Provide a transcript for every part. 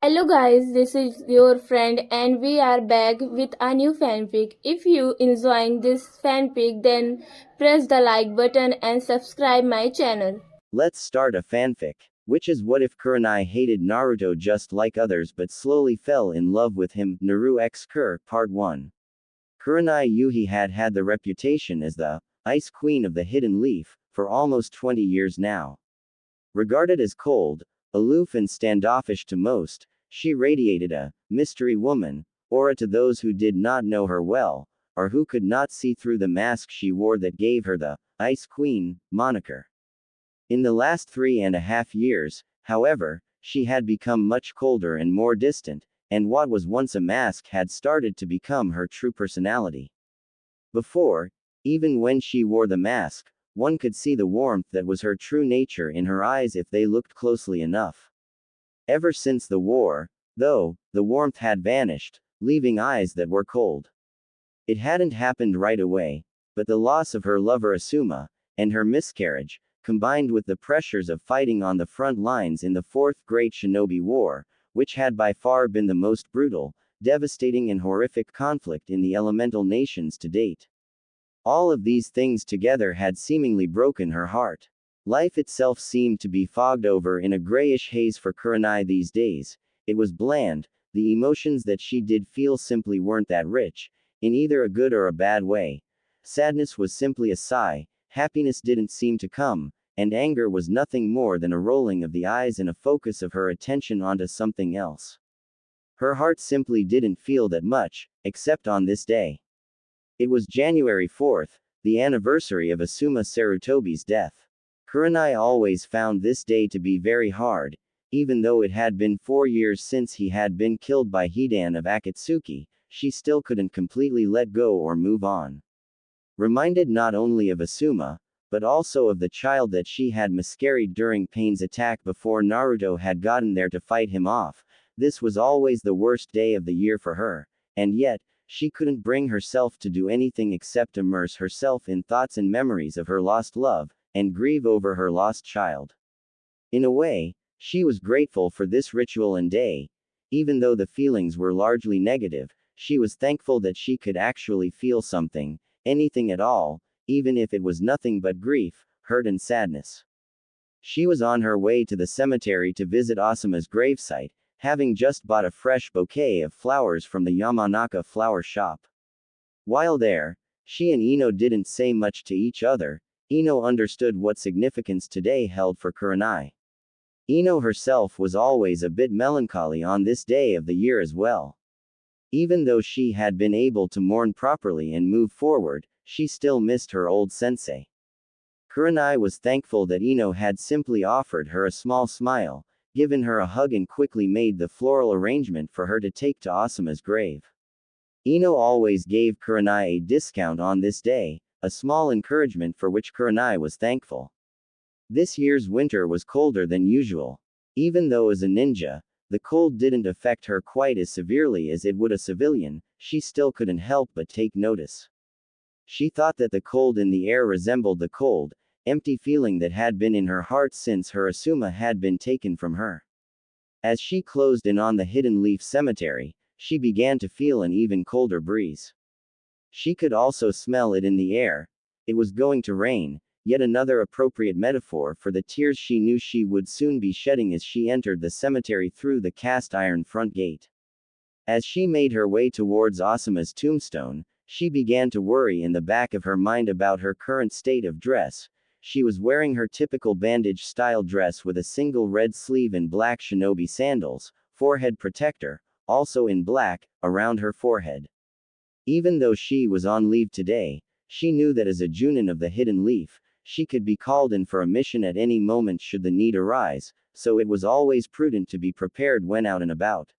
Hello guys, this is your friend and we are back with a new fanfic. If you enjoying this fanfic then press the like button and subscribe my channel. Let's start a fanfic. Which is what if Kurenai hated Naruto just like others but slowly fell in love with him? NaruXKure, Part 1. Kurenai Yuhi had the reputation as the Ice Queen of the Hidden Leaf for almost 20 years now. Regarded as cold, aloof and standoffish to most, she radiated a mystery woman aura to those who did not know her well, or who could not see through the mask she wore that gave her the Ice Queen moniker. In the last 3.5 years, however, she had become much colder and more distant, and what was once a mask had started to become her true personality. Before, even when she wore the mask, one could see the warmth that was her true nature in her eyes if they looked closely enough. Ever since the war, though, the warmth had vanished, leaving eyes that were cold. It hadn't happened right away, but the loss of her lover Asuma, and her miscarriage, combined with the pressures of fighting on the front lines in the Fourth Great Shinobi War, which had by far been the most brutal, devastating and horrific conflict in the elemental nations to date. All of these things together had seemingly broken her heart. Life itself seemed to be fogged over in a grayish haze for Kurenai these days. It was bland, the emotions that she did feel simply weren't that rich, in either a good or a bad way. Sadness was simply a sigh, happiness didn't seem to come, and anger was nothing more than a rolling of the eyes and a focus of her attention onto something else. Her heart simply didn't feel that much, except on this day. It was January 4th, the anniversary of Asuma Sarutobi's death. Kurenai always found this day to be very hard, even though it had been 4 years since he had been killed by Hidan of Akatsuki, she still couldn't completely let go or move on. Reminded not only of Asuma, but also of the child that she had miscarried during Pain's attack before Naruto had gotten there to fight him off, this was always the worst day of the year for her, and yet, she couldn't bring herself to do anything except immerse herself in thoughts and memories of her lost love, and grieve over her lost child. In a way, she was grateful for this ritual and day. Even though the feelings were largely negative, she was thankful that she could actually feel something, anything at all, even if it was nothing but grief, hurt and sadness. She was on her way to the cemetery to visit Asuma's gravesite, having just bought a fresh bouquet of flowers from the Yamanaka flower shop. While there, she and Ino didn't say much to each other. Ino understood what significance today held for Kurenai. Ino herself was always a bit melancholy on this day of the year as well. Even though she had been able to mourn properly and move forward, she still missed her old sensei. Kurenai was thankful that Ino had simply offered her a small smile, given her a hug and quickly made the floral arrangement for her to take to Asuma's grave. Ino always gave Kurenai a discount on this day, a small encouragement for which Kurenai was thankful. This year's winter was colder than usual. Even though as a ninja, the cold didn't affect her quite as severely as it would a civilian, she still couldn't help but take notice. She thought that the cold in the air resembled the cold, empty feeling that had been in her heart since her Asuma had been taken from her. As she closed in on the Hidden Leaf Cemetery, she began to feel an even colder breeze. She could also smell it in the air. It was going to rain, yet another appropriate metaphor for the tears she knew she would soon be shedding as she entered the cemetery through the cast iron front gate. As she made her way towards Asuma's tombstone, she began to worry in the back of her mind about her current state of dress. She was wearing her typical bandage-style dress with a single red sleeve and black shinobi sandals, forehead protector, also in black, around her forehead. Even though she was on leave today, she knew that as a Junin of the Hidden Leaf, she could be called in for a mission at any moment should the need arise, so it was always prudent to be prepared when out and about.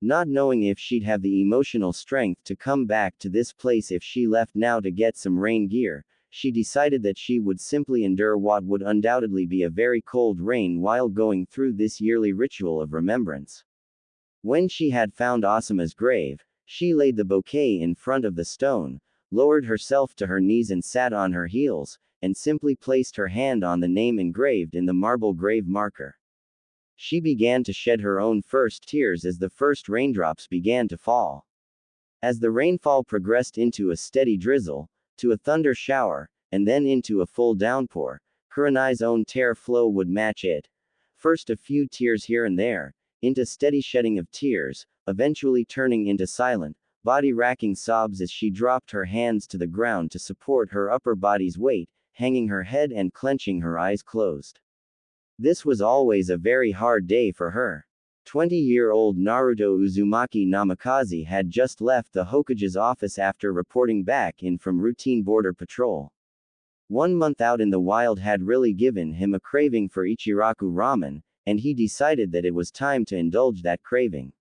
Not knowing if she'd have the emotional strength to come back to this place if she left now to get some rain gear, she decided that she would simply endure what would undoubtedly be a very cold rain while going through this yearly ritual of remembrance. When she had found Asuma's grave, she laid the bouquet in front of the stone, lowered herself to her knees and sat on her heels, and simply placed her hand on the name engraved in the marble grave marker. She began to shed her own first tears as the first raindrops began to fall. As the rainfall progressed into a steady drizzle, to a thunder shower, and then into a full downpour, Kurenai's own tear flow would match it. First a few tears here and there, into steady shedding of tears, eventually turning into silent, body-racking sobs as she dropped her hands to the ground to support her upper body's weight, hanging her head and clenching her eyes closed. This was always a very hard day for her. 20-year-old Naruto Uzumaki Namikaze had just left the Hokage's office after reporting back in from routine border patrol. 1 month out in the wild had really given him a craving for Ichiraku ramen, and he decided that it was time to indulge that craving.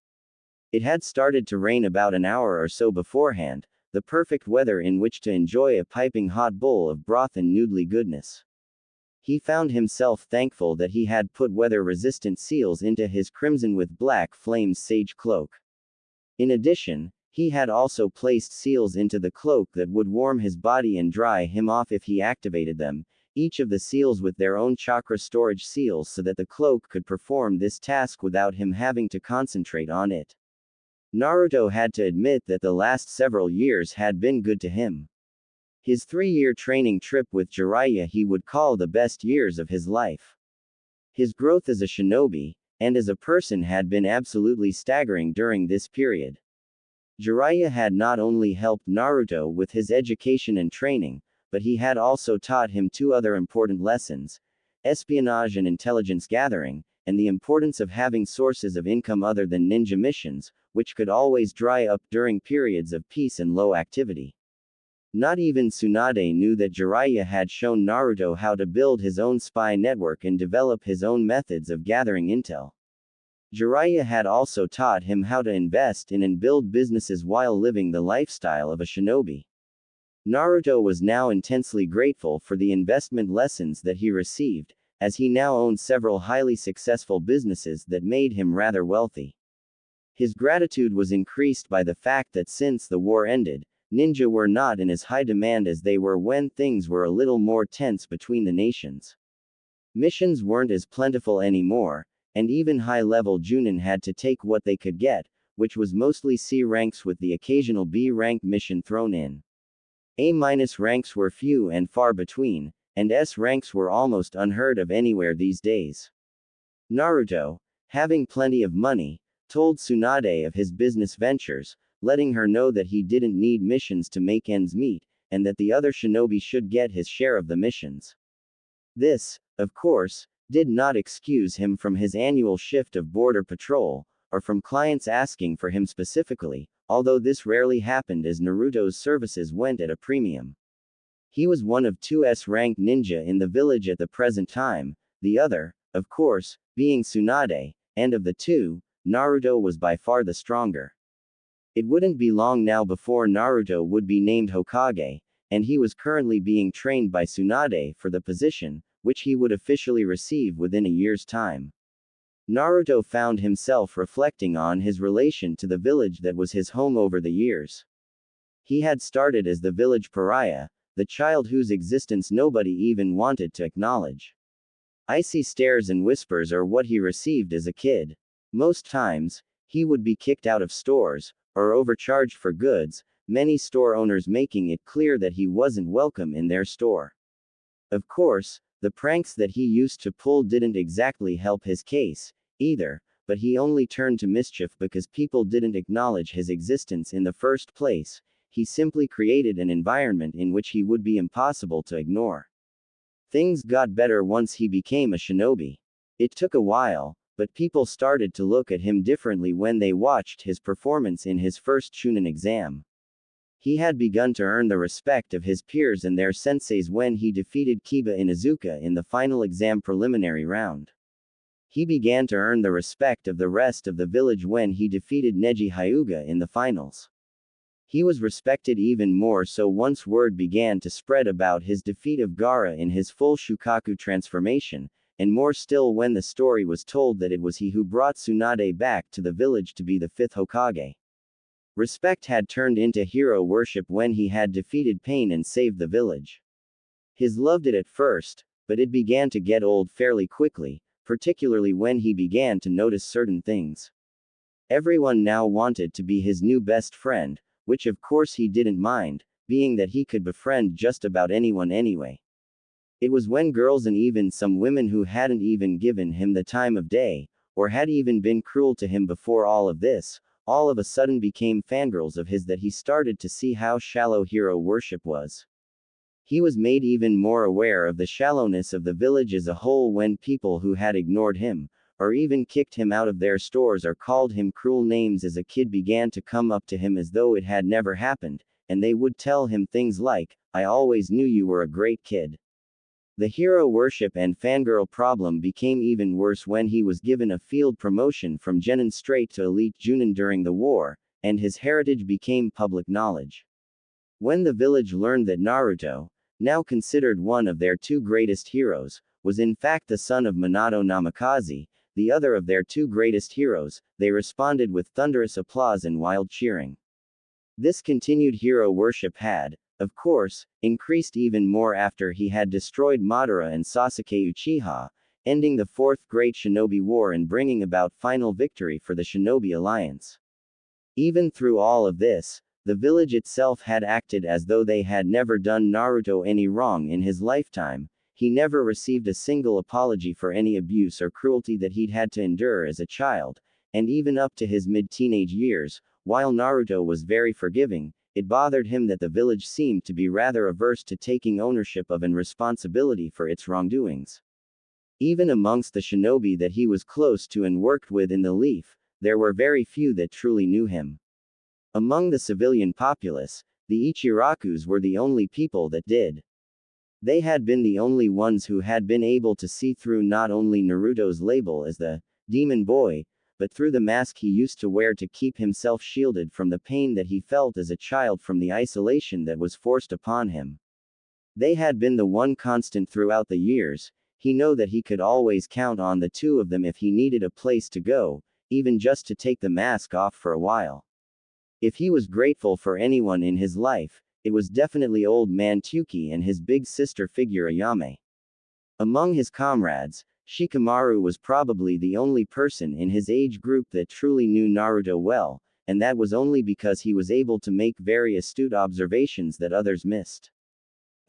It had started to rain about an hour or so beforehand, the perfect weather in which to enjoy a piping hot bowl of broth and noodly goodness. He found himself thankful that he had put weather-resistant seals into his crimson with black flames sage cloak. In addition, he had also placed seals into the cloak that would warm his body and dry him off if he activated them, each of the seals with their own chakra storage seals so that the cloak could perform this task without him having to concentrate on it. Naruto had to admit that the last several years had been good to him. His 3-year training trip with Jiraiya he would call the best years of his life. His growth as a shinobi, and as a person had been absolutely staggering during this period. Jiraiya had not only helped Naruto with his education and training, but he had also taught him 2 other important lessons: espionage and intelligence gathering, and the importance of having sources of income other than ninja missions, which could always dry up during periods of peace and low activity. Not even Tsunade knew that Jiraiya had shown Naruto how to build his own spy network and develop his own methods of gathering intel. Jiraiya had also taught him how to invest in and build businesses while living the lifestyle of a shinobi. Naruto was now intensely grateful for the investment lessons that he received, as he now owned several highly successful businesses that made him rather wealthy. His gratitude was increased by the fact that since the war ended, ninja were not in as high demand as they were when things were a little more tense between the nations. Missions weren't as plentiful anymore, and even high-level Junin had to take what they could get, which was mostly C ranks with the occasional B rank mission thrown in. A- ranks were few and far between, and S ranks were almost unheard of anywhere these days. Naruto, having plenty of money, told Tsunade of his business ventures, letting her know that he didn't need missions to make ends meet, and that the other shinobi should get his share of the missions. This, of course, did not excuse him from his annual shift of border patrol, or from clients asking for him specifically, although this rarely happened as Naruto's services went at a premium. He was one of 2 S-rank ninja in the village at the present time, the other, of course, being Tsunade, and of the 2, Naruto was by far the stronger. It wouldn't be long now before Naruto would be named Hokage, and he was currently being trained by Tsunade for the position, which he would officially receive within a year's time. Naruto found himself reflecting on his relation to the village that was his home over the years. He had started as the village pariah, the child whose existence nobody even wanted to acknowledge. Icy stares and whispers are what he received as a kid. Most times, he would be kicked out of stores, or overcharged for goods, many store owners making it clear that he wasn't welcome in their store. Of course, the pranks that he used to pull didn't exactly help his case, either, but he only turned to mischief because people didn't acknowledge his existence in the first place. He simply created an environment in which he would be impossible to ignore. Things got better once he became a shinobi. It took a while, but people started to look at him differently when they watched his performance in his first Chunin exam. He had begun to earn the respect of his peers and their senseis when he defeated Kiba Inuzuka in the final exam preliminary round. He began to earn the respect of the rest of the village when he defeated Neji Hyuga in the finals. He was respected even more so once word began to spread about his defeat of Gaara in his full Shukaku transformation, and more still when the story was told that it was he who brought Tsunade back to the village to be the 5th Hokage. Respect had turned into hero worship when he had defeated Pain and saved the village. His loved it at first, but it began to get old fairly quickly, particularly when he began to notice certain things. Everyone now wanted to be his new best friend, which of course he didn't mind, being that he could befriend just about anyone anyway. It was when girls and even some women who hadn't even given him the time of day, or had even been cruel to him before all of this, all of a sudden became fangirls of his that he started to see how shallow hero worship was. He was made even more aware of the shallowness of the village as a whole when people who had ignored him, or even kicked him out of their stores or called him cruel names as a kid began to come up to him as though it had never happened, and they would tell him things like, "I always knew you were a great kid." The hero worship and fangirl problem became even worse when he was given a field promotion from Genin straight to Elite Junin during the war, and his heritage became public knowledge. When the village learned that Naruto, now considered one of their two greatest heroes, was in fact the son of Minato Namikaze, the other of their two greatest heroes, they responded with thunderous applause and wild cheering. This continued hero worship had, of course, increased even more after he had destroyed Madara and Sasuke Uchiha, ending the Fourth Great Shinobi War and bringing about final victory for the Shinobi Alliance. Even through all of this, the village itself had acted as though they had never done Naruto any wrong in his lifetime. He never received a single apology for any abuse or cruelty that he'd had to endure as a child, and even up to his mid-teenage years, while Naruto was very forgiving, it bothered him that the village seemed to be rather averse to taking ownership of and responsibility for its wrongdoings. Even amongst the shinobi that he was close to and worked with in the Leaf, there were very few that truly knew him. Among the civilian populace, the Ichirakus were the only people that did. They had been the only ones who had been able to see through not only Naruto's label as the demon boy, but through the mask he used to wear to keep himself shielded from the pain that he felt as a child from the isolation that was forced upon him. They had been the one constant throughout the years. He knew that he could always count on the two of them if he needed a place to go, even just to take the mask off for a while. If he was grateful for anyone in his life, it was definitely old man Tuki and his big sister figure Ayame. Among his comrades, Shikamaru was probably the only person in his age group that truly knew Naruto well, and that was only because he was able to make very astute observations that others missed.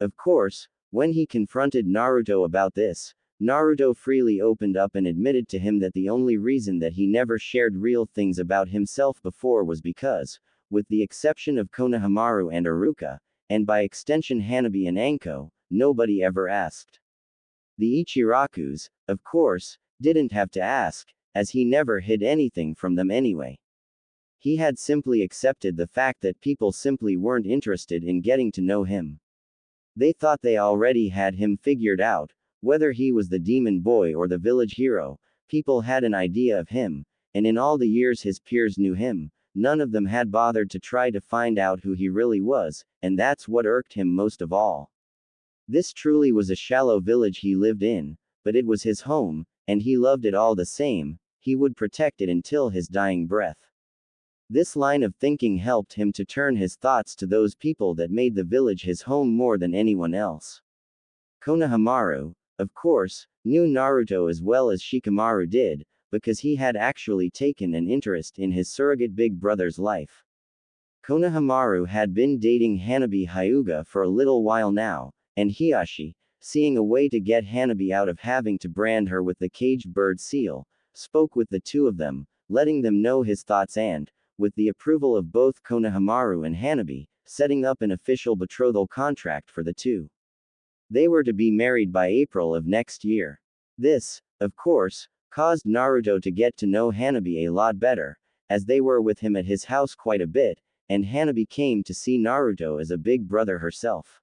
Of course, when he confronted Naruto about this, Naruto freely opened up and admitted to him that the only reason that he never shared real things about himself before was because, with the exception of Konohamaru and Iruka, and by extension Hanabi and Anko, nobody ever asked. The Ichirakus, of course, didn't have to ask, as he never hid anything from them anyway. He had simply accepted the fact that people simply weren't interested in getting to know him. They thought they already had him figured out, whether he was the demon boy or the village hero, people had an idea of him, and in all the years his peers knew him, none of them had bothered to try to find out who he really was, and that's what irked him most of all. This truly was a shallow village he lived in, but it was his home, and he loved it all the same. He would protect it until his dying breath. This line of thinking helped him to turn his thoughts to those people that made the village his home more than anyone else. Konohamaru, of course, knew Naruto as well as Shikamaru did, because he had actually taken an interest in his surrogate big brother's life. Konohamaru had been dating Hanabi Hyuga for a little while now, and Hiyashi, seeing a way to get Hanabi out of having to brand her with the caged bird seal, spoke with the two of them, letting them know his thoughts and, with the approval of both Konohamaru and Hanabi, setting up an official betrothal contract for the two. They were to be married by April of next year. This, of course, caused Naruto to get to know Hanabi a lot better, as they were with him at his house quite a bit, and Hanabi came to see Naruto as a big brother herself.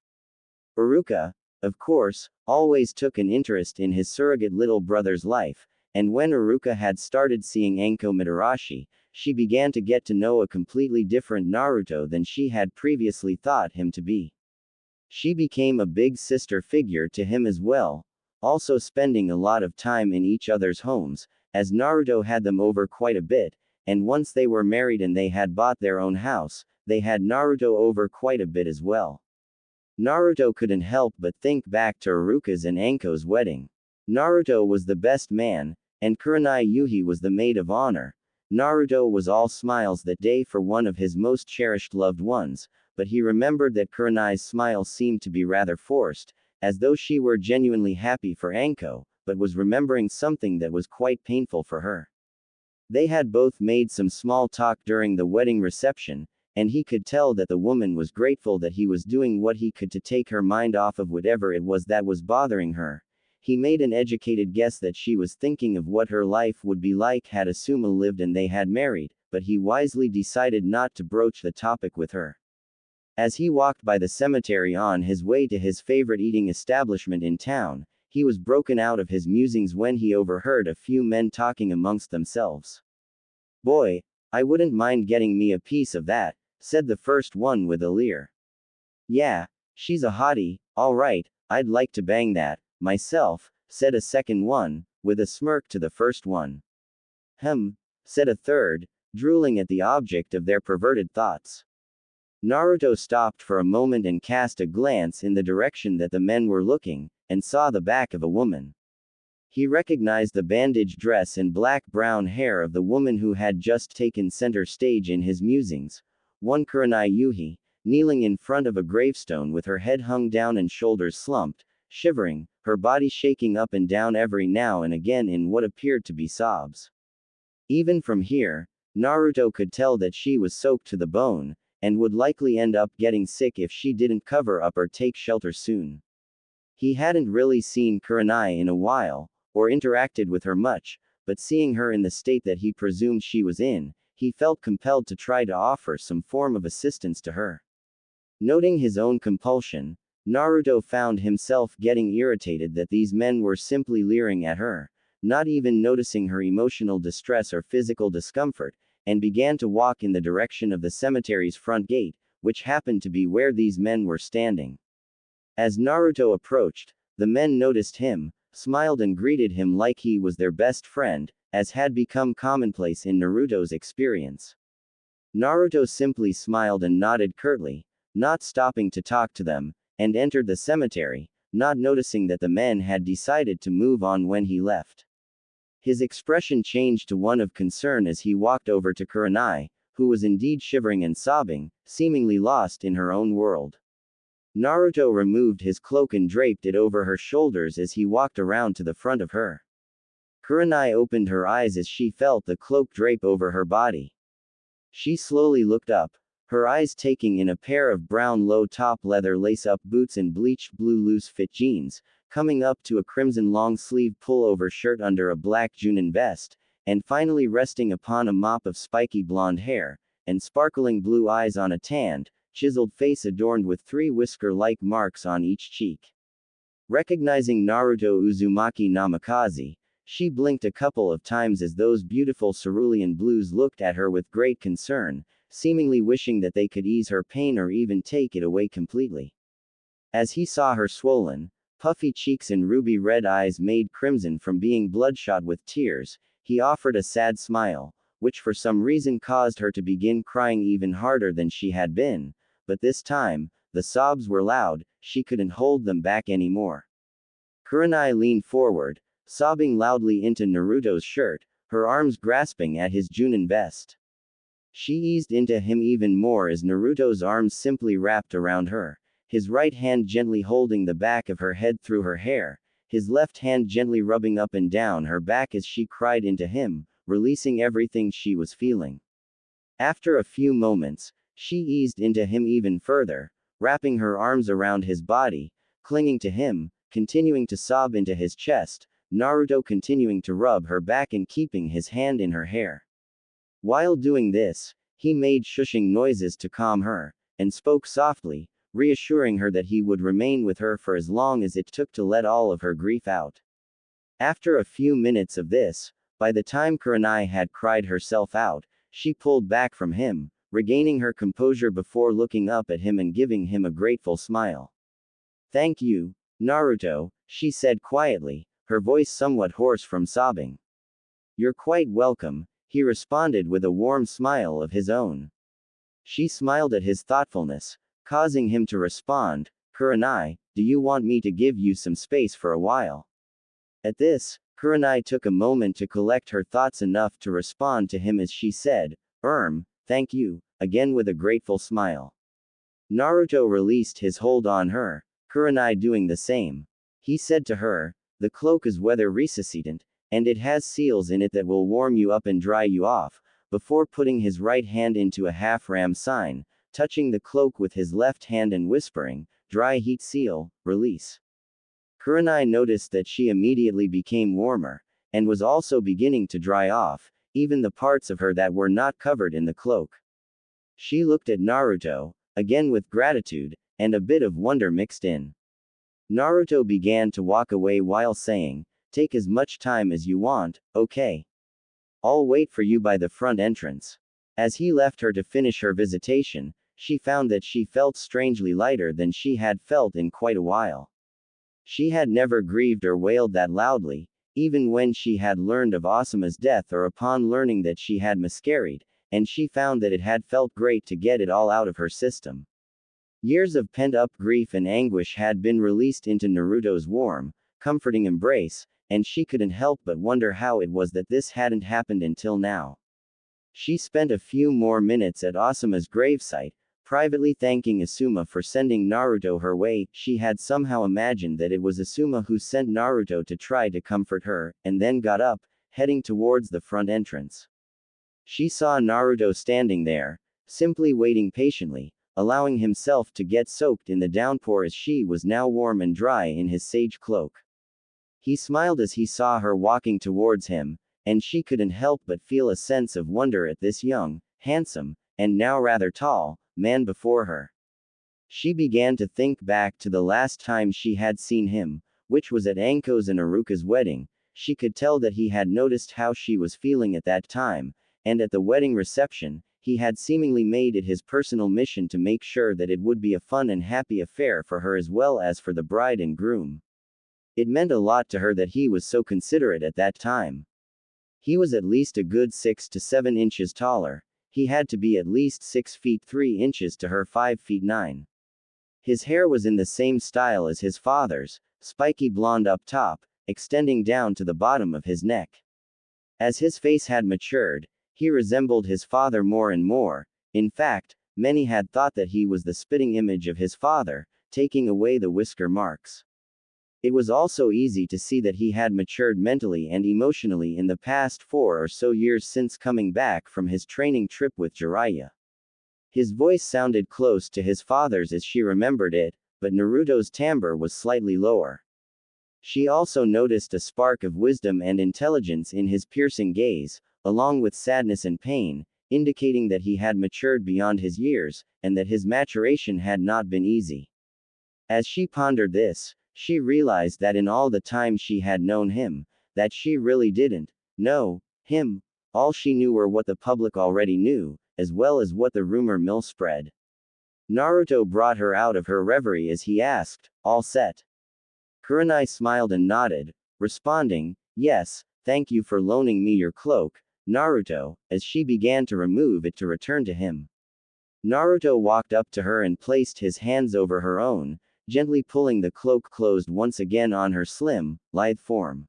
Iruka, of course, always took an interest in his surrogate little brother's life, and when Iruka had started seeing Anko Mitarashi, she began to get to know a completely different Naruto than she had previously thought him to be. She became a big sister figure to him as well, also spending a lot of time in each other's homes, as Naruto had them over quite a bit, and once they were married and they had bought their own house, they had Naruto over quite a bit as well. Naruto couldn't help but think back to Iruka's and Anko's wedding. Naruto was the best man, and Kurenai Yuhi was the maid of honor. Naruto was all smiles that day for one of his most cherished loved ones, but he remembered that Kurenai's smile seemed to be rather forced, as though she were genuinely happy for Anko, but was remembering something that was quite painful for her. They had both made some small talk during the wedding reception, and he could tell that the woman was grateful that he was doing what he could to take her mind off of whatever it was that was bothering her. He made an educated guess that she was thinking of what her life would be like had Asuma lived and they had married, but he wisely decided not to broach the topic with her. As he walked by the cemetery on his way to his favorite eating establishment in town, he was broken out of his musings when he overheard a few men talking amongst themselves. "Boy, I wouldn't mind getting me a piece of that," said the first one with a leer. "Yeah, she's a hottie, alright, I'd like to bang that, myself," said a second one, with a smirk to the first one. Said a third, drooling at the object of their perverted thoughts. Naruto stopped for a moment and cast a glance in the direction that the men were looking, and saw the back of a woman. He recognized the bandaged dress and black-brown hair of the woman who had just taken center stage in his musings, one Kurenai Yuhi, kneeling in front of a gravestone with her head hung down and shoulders slumped, shivering, her body shaking up and down every now and again in what appeared to be sobs. Even from here, Naruto could tell that she was soaked to the bone, and would likely end up getting sick if she didn't cover up or take shelter soon. He hadn't really seen Kurenai in a while, or interacted with her much, but seeing her in the state that he presumed she was in, he felt compelled to try to offer some form of assistance to her. Noting his own compulsion, Naruto found himself getting irritated that these men were simply leering at her, not even noticing her emotional distress or physical discomfort, and began to walk in the direction of the cemetery's front gate, which happened to be where these men were standing. As Naruto approached, the men noticed him, smiled and greeted him like he was their best friend, as had become commonplace in Naruto's experience. Naruto simply smiled and nodded curtly, not stopping to talk to them, and entered the cemetery, not noticing that the men had decided to move on when he left. His expression changed to one of concern as he walked over to Kurenai, who was indeed shivering and sobbing, seemingly lost in her own world. Naruto removed his cloak and draped it over her shoulders as he walked around to the front of her. Kurenai opened her eyes as she felt the cloak drape over her body. She slowly looked up, her eyes taking in a pair of brown low-top leather lace-up boots and bleached blue loose-fit jeans, coming up to a crimson long-sleeve pullover shirt under a black Junin vest, and finally resting upon a mop of spiky blonde hair, and sparkling blue eyes on a tanned, chiseled face adorned with 3 whisker-like marks on each cheek. Recognizing Naruto Uzumaki Namikaze, she blinked a couple of times as those beautiful cerulean blues looked at her with great concern, seemingly wishing that they could ease her pain or even take it away completely. As he saw her swollen, puffy cheeks and ruby-red eyes made crimson from being bloodshot with tears, he offered a sad smile, which for some reason caused her to begin crying even harder than she had been, but this time, the sobs were loud, she couldn't hold them back anymore. Kurenai leaned forward, sobbing loudly into Naruto's shirt, her arms grasping at his Junin vest. She eased into him even more as Naruto's arms simply wrapped around her, his right hand gently holding the back of her head through her hair, his left hand gently rubbing up and down her back as she cried into him, releasing everything she was feeling. After a few moments, she eased into him even further, wrapping her arms around his body, clinging to him, continuing to sob into his chest, Naruto continuing to rub her back and keeping his hand in her hair. While doing this, he made shushing noises to calm her, and spoke softly, reassuring her that he would remain with her for as long as it took to let all of her grief out. After a few minutes of this, by the time Kurenai had cried herself out, she pulled back from him, regaining her composure before looking up at him and giving him a grateful smile. "Thank you, Naruto," she said quietly, her voice somewhat hoarse from sobbing. "You're quite welcome," he responded with a warm smile of his own. She smiled at his thoughtfulness, causing him to respond, "Kurenai, do you want me to give you some space for a while?" At this, Kurenai took a moment to collect her thoughts enough to respond to him as she said, thank you, again with a grateful smile. Naruto released his hold on her, Kurenai doing the same. He said to her, the cloak is weather resistant, and it has seals in it that will warm you up and dry you off, before putting his right hand into a half-ram sign, touching the cloak with his left hand and whispering, dry heat seal, release. Kurenai noticed that she immediately became warmer, and was also beginning to dry off, even the parts of her that were not covered in the cloak. She looked at Naruto, again with gratitude, and a bit of wonder mixed in. Naruto began to walk away while saying, take as much time as you want, okay? I'll wait for you by the front entrance. As he left her to finish her visitation, she found that she felt strangely lighter than she had felt in quite a while. She had never grieved or wailed that loudly, even when she had learned of Asuma's death or upon learning that she had miscarried, and she found that it had felt great to get it all out of her system. Years of pent-up grief and anguish had been released into Naruto's warm, comforting embrace, and she couldn't help but wonder how it was that this hadn't happened until now. She spent a few more minutes at Asuma's gravesite, privately thanking Asuma for sending Naruto her way. She had somehow imagined that it was Asuma who sent Naruto to try to comfort her, and then got up, heading towards the front entrance. She saw Naruto standing there, simply waiting patiently, allowing himself to get soaked in the downpour as she was now warm and dry in his sage cloak. He smiled as he saw her walking towards him, and she couldn't help but feel a sense of wonder at this young, handsome, and now rather tall, man before her. She began to think back to the last time she had seen him, which was at Anko's and Aruka's wedding. She could tell that he had noticed how she was feeling at that time, and at the wedding reception, he had seemingly made it his personal mission to make sure that it would be a fun and happy affair for her as well as for the bride and groom. It meant a lot to her that he was so considerate at that time. He was at least a good 6 to 7 inches taller. He had to be at least 6 feet 3 inches to her 5 feet 9. His hair was in the same style as his father's, spiky blonde up top, extending down to the bottom of his neck. As his face had matured, he resembled his father more and more. In fact, many had thought that he was the spitting image of his father, taking away the whisker marks. It was also easy to see that he had matured mentally and emotionally in the past 4 or so years since coming back from his training trip with Jiraiya. His voice sounded close to his father's as she remembered it, but Naruto's timbre was slightly lower. She also noticed a spark of wisdom and intelligence in his piercing gaze, along with sadness and pain, indicating that he had matured beyond his years, and that his maturation had not been easy. As she pondered this, she realized that in all the time she had known him, that she really didn't know him. All she knew were what the public already knew, as well as what the rumor mill spread. Naruto brought her out of her reverie as he asked, all set? Kurenai smiled and nodded, responding, yes, thank you for loaning me your cloak, Naruto, as she began to remove it to return to him. Naruto walked up to her and placed his hands over her own, gently pulling the cloak closed once again on her slim, lithe form.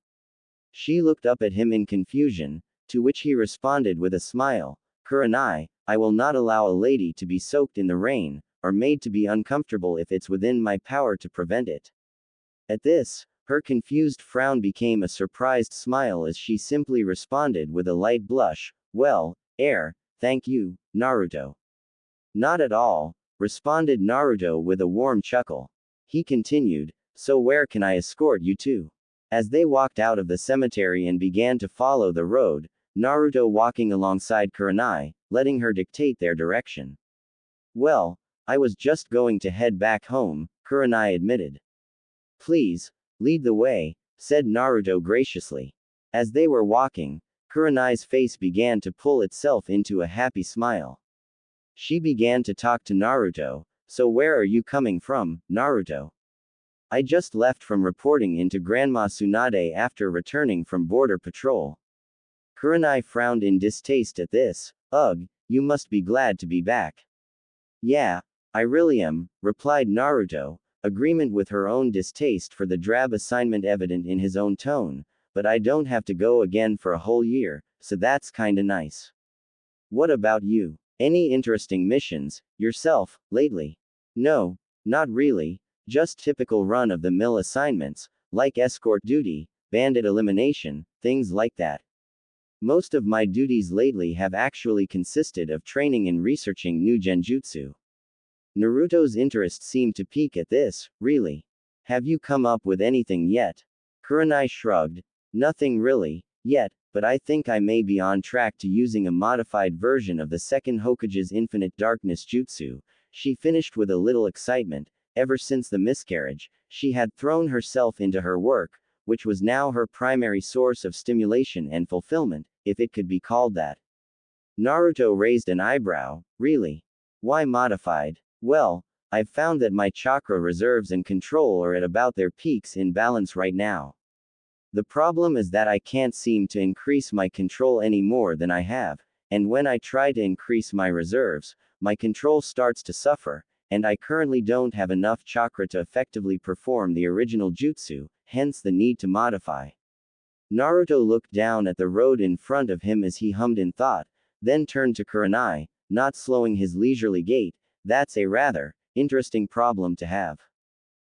She looked up at him in confusion, to which he responded with a smile, Kurenai, I will not allow a lady to be soaked in the rain, or made to be uncomfortable if it's within my power to prevent it. At this, her confused frown became a surprised smile as she simply responded with a light blush, well, thank you, Naruto. Not at all, responded Naruto with a warm chuckle. He continued, so where can I escort you to? As they walked out of the cemetery and began to follow the road, Naruto walking alongside Kurenai, letting her dictate their direction. Well, I was just going to head back home, Kurenai admitted. Please, lead the way, said Naruto graciously. As they were walking, Kurenai's face began to pull itself into a happy smile. She began to talk to Naruto, so where are you coming from, Naruto? I just left from reporting into Grandma Tsunade after returning from border patrol. Kurenai frowned in distaste at this. Ugh, you must be glad to be back. Yeah, I really am, replied Naruto, agreement with her own distaste for the drab assignment evident in his own tone, but I don't have to go again for a whole year, so that's kinda nice. What about you? Any interesting missions, yourself, lately? No, not really, just typical run-of-the-mill assignments, like escort duty, bandit elimination, things like that. Most of my duties lately have actually consisted of training and researching new genjutsu. Naruto's interest seemed to peak at this, really. Have you come up with anything yet? Kurenai shrugged. Nothing really, yet, but I think I may be on track to using a modified version of the second Hokage's infinite darkness jutsu. She finished with a little excitement. Ever since the miscarriage, she had thrown herself into her work, which was now her primary source of stimulation and fulfillment, if it could be called that. Naruto raised an eyebrow. Really? Why modified? Well, I've found that my chakra reserves and control are at about their peaks in balance right now. The problem is that I can't seem to increase my control any more than I have, and when I try to increase my reserves, my control starts to suffer, and I currently don't have enough chakra to effectively perform the original jutsu, hence the need to modify. Naruto looked down at the road in front of him as he hummed in thought, then turned to Kurenai, not slowing his leisurely gait. That's a rather interesting problem to have.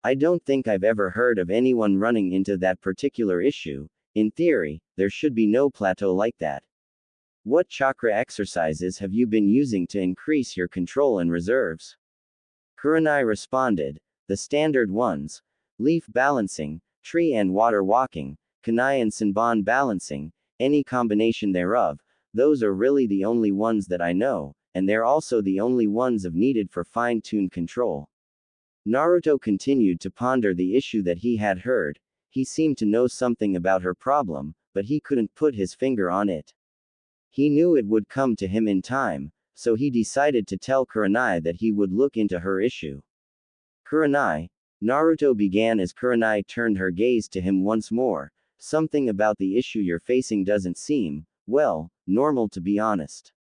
I don't think I've ever heard of anyone running into that particular issue. In theory, there should be no plateau like that. What chakra exercises have you been using to increase your control and reserves? Kurenai responded, the standard ones: leaf balancing, tree and water walking, kunai and senbon balancing, any combination thereof. Those are really the only ones that I know, and they're also the only ones I've needed for fine-tuned control. Naruto continued to ponder the issue that he had heard. He seemed to know something about her problem, but he couldn't put his finger on it. He knew it would come to him in time, so he decided to tell Kurenai that he would look into her issue. Kurenai, Naruto began as Kurenai turned her gaze to him once more. Something about the issue you're facing doesn't seem, well, normal, to be honest.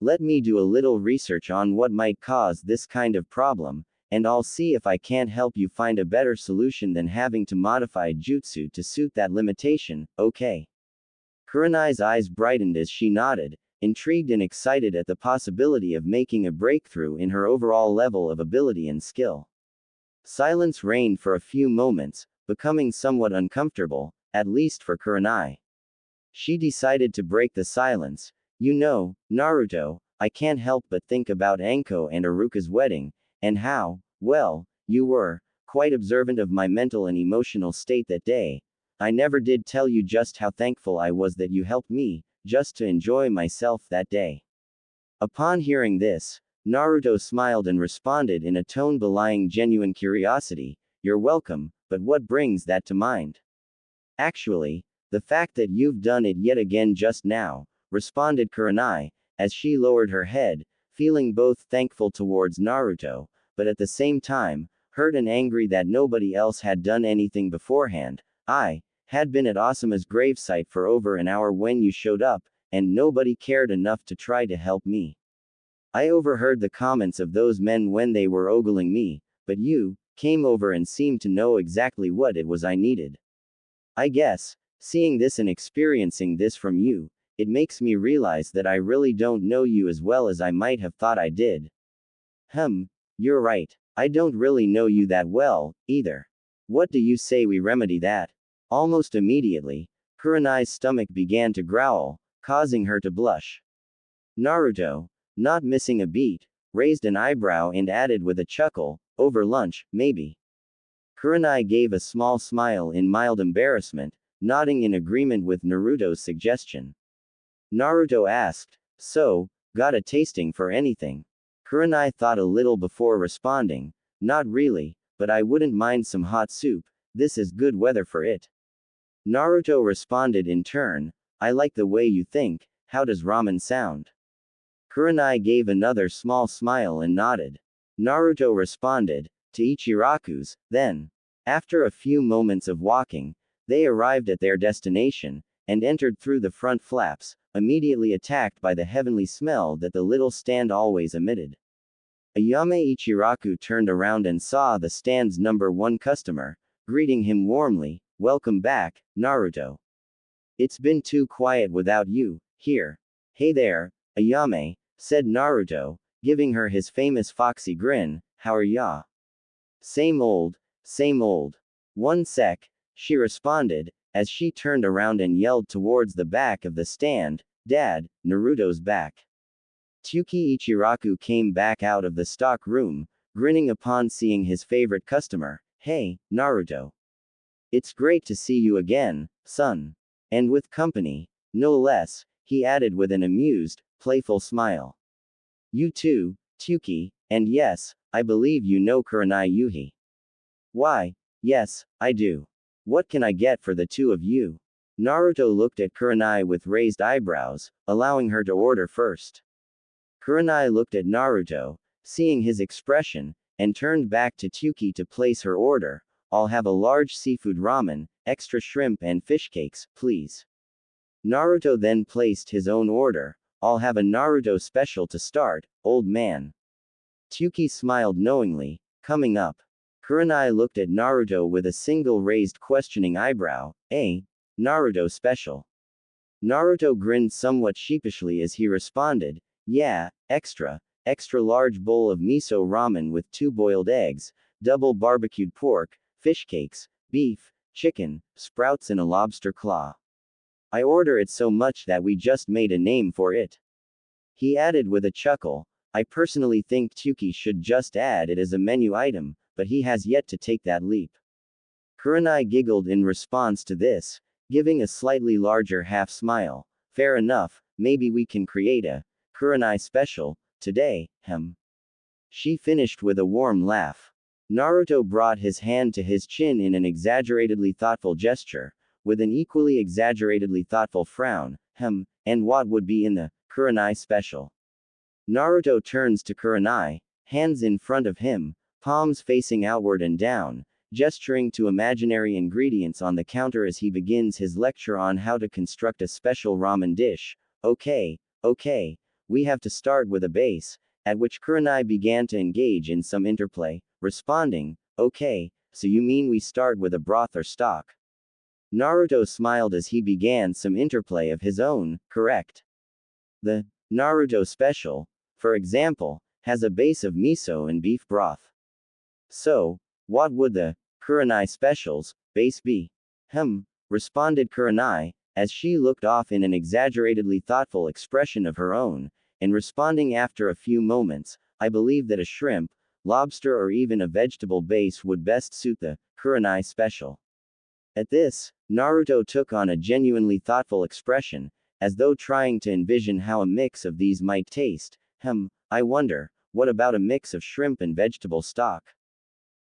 Let me do a little research on what might cause this kind of problem, and I'll see if I can't help you find a better solution than having to modify jutsu to suit that limitation, okay? Kurenai's eyes brightened as she nodded, intrigued and excited at the possibility of making a breakthrough in her overall level of ability and skill. Silence reigned for a few moments, becoming somewhat uncomfortable, at least for Kurenai. She decided to break the silence. You know, Naruto, I can't help but think about Anko and Iruka's wedding, and how, well, you were quite observant of my mental and emotional state that day. I never did tell you just how thankful I was that you helped me, just to enjoy myself that day. Upon hearing this, Naruto smiled and responded in a tone belying genuine curiosity, you're welcome, but what brings that to mind? Actually, the fact that you've done it yet again just now, responded Kurenai, as she lowered her head, feeling both thankful towards Naruto, but at the same time, hurt and angry that nobody else had done anything beforehand. I had been at Asuma's gravesite for over an hour when you showed up, and nobody cared enough to try to help me. I overheard the comments of those men when they were ogling me, but you came over and seemed to know exactly what it was I needed. I guess, seeing this and experiencing this from you, it makes me realize that I really don't know you as well as I might have thought I did. You're right. I don't really know you that well, either. What do you say we remedy that? Almost immediately, Kurenai's stomach began to growl, causing her to blush. Naruto, not missing a beat, raised an eyebrow and added with a chuckle, over lunch, maybe. Kurenai gave a small smile in mild embarrassment, nodding in agreement with Naruto's suggestion. Naruto asked, so, got a tasting for anything? Kurenai thought a little before responding, not really, but I wouldn't mind some hot soup, this is good weather for it. Naruto responded in turn, I like the way you think, how does ramen sound? Kurenai gave another small smile and nodded. Naruto responded, to Ichiraku's, then. After a few moments of walking, they arrived at their destination, and entered through the front flaps, immediately attacked by the heavenly smell that the little stand always emitted. Ayame Ichiraku turned around and saw the stand's #1 customer, greeting him warmly. Welcome back, Naruto. It's been too quiet without you, here. Hey there, Ayame, said Naruto, giving her his famous foxy grin. How are ya? Same old, same old. One sec, she responded, as she turned around and yelled towards the back of the stand, Dad, Naruto's back. Tsuki Ichiraku came back out of the stock room, grinning upon seeing his favorite customer. Hey, Naruto. It's great to see you again, son. And with company, no less, he added with an amused, playful smile. You too, Tsuki, and yes, I believe you know Kurenai Yuhi. Why, yes, I do. What can I get for the two of you? Naruto looked at Kurenai with raised eyebrows, allowing her to order first. Kurenai looked at Naruto, seeing his expression, and turned back to Tsuki to place her order. I'll have a large seafood ramen, extra shrimp and fish cakes, please. Naruto then placed his own order. I'll have a Naruto special to start, old man. Tsuki smiled knowingly, coming up. Kurenai looked at Naruto with a single raised questioning eyebrow. Naruto special. Naruto grinned somewhat sheepishly as he responded, yeah, extra large bowl of miso ramen with 2 boiled eggs, double barbecued pork, fish cakes, beef, chicken, sprouts and a lobster claw. I order it so much that we just made a name for it. He added with a chuckle, I personally think Tsuki should just add it as a menu item, but he has yet to take that leap. Kurenai giggled in response to this, giving a slightly larger half smile. Fair enough, maybe we can create a Kurenai special today, She finished with a warm laugh. Naruto brought his hand to his chin in an exaggeratedly thoughtful gesture, with an equally exaggeratedly thoughtful frown. And what would be in the Kurenai special? Naruto turns to Kurenai, hands in front of him, palms facing outward and down, gesturing to imaginary ingredients on the counter as he begins his lecture on how to construct a special ramen dish. Okay, we have to start with a base, at which Kurenai began to engage in some interplay, responding, okay, so you mean we start with a broth or stock? Naruto smiled as he began some interplay of his own, correct. The Naruto special, for example, has a base of miso and beef broth. So, what would the Kurenai special's base be? Responded Kurenai, as she looked off in an exaggeratedly thoughtful expression of her own, and responding after a few moments, I believe that a shrimp, lobster or even a vegetable base would best suit the Kurenai special. At this, Naruto took on a genuinely thoughtful expression, as though trying to envision how a mix of these might taste. I wonder, what about a mix of shrimp and vegetable stock?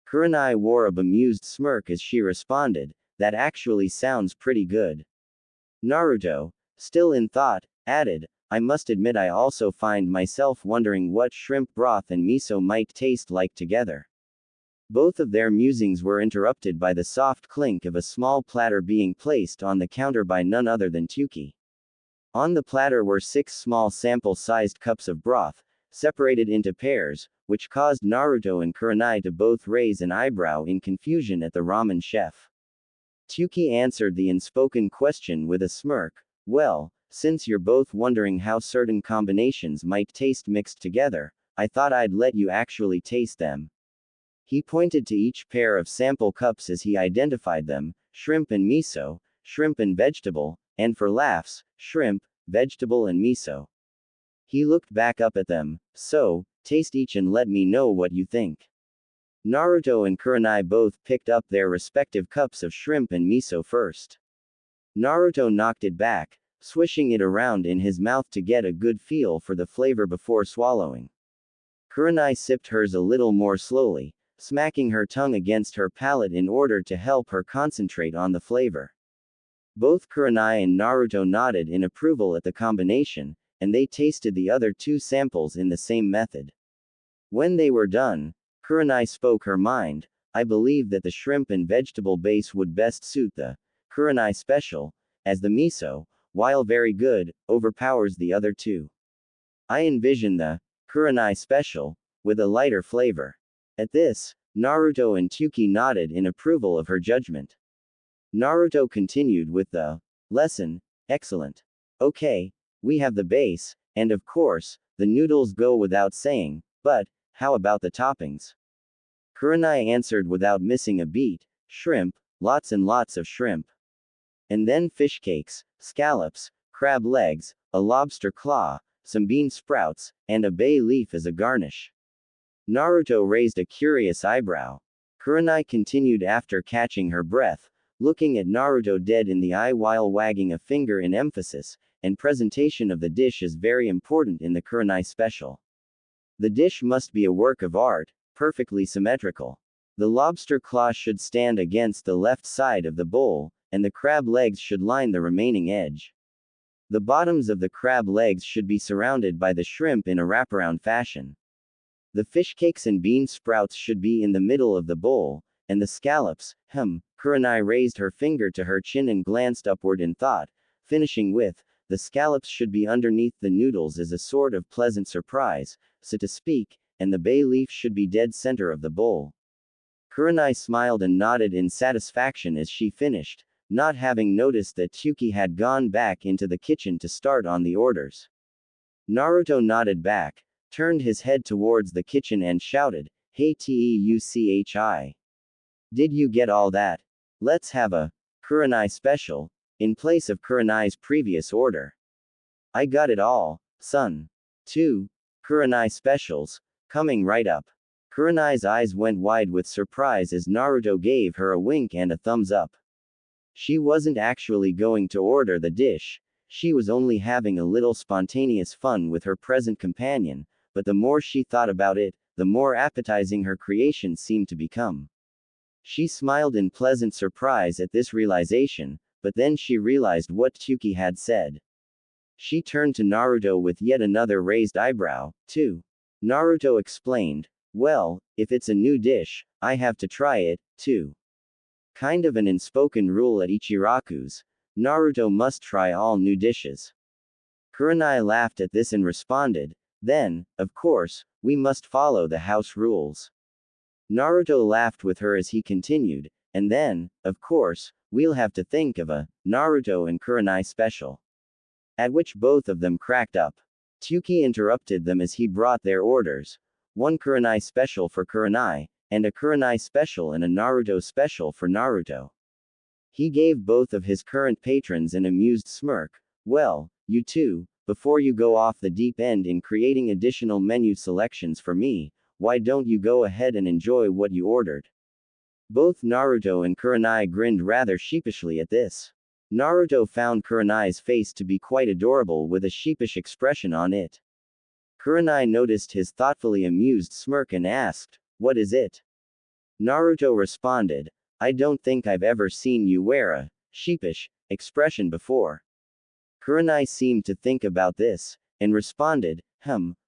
Kurenai wore a bemused smirk as she responded, that actually sounds pretty good. Naruto, still in thought, added, I must admit I also find myself wondering what shrimp broth and miso might taste like together. Both of their musings were interrupted by the soft clink of a small platter being placed on the counter by none other than Tsuki. On the platter were 6 small sample-sized cups of broth, separated into pairs, which caused Naruto and Kurenai to both raise an eyebrow in confusion at the ramen chef. Tsuki answered the unspoken question with a smirk, well, since you're both wondering how certain combinations might taste mixed together, I thought I'd let you actually taste them. He pointed to each pair of sample cups as he identified them, shrimp and miso, shrimp and vegetable, and for laughs, shrimp, vegetable and miso. He looked back up at them, so, taste each and let me know what you think. Naruto and Kurenai both picked up their respective cups of shrimp and miso first. Naruto knocked it back, swishing it around in his mouth to get a good feel for the flavor before swallowing. Kurenai sipped hers a little more slowly, smacking her tongue against her palate in order to help her concentrate on the flavor. Both Kurenai and Naruto nodded in approval at the combination, and they tasted the other 2 samples in the same method. When they were done, Kurenai spoke her mind, I believe that the shrimp and vegetable base would best suit the Kurenai special, as the miso, while very good, overpowers the other 2. I envision the Kurenai special with a lighter flavor. At this, Naruto and Tyuki nodded in approval of her judgment. Naruto continued with the lesson. Excellent. Okay, we have the base, and of course, the noodles go without saying, but how about the toppings? Kurenai answered without missing a beat. Shrimp, lots and lots of shrimp. And then fish cakes, scallops, crab legs, a lobster claw, some bean sprouts, and a bay leaf as a garnish. Naruto raised a curious eyebrow. Kurenai continued after catching her breath, looking at Naruto dead in the eye while wagging a finger in emphasis, and presentation of the dish is very important in the Kurenai special. The dish must be a work of art, perfectly symmetrical. The lobster claw should stand against the left side of the bowl, and the crab legs should line the remaining edge. The bottoms of the crab legs should be surrounded by the shrimp in a wraparound fashion. The fish cakes and bean sprouts should be in the middle of the bowl, and the scallops, Kurenai raised her finger to her chin and glanced upward in thought, finishing with, the scallops should be underneath the noodles as a sort of pleasant surprise, so to speak, and the bay leaf should be dead center of the bowl. Kurenai smiled and nodded in satisfaction as she finished, not having noticed that Tyuki had gone back into the kitchen to start on the orders. Naruto nodded back, turned his head towards the kitchen and shouted, "Hey Teuchi! Did you get all that? Let's have a Kurenai special, in place of Kurenai's previous order." "I got it all, son. 2 Kurenai specials, coming right up." Kurenai's eyes went wide with surprise as Naruto gave her a wink and a thumbs up. She wasn't actually going to order the dish, she was only having a little spontaneous fun with her present companion, but the more she thought about it, the more appetizing her creation seemed to become. She smiled in pleasant surprise at this realization, but then she realized what Tyuki had said. She turned to Naruto with yet another raised eyebrow, too. Naruto explained, "Well, if it's a new dish, I have to try it, too." Kind of an unspoken rule at Ichiraku's. Naruto must try all new dishes. Kurenai laughed at this and responded, "Then, of course, we must follow the house rules." Naruto laughed with her as he continued, "And then, of course, we'll have to think of a Naruto and Kurenai special." At which both of them cracked up. Tyuki interrupted them as he brought their orders. One Kurenai special for Kurenai, and a Kurenai special and a Naruto special for Naruto. He gave both of his current patrons an amused smirk. "Well, you two, before you go off the deep end in creating additional menu selections for me, why don't you go ahead and enjoy what you ordered?" Both Naruto and Kurenai grinned rather sheepishly at this. Naruto found Kurenai's face to be quite adorable with a sheepish expression on it. Kurenai noticed his thoughtfully amused smirk and asked, "What is it?" Naruto responded, "I don't think I've ever seen you wear a sheepish expression before." Kurenai seemed to think about this, and responded,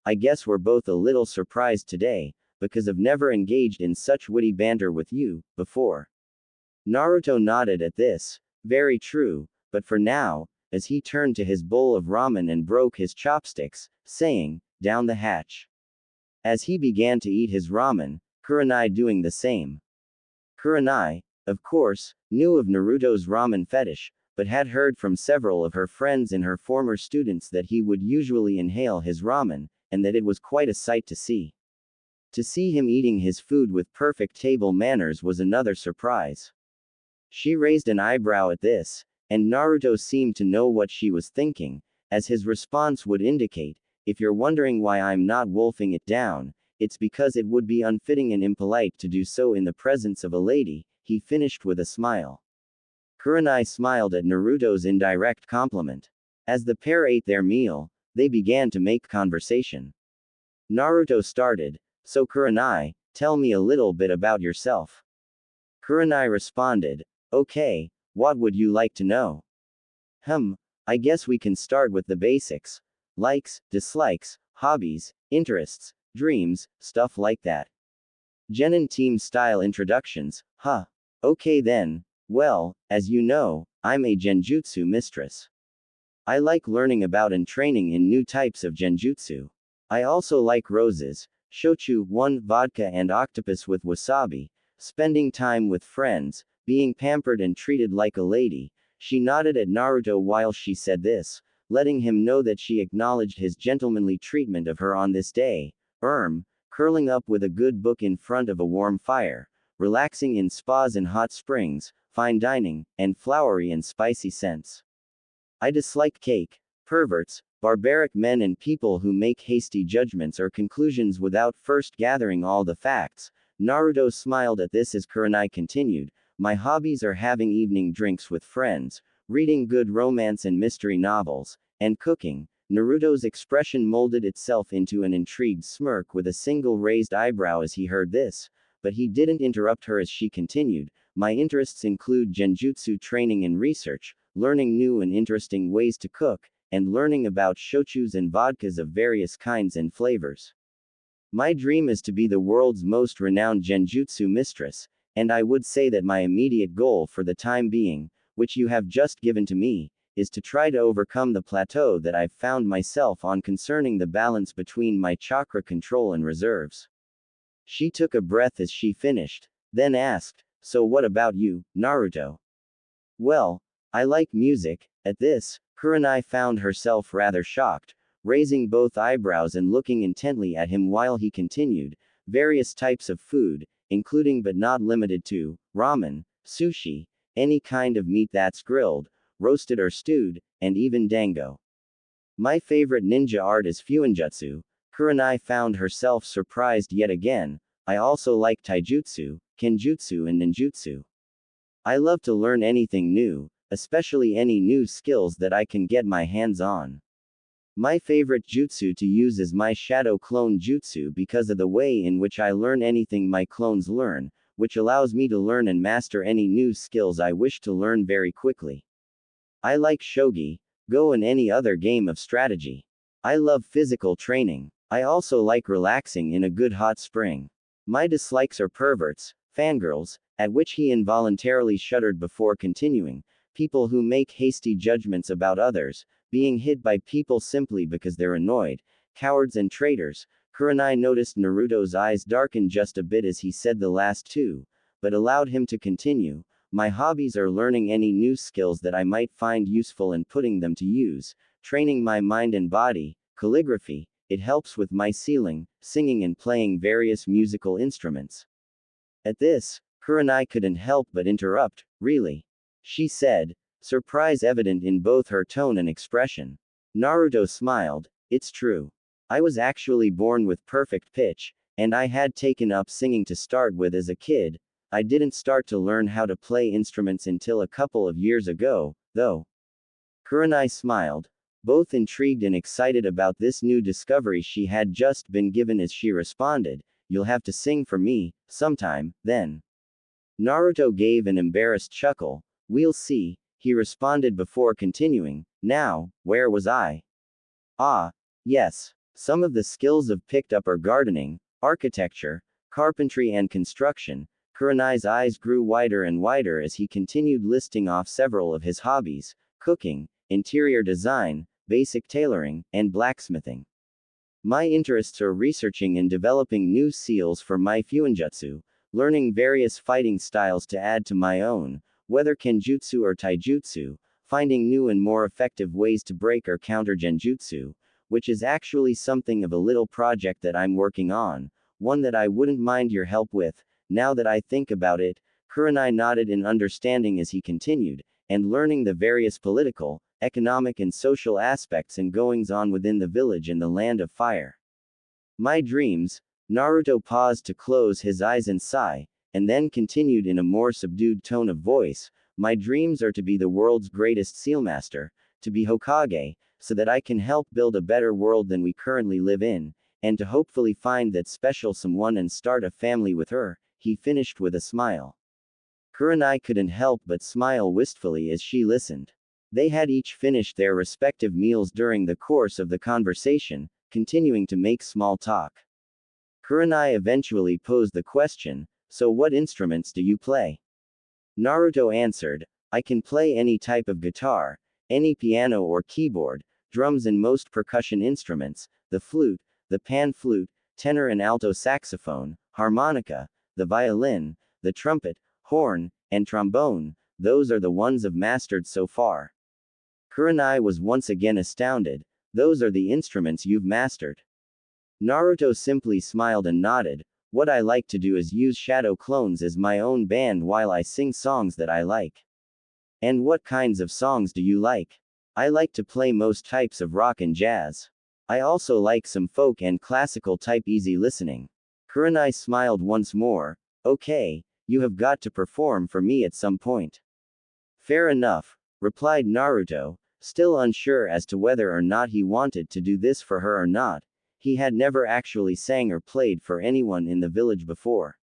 I guess we're both a little surprised today, because I've never engaged in such witty banter with you before." Naruto nodded at this. Very true, but for now, as he turned to his bowl of ramen and broke his chopsticks, saying, "Down the hatch." As he began to eat his ramen, Kurenai doing the same. Kurenai, of course, knew of Naruto's ramen fetish, but had heard from several of her friends and her former students that he would usually inhale his ramen, and that it was quite a sight to see. To see him eating his food with perfect table manners was another surprise. She raised an eyebrow at this, and Naruto seemed to know what she was thinking, as his response would indicate, "If you're wondering why I'm not wolfing it down, it's because it would be unfitting and impolite to do so in the presence of a lady," he finished with a smile. Kurenai smiled at Naruto's indirect compliment. As the pair ate their meal, they began to make conversation. Naruto started, "So Kurenai, tell me a little bit about yourself." Kurenai responded, "Okay, what would you like to know?" I guess we can start with the basics. Likes, dislikes, hobbies, interests, dreams, stuff like that. Genin team style introductions, huh? Okay then. Well, as you know, I'm a genjutsu mistress. I like learning about and training in new types of genjutsu. I also like roses, Shochu 1 vodka and octopus with wasabi, spending time with friends, being pampered and treated like a lady. She nodded at Naruto while she said this, letting him know that she acknowledged his gentlemanly treatment of her on this day. Curling up with a good book in front of a warm fire, relaxing in spas and hot springs, fine dining, and flowery and spicy scents. I dislike cake, perverts, barbaric men and people who make hasty judgments or conclusions without first gathering all the facts. Naruto smiled at this as Kurenai continued, my hobbies are having evening drinks with friends, reading good romance and mystery novels, and cooking. Naruto's expression molded itself into an intrigued smirk with a single raised eyebrow as he heard this, but he didn't interrupt her as she continued, my interests include genjutsu training and research, learning new and interesting ways to cook, and learning about shochus and vodkas of various kinds and flavors. My dream is to be the world's most renowned genjutsu mistress, and I would say that my immediate goal for the time being, which you have just given to me, is to try to overcome the plateau that I've found myself on concerning the balance between my chakra control and reserves. She took a breath as she finished, then asked, so what about you, Naruto? Well, I like music. At this, Kurenai found herself rather shocked, raising both eyebrows and looking intently at him while he continued, various types of food, including but not limited to, ramen, sushi, any kind of meat that's grilled, roasted or stewed, and even dango. My favorite ninja art is fuinjutsu. Kurenai found herself surprised yet again. I also like taijutsu, kenjutsu and ninjutsu. I love to learn anything new, especially any new skills that I can get my hands on. My favorite jutsu to use is my shadow clone jutsu because of the way in which I learn anything my clones learn, which allows me to learn and master any new skills I wish to learn very quickly. I like shogi, go and any other game of strategy. I love physical training. I also like relaxing in a good hot spring. My dislikes are perverts, fangirls, at which he involuntarily shuddered before continuing, people who make hasty judgments about others, being hit by people simply because they're annoyed, cowards and traitors. Kurenai noticed Naruto's eyes darken just a bit as he said the last two, but allowed him to continue. My hobbies are learning any new skills that I might find useful and putting them to use, training my mind and body, calligraphy, it helps with my singing and playing various musical instruments. At this, Kurenai couldn't help but interrupt, really? She said, surprise evident in both her tone and expression. Naruto smiled, it's true. I was actually born with perfect pitch, and I had taken up singing to start with as a kid. I didn't start to learn how to play instruments until a couple of years ago, though. Kurenai smiled, both intrigued and excited about this new discovery she had just been given as she responded, you'll have to sing for me, sometime, then. Naruto gave an embarrassed chuckle, we'll see, he responded before continuing, now, where was I? Ah, yes. Some of the skills I've picked up are gardening, architecture, carpentry and construction. Kurenai's eyes grew wider and wider as he continued listing off several of his hobbies, cooking, interior design, basic tailoring, and blacksmithing. My interests are researching and developing new seals for my fuinjutsu, learning various fighting styles to add to my own, whether kenjutsu or taijutsu, finding new and more effective ways to break or counter genjutsu, which is actually something of a little project that I'm working on, one that I wouldn't mind your help with. Now that I think about it, Kurenai nodded in understanding as he continued, and learning the various political, economic and social aspects and goings-on within the village and the land of fire. My dreams, Naruto paused to close his eyes and sigh, and then continued in a more subdued tone of voice, my dreams are to be the world's greatest sealmaster, to be Hokage, so that I can help build a better world than we currently live in, and to hopefully find that special someone and start a family with her, he finished with a smile. Kurenai couldn't help but smile wistfully as she listened. They had each finished their respective meals during the course of the conversation, continuing to make small talk. Kurenai eventually posed the question, so what instruments do you play? Naruto answered, I can play any type of guitar, any piano or keyboard, drums and most percussion instruments, the flute, the pan flute, tenor and alto saxophone, harmonica, the violin, the trumpet, horn, and trombone, those are the ones I've mastered so far. Kurenai was once again astounded. Those are the instruments you've mastered. Naruto simply smiled and nodded. What I like to do is use shadow clones as my own band while I sing songs that I like. And what kinds of songs do you like? I like to play most types of rock and jazz. I also like some folk and classical type easy listening. Kurenai smiled once more. Okay, you have got to perform for me at some point. Fair enough, replied Naruto, still unsure as to whether or not he wanted to do this for her or not. He had never actually sang or played for anyone in the village before.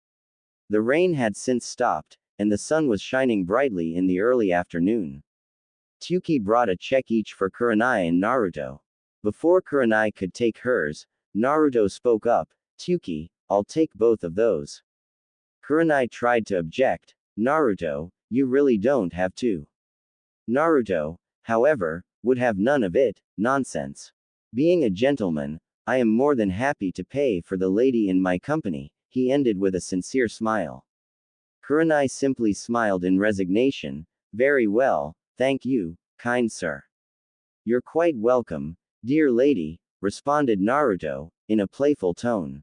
The rain had since stopped, and the sun was shining brightly in the early afternoon. Tsuki brought a check each for Kurenai and Naruto. Before Kurenai could take hers, Naruto spoke up. Tsuki, I'll take both of those. Kurenai tried to object. Naruto, you really don't have to. Naruto, however, would have none of it. Nonsense. Being a gentleman, I am more than happy to pay for the lady in my company, he ended with a sincere smile. Kurenai simply smiled in resignation. Very well, thank you, kind sir. You're quite welcome, dear lady, responded Naruto, in a playful tone.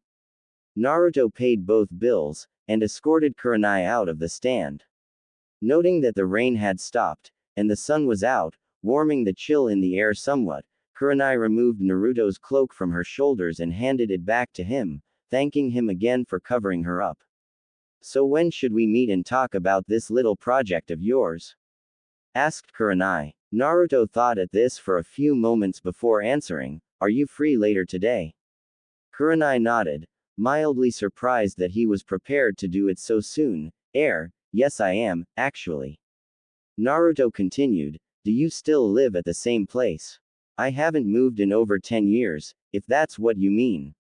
Naruto paid both bills, and escorted Kurenai out of the stand. Noting that the rain had stopped, and the sun was out, warming the chill in the air somewhat, Kurenai removed Naruto's cloak from her shoulders and handed it back to him, thanking him again for covering her up. So when should we meet and talk about this little project of yours? Asked Kurenai. Naruto thought at this for a few moments before answering, are you free later today? Kurenai nodded, mildly surprised that he was prepared to do it so soon. Yes I am, actually. Naruto continued, do you still live at the same place? I haven't moved in over 10 years, if that's what you mean.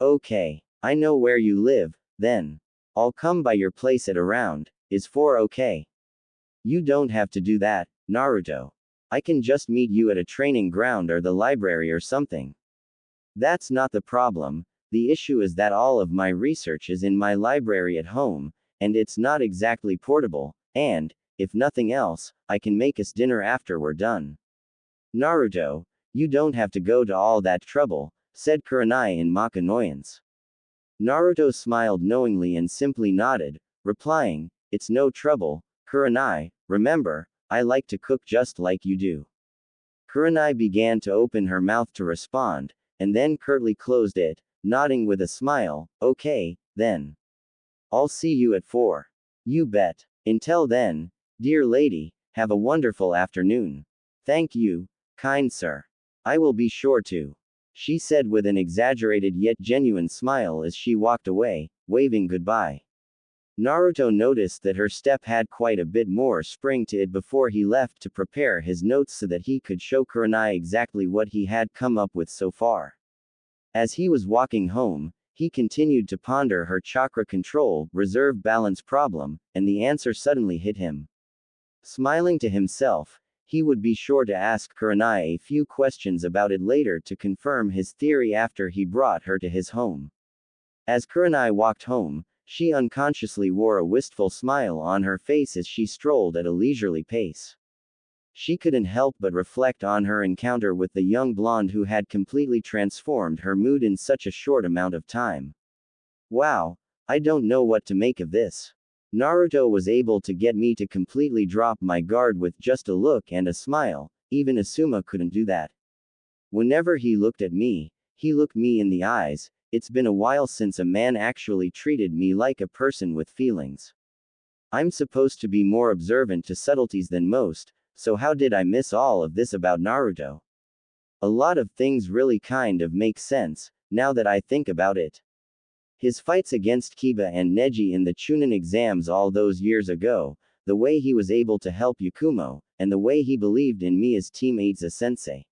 Okay, I know where you live, then. I'll come by your place at around. Is 4 okay? You don't have to do that, Naruto. I can just meet you at a training ground or the library or something. That's not the problem. The issue is that all of my research is in my library at home, and it's not exactly portable, and, if nothing else, I can make us dinner after we're done. Naruto, you don't have to go to all that trouble, said Kurenai in mock annoyance. Naruto smiled knowingly and simply nodded, replying, it's no trouble, Kurenai, remember, I like to cook just like you do. Kurenai began to open her mouth to respond, and then curtly closed it, nodding with a smile, okay, then. I'll see you at 4. You bet. Until then, dear lady, have a wonderful afternoon. Thank you, kind sir. I will be sure to. She said with an exaggerated yet genuine smile as she walked away, waving goodbye. Naruto noticed that her step had quite a bit more spring to it before he left to prepare his notes so that he could show Kurenai exactly what he had come up with so far. As he was walking home, he continued to ponder her chakra control, reserve balance problem, and the answer suddenly hit him. Smiling to himself, he would be sure to ask Kurenai a few questions about it later to confirm his theory after he brought her to his home. As Kurenai walked home, she unconsciously wore a wistful smile on her face as she strolled at a leisurely pace. She couldn't help but reflect on her encounter with the young blonde who had completely transformed her mood in such a short amount of time. Wow, I don't know what to make of this. Naruto was able to get me to completely drop my guard with just a look and a smile, even Asuma couldn't do that. Whenever he looked at me, he looked me in the eyes. It's been a while since a man actually treated me like a person with feelings. I'm supposed to be more observant to subtleties than most, so how did I miss all of this about Naruto? A lot of things really kind of make sense, now that I think about it. His fights against Kiba and Neji in the Chunin exams all those years ago, the way he was able to help Yakumo, and the way he believed in me as Team Eiza-sensei.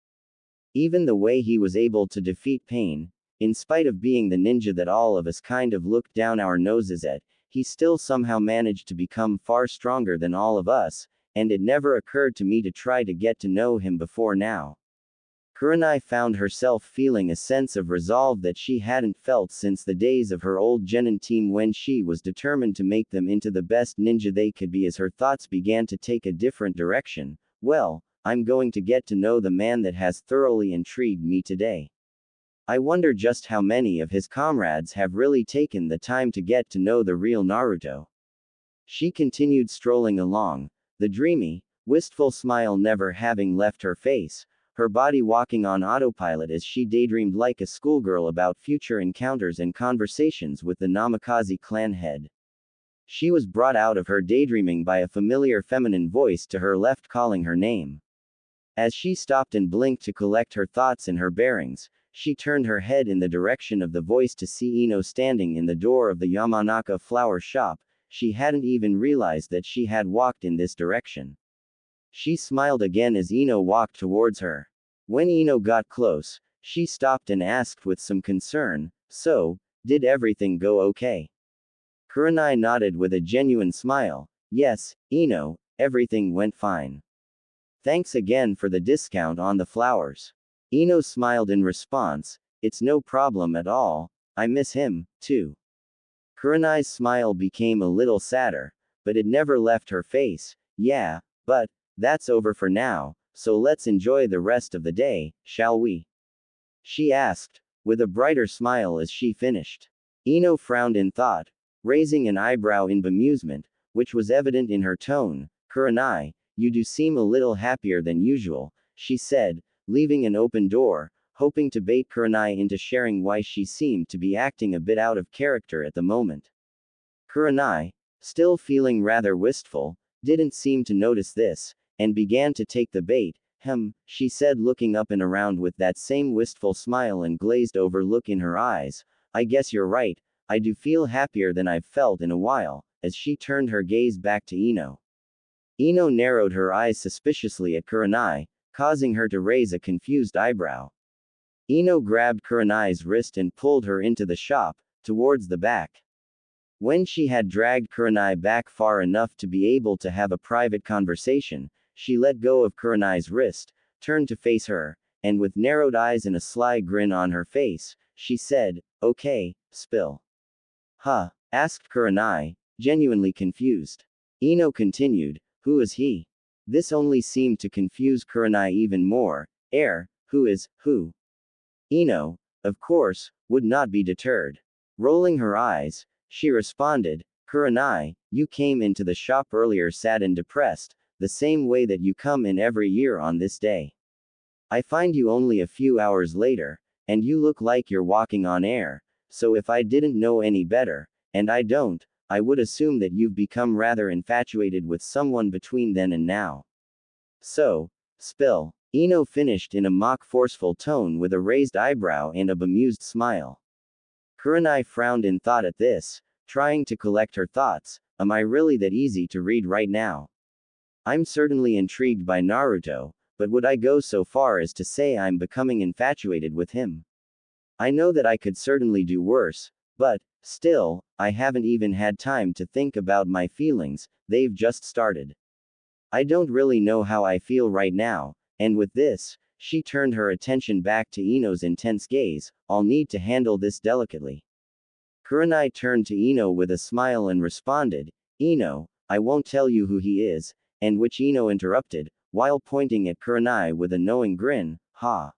Even the way he was able to defeat Pain, in spite of being the ninja that all of us kind of looked down our noses at, he still somehow managed to become far stronger than all of us, and it never occurred to me to try to get to know him before now. Kurenai found herself feeling a sense of resolve that she hadn't felt since the days of her old genin team when she was determined to make them into the best ninja they could be. As her thoughts began to take a different direction, well, I'm going to get to know the man that has thoroughly intrigued me today. I wonder just how many of his comrades have really taken the time to get to know the real Naruto. She continued strolling along, the dreamy, wistful smile never having left her face, her body walking on autopilot as she daydreamed like a schoolgirl about future encounters and conversations with the Namikaze clan head. She was brought out of her daydreaming by a familiar feminine voice to her left calling her name. As she stopped and blinked to collect her thoughts and her bearings, she turned her head in the direction of the voice to see Ino standing in the door of the Yamanaka flower shop. She hadn't even realized that she had walked in this direction. She smiled again as Ino walked towards her. When Ino got close, she stopped and asked with some concern, "So, did everything go okay?" Kurenai nodded with a genuine smile. "Yes, Ino, everything went fine. Thanks again for the discount on the flowers." Ino smiled in response, "It's no problem at all, I miss him, too." Kurenai's smile became a little sadder, but it never left her face. "Yeah, but that's over for now, so let's enjoy the rest of the day, shall we?" she asked, with a brighter smile as she finished. Ino frowned in thought, raising an eyebrow in bemusement, which was evident in her tone. "Kurenai, you do seem a little happier than usual," she said, leaving an open door, hoping to bait Kurenai into sharing why she seemed to be acting a bit out of character at the moment. Kurenai, still feeling rather wistful, didn't seem to notice this, and began to take the bait. She said, looking up and around with that same wistful smile and glazed over look in her eyes. "I guess you're right, I do feel happier than I've felt in a while," as she turned her gaze back to Ino. Ino narrowed her eyes suspiciously at Kurenai, causing her to raise a confused eyebrow. Ino grabbed Kurenai's wrist and pulled her into the shop, towards the back. When she had dragged Kurenai back far enough to be able to have a private conversation, she let go of Kurenai's wrist, turned to face her, and with narrowed eyes and a sly grin on her face, she said, "Okay, spill." "Huh?" asked Kurenai, genuinely confused. Ino continued, "Who is he?" This only seemed to confuse Kurenai even more. Who is, who? Ino, of course, would not be deterred. Rolling her eyes, she responded, "Kurenai, you came into the shop earlier sad and depressed, the same way that you come in every year on this day. I find you only a few hours later, and you look like you're walking on air, so if I didn't know any better, and I don't, I would assume that you've become rather infatuated with someone between then and now. So, spill." Ino finished in a mock forceful tone with a raised eyebrow and a bemused smile. Kurenai frowned in thought at this, trying to collect her thoughts. Am I really that easy to read right now? I'm certainly intrigued by Naruto, but would I go so far as to say I'm becoming infatuated with him? I know that I could certainly do worse, but, still, I haven't even had time to think about my feelings, they've just started. I don't really know how I feel right now, and with this, she turned her attention back to Ino's intense gaze. "I'll need to handle this delicately." Kurenai turned to Ino with a smile and responded, "Ino, I won't tell you who he is," and which Ino interrupted, while pointing at Kurenai with a knowing grin, "Ha.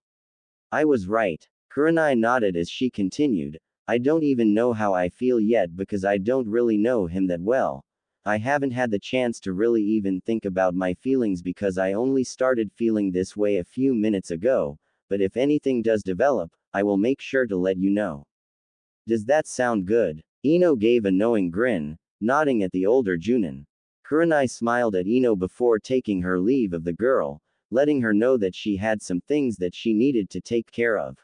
I was right." Kurenai nodded as she continued, "I don't even know how I feel yet because I don't really know him that well. I haven't had the chance to really even think about my feelings because I only started feeling this way a few minutes ago, but if anything does develop, I will make sure to let you know." "Does that sound good?" Ino gave a knowing grin, nodding at the older Junin. Kurenai smiled at Ino before taking her leave of the girl, letting her know that she had some things that she needed to take care of.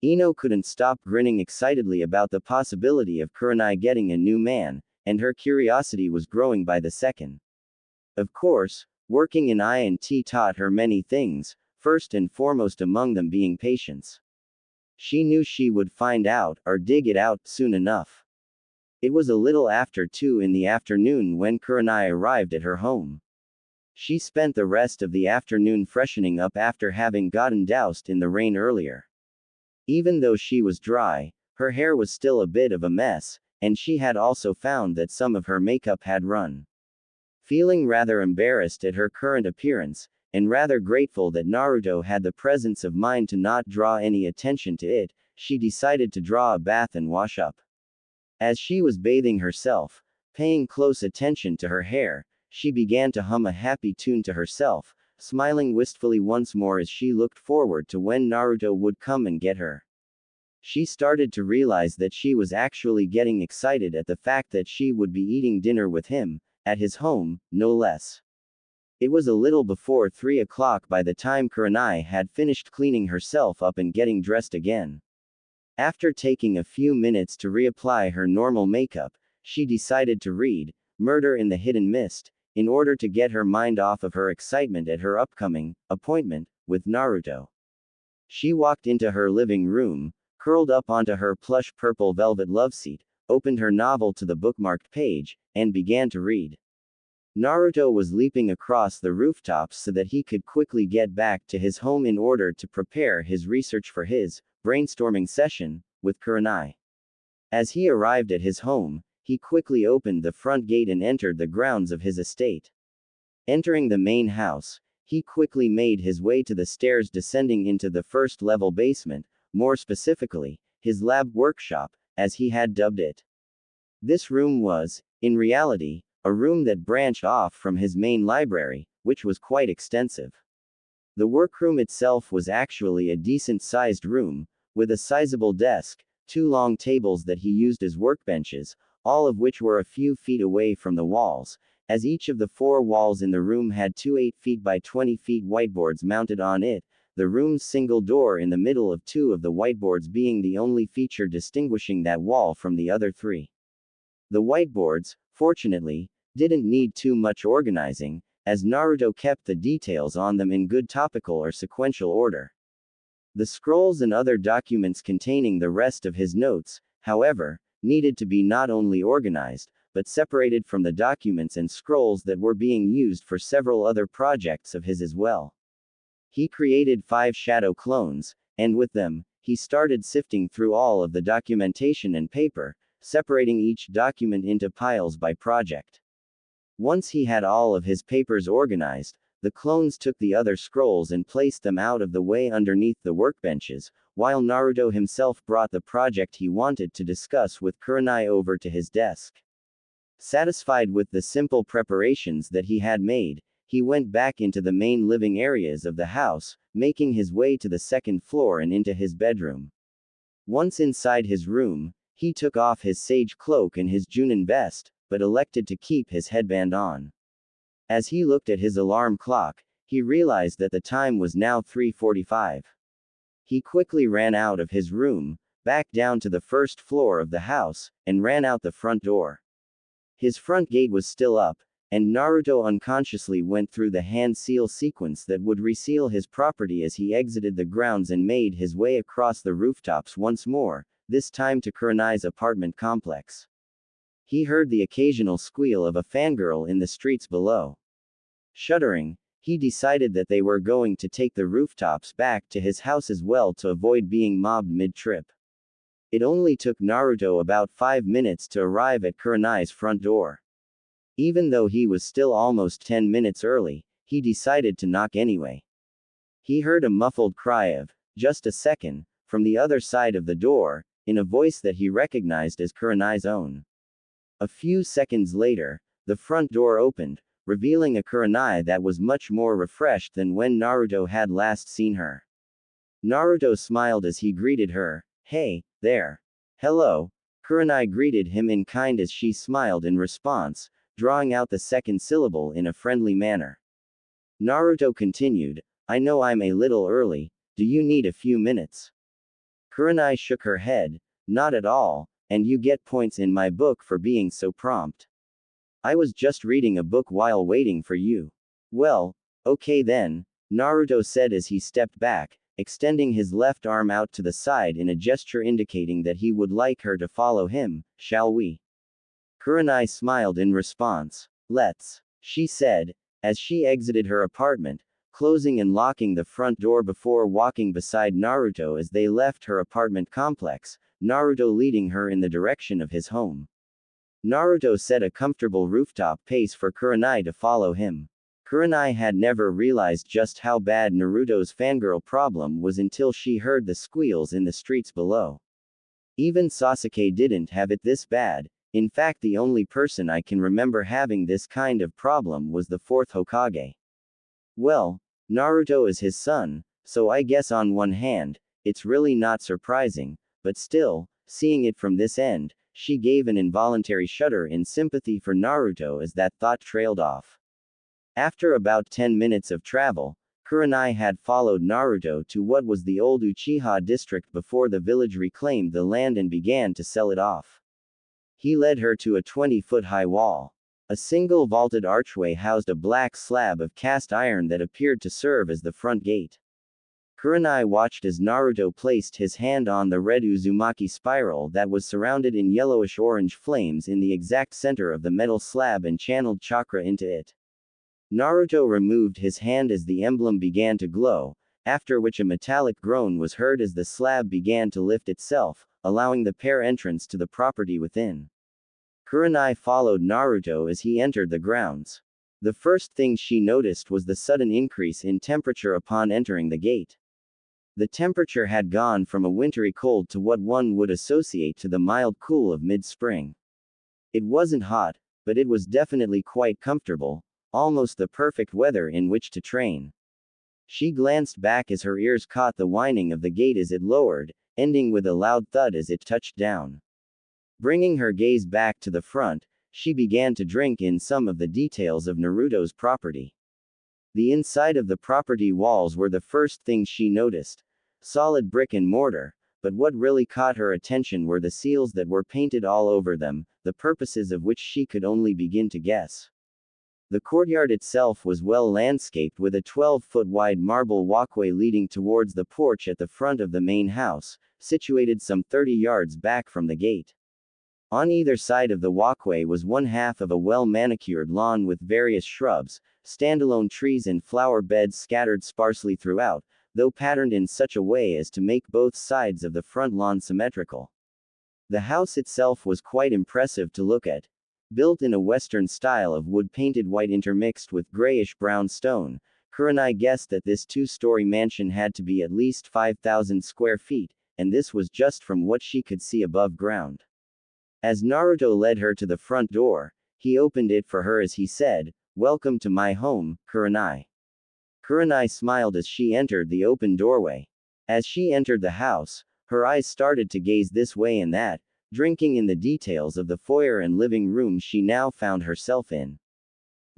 Ino couldn't stop grinning excitedly about the possibility of Kurenai getting a new man, and her curiosity was growing by the second. Of course, working in I&T taught her many things, first and foremost among them being patience. She knew she would find out, or dig it out, soon enough. It was a little after 2 in the afternoon when Kurenai arrived at her home. She spent the rest of the afternoon freshening up after having gotten doused in the rain earlier. Even though she was dry, her hair was still a bit of a mess, and she had also found that some of her makeup had run. Feeling rather embarrassed at her current appearance, and rather grateful that Naruto had the presence of mind to not draw any attention to it, she decided to draw a bath and wash up. As she was bathing herself, paying close attention to her hair, she began to hum a happy tune to herself, smiling wistfully once more as she looked forward to when Naruto would come and get her. She started to realize that she was actually getting excited at the fact that she would be eating dinner with him, at his home, no less. It was a little before 3 o'clock by the time Kurenai had finished cleaning herself up and getting dressed again. After taking a few minutes to reapply her normal makeup, she decided to read Murder in the Hidden Mist, in order to get her mind off of her excitement at her upcoming appointment with Naruto. She walked into her living room, curled up onto her plush purple velvet love seat, opened her novel to the bookmarked page, and began to read. Naruto was leaping across the rooftops so that he could quickly get back to his home in order to prepare his research for his brainstorming session with Kurenai. As he arrived at his home, he quickly opened the front gate and entered the grounds of his estate. Entering the main house, he quickly made his way to the stairs descending into the first-level basement, more specifically, his lab workshop, as he had dubbed it. This room was, in reality, a room that branched off from his main library, which was quite extensive. The workroom itself was actually a decent-sized room, with a sizable desk, 2 long tables that he used as workbenches, all of which were a few feet away from the walls, as each of the 4 walls in the room had 2 8 feet by 20 feet whiteboards mounted on it, the room's single door in the middle of 2 of the whiteboards being the only feature distinguishing that wall from the other 3. The whiteboards, fortunately, didn't need too much organizing, as Naruto kept the details on them in good topical or sequential order. The scrolls and other documents containing the rest of his notes, however, needed to be not only organized, but separated from the documents and scrolls that were being used for several other projects of his as well. He created 5 shadow clones, and with them, he started sifting through all of the documentation and paper, separating each document into piles by project. Once he had all of his papers organized, the clones took the other scrolls and placed them out of the way underneath the workbenches, while Naruto himself brought the project he wanted to discuss with Kurenai over to his desk. Satisfied with the simple preparations that he had made, he went back into the main living areas of the house, making his way to the 2nd floor and into his bedroom. Once inside his room, he took off his sage cloak and his Junin vest, but elected to keep his headband on. As he looked at his alarm clock, he realized that the time was now 3:45. He quickly ran out of his room, back down to the 1st floor of the house, and ran out the front door. His front gate was still up, and Naruto unconsciously went through the hand seal sequence that would reseal his property as he exited the grounds and made his way across the rooftops once more, this time to Kurenai's apartment complex. He heard the occasional squeal of a fangirl in the streets below. Shuddering, he decided that they were going to take the rooftops back to his house as well to avoid being mobbed mid-trip. It only took Naruto about 5 minutes to arrive at Kurenai's front door. Even though he was still almost 10 minutes early, he decided to knock anyway. He heard a muffled cry of, "Just a second," from the other side of the door, in a voice that he recognized as Kurenai's own. A few seconds later, the front door opened, revealing a Kurenai that was much more refreshed than when Naruto had last seen her. Naruto smiled as he greeted her. "Hey, there." "Hello." Kurenai greeted him in kind as she smiled in response, drawing out the second syllable in a friendly manner. Naruto continued, "I know I'm a little early, do you need a few minutes?" Kurenai shook her head. "Not at all, and you get points in my book for being so prompt. I was just reading a book while waiting for you." "Well, okay then," Naruto said as he stepped back, extending his left arm out to the side in a gesture indicating that he would like her to follow him. "Shall we?" Kurenai smiled in response. "Let's," she said, As she exited her apartment, closing and locking the front door before walking beside Naruto as they left her apartment complex, Naruto leading her in the direction of his home. Naruto set a comfortable rooftop pace for Kurenai to follow him. Kurenai had never realized just how bad Naruto's fangirl problem was until she heard the squeals in the streets below. Even Sasuke didn't have it this bad. In fact, the only person I can remember having this kind of problem was the fourth Hokage. Well, Naruto is his son, so I guess on one hand, it's really not surprising, but still, seeing it from this end, she gave an involuntary shudder in sympathy for Naruto as that thought trailed off. After about 10 minutes of travel, Kurenai had followed Naruto to what was the old Uchiha district before the village reclaimed the land and began to sell it off. He led her to a 20-foot-high wall. A single vaulted archway housed a black slab of cast iron that appeared to serve as the front gate. Kurenai watched as Naruto placed his hand on the red Uzumaki spiral that was surrounded in yellowish-orange flames in the exact center of the metal slab and channeled chakra into it. Naruto removed his hand as the emblem began to glow, after which a metallic groan was heard as the slab began to lift itself, allowing the pair entrance to the property within. Kurenai followed Naruto as he entered the grounds. The first thing she noticed was the sudden increase in temperature upon entering the gate. The temperature had gone from a wintry cold to what one would associate to the mild cool of mid-spring. It wasn't hot, but it was definitely quite comfortable, almost the perfect weather in which to train. She glanced back as her ears caught the whining of the gate as it lowered, ending with a loud thud as it touched down. Bringing her gaze back to the front, she began to drink in some of the details of Naruto's property. The inside of the property walls were the first thing she noticed. Solid brick and mortar, but what really caught her attention were the seals that were painted all over them, the purposes of which she could only begin to guess. The courtyard itself was well landscaped with a 12-foot wide marble walkway leading towards the porch at the front of the main house, situated some 30 yards back from the gate. On either side of the walkway was one half of a well-manicured lawn with various shrubs, standalone trees and flower beds scattered sparsely throughout, though patterned in such a way as to make both sides of the front lawn symmetrical. The house itself was quite impressive to look at. Built in a Western style of wood painted white intermixed with grayish-brown stone, Kurenai guessed that this two-story mansion had to be at least 5,000 square feet, and this was just from what she could see above ground. As Naruto led her to the front door, he opened it for her as he said, "Welcome to my home, Kurenai." Kurenai smiled as she entered the open doorway. As she entered the house, her eyes started to gaze this way and that, drinking in the details of the foyer and living room she now found herself in.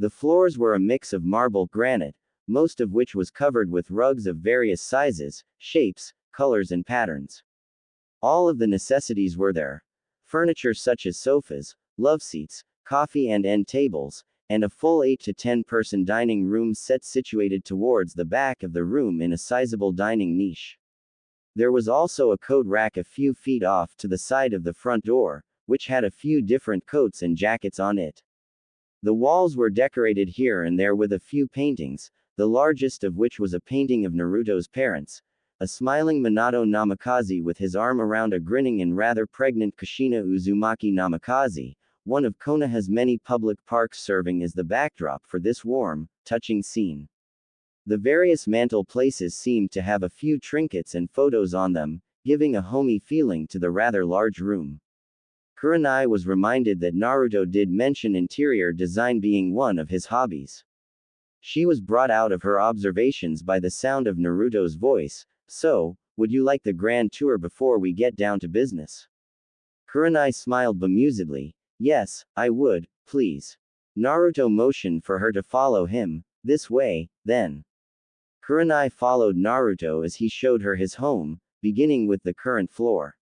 The floors were a mix of marble granite, most of which was covered with rugs of various sizes, shapes, colors and patterns. All of the necessities were there. Furniture such as sofas, loveseats, coffee and end tables, and a full 8 to 10 person dining room set situated towards the back of the room in a sizable dining niche. There was also a coat rack a few feet off to the side of the front door, which had a few different coats and jackets on it. The walls were decorated here and there with a few paintings, the largest of which was a painting of Naruto's parents, a smiling Minato Namikaze with his arm around a grinning and rather pregnant Kushina Uzumaki Namikaze, one of Konoha's many public parks serving as the backdrop for this warm, touching scene. The various mantel places seemed to have a few trinkets and photos on them, giving a homey feeling to the rather large room. Kurenai was reminded that Naruto did mention interior design being one of his hobbies. She was brought out of her observations by the sound of Naruto's voice. "So, would you like the grand tour before we get down to business?" Kurenai smiled bemusedly. "Yes, I would, please." Naruto motioned for her to follow him. "This way, then." Kurenai followed Naruto as he showed her his home, beginning with the current floor.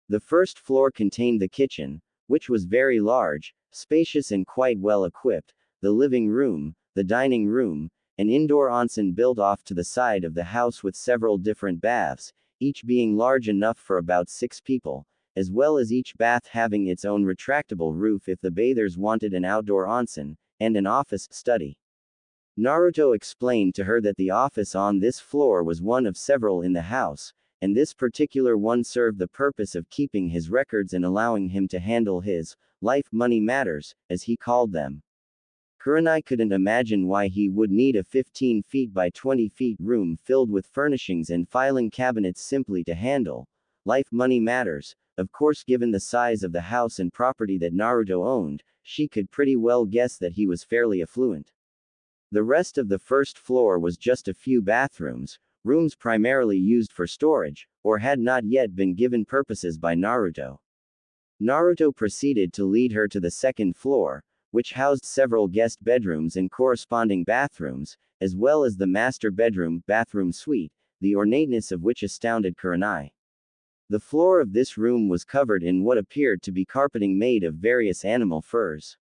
The first floor contained the kitchen, which was very large, spacious and quite well equipped, the living room, the dining room, an indoor onsen built off to the side of the house with several different baths, each being large enough for about 6 people, as well as each bath having its own retractable roof if the bathers wanted an outdoor onsen, and an office study. Naruto explained to her that the office on this floor was one of several in the house, and this particular one served the purpose of keeping his records and allowing him to handle his life money matters, as he called them. Kurenai couldn't imagine why he would need a 15 feet by 20 feet room filled with furnishings and filing cabinets simply to handle life money matters. Of course, given the size of the house and property that Naruto owned, she could pretty well guess that he was fairly affluent. The rest of the first floor was just a few bathrooms, rooms primarily used for storage, or had not yet been given purposes by Naruto. Naruto proceeded to lead her to the second floor, which housed several guest bedrooms and corresponding bathrooms, as well as the master bedroom, bathroom suite, the ornateness of which astounded Kurenai. The floor of this room was covered in what appeared to be carpeting made of various animal furs.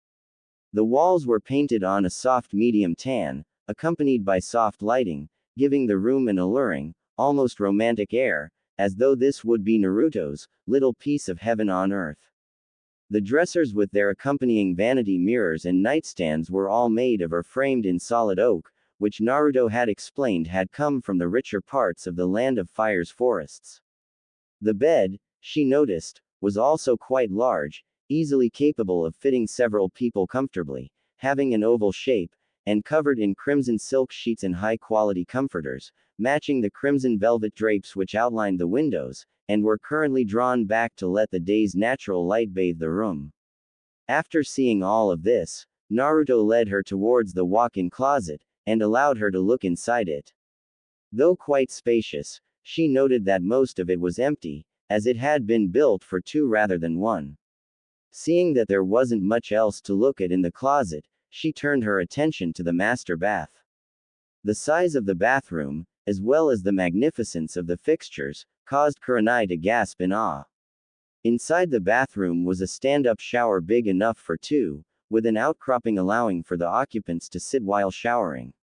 The walls were painted on a soft medium tan, accompanied by soft lighting, giving the room an alluring, almost romantic air, as though this would be Naruto's little piece of heaven on earth. The dressers with their accompanying vanity mirrors and nightstands were all made of or framed in solid oak, which Naruto had explained had come from the richer parts of the Land of Fire's forests. The bed, she noticed, was also quite large, easily capable of fitting several people comfortably, having an oval shape, and covered in crimson silk sheets and high-quality comforters, matching the crimson velvet drapes which outlined the windows, and were currently drawn back to let the day's natural light bathe the room. After seeing all of this, Naruto led her towards the walk-in closet, and allowed her to look inside it. Though quite spacious, she noted that most of it was empty, as it had been built for two rather than one. Seeing that there wasn't much else to look at in the closet, she turned her attention to the master bath. The size of the bathroom, as well as the magnificence of the fixtures, caused Kurenai to gasp in awe. Inside the bathroom was a stand-up shower big enough for two, with an outcropping allowing for the occupants to sit while showering.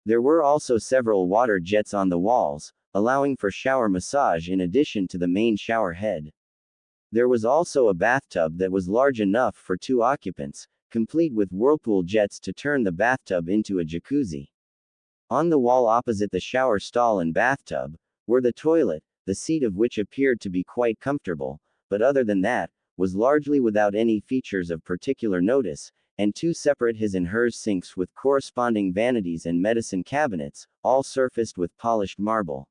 There were also several water jets on the walls, allowing for shower massage in addition to the main shower head. There was also a bathtub that was large enough for two occupants, complete with whirlpool jets to turn the bathtub into a jacuzzi. On the wall opposite the shower stall and bathtub, were the toilet, the seat of which appeared to be quite comfortable, but other than that, was largely without any features of particular notice, and two separate his and hers sinks with corresponding vanities and medicine cabinets, all surfaced with polished marble.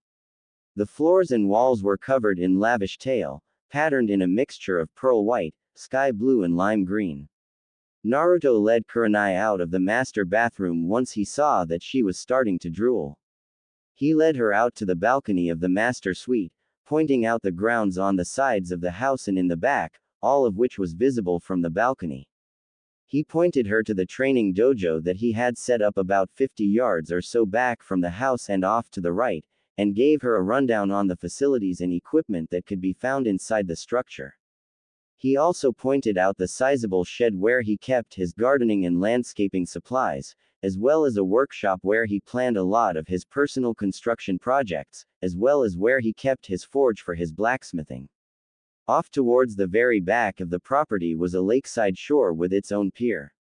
The floors and walls were covered in lavish tile, patterned in a mixture of pearl white, sky blue and lime green. Naruto led Kurenai out of the master bathroom once he saw that she was starting to drool. He led her out to the balcony of the master suite, pointing out the grounds on the sides of the house and in the back, all of which was visible from the balcony. He pointed her to the training dojo that he had set up about 50 yards or so back from the house and off to the right, and gave her a rundown on the facilities and equipment that could be found inside the structure. He also pointed out the sizable shed where he kept his gardening and landscaping supplies, as well as a workshop where he planned a lot of his personal construction projects, as well as where he kept his forge for his blacksmithing. Off towards the very back of the property was a lakeside shore with its own pier.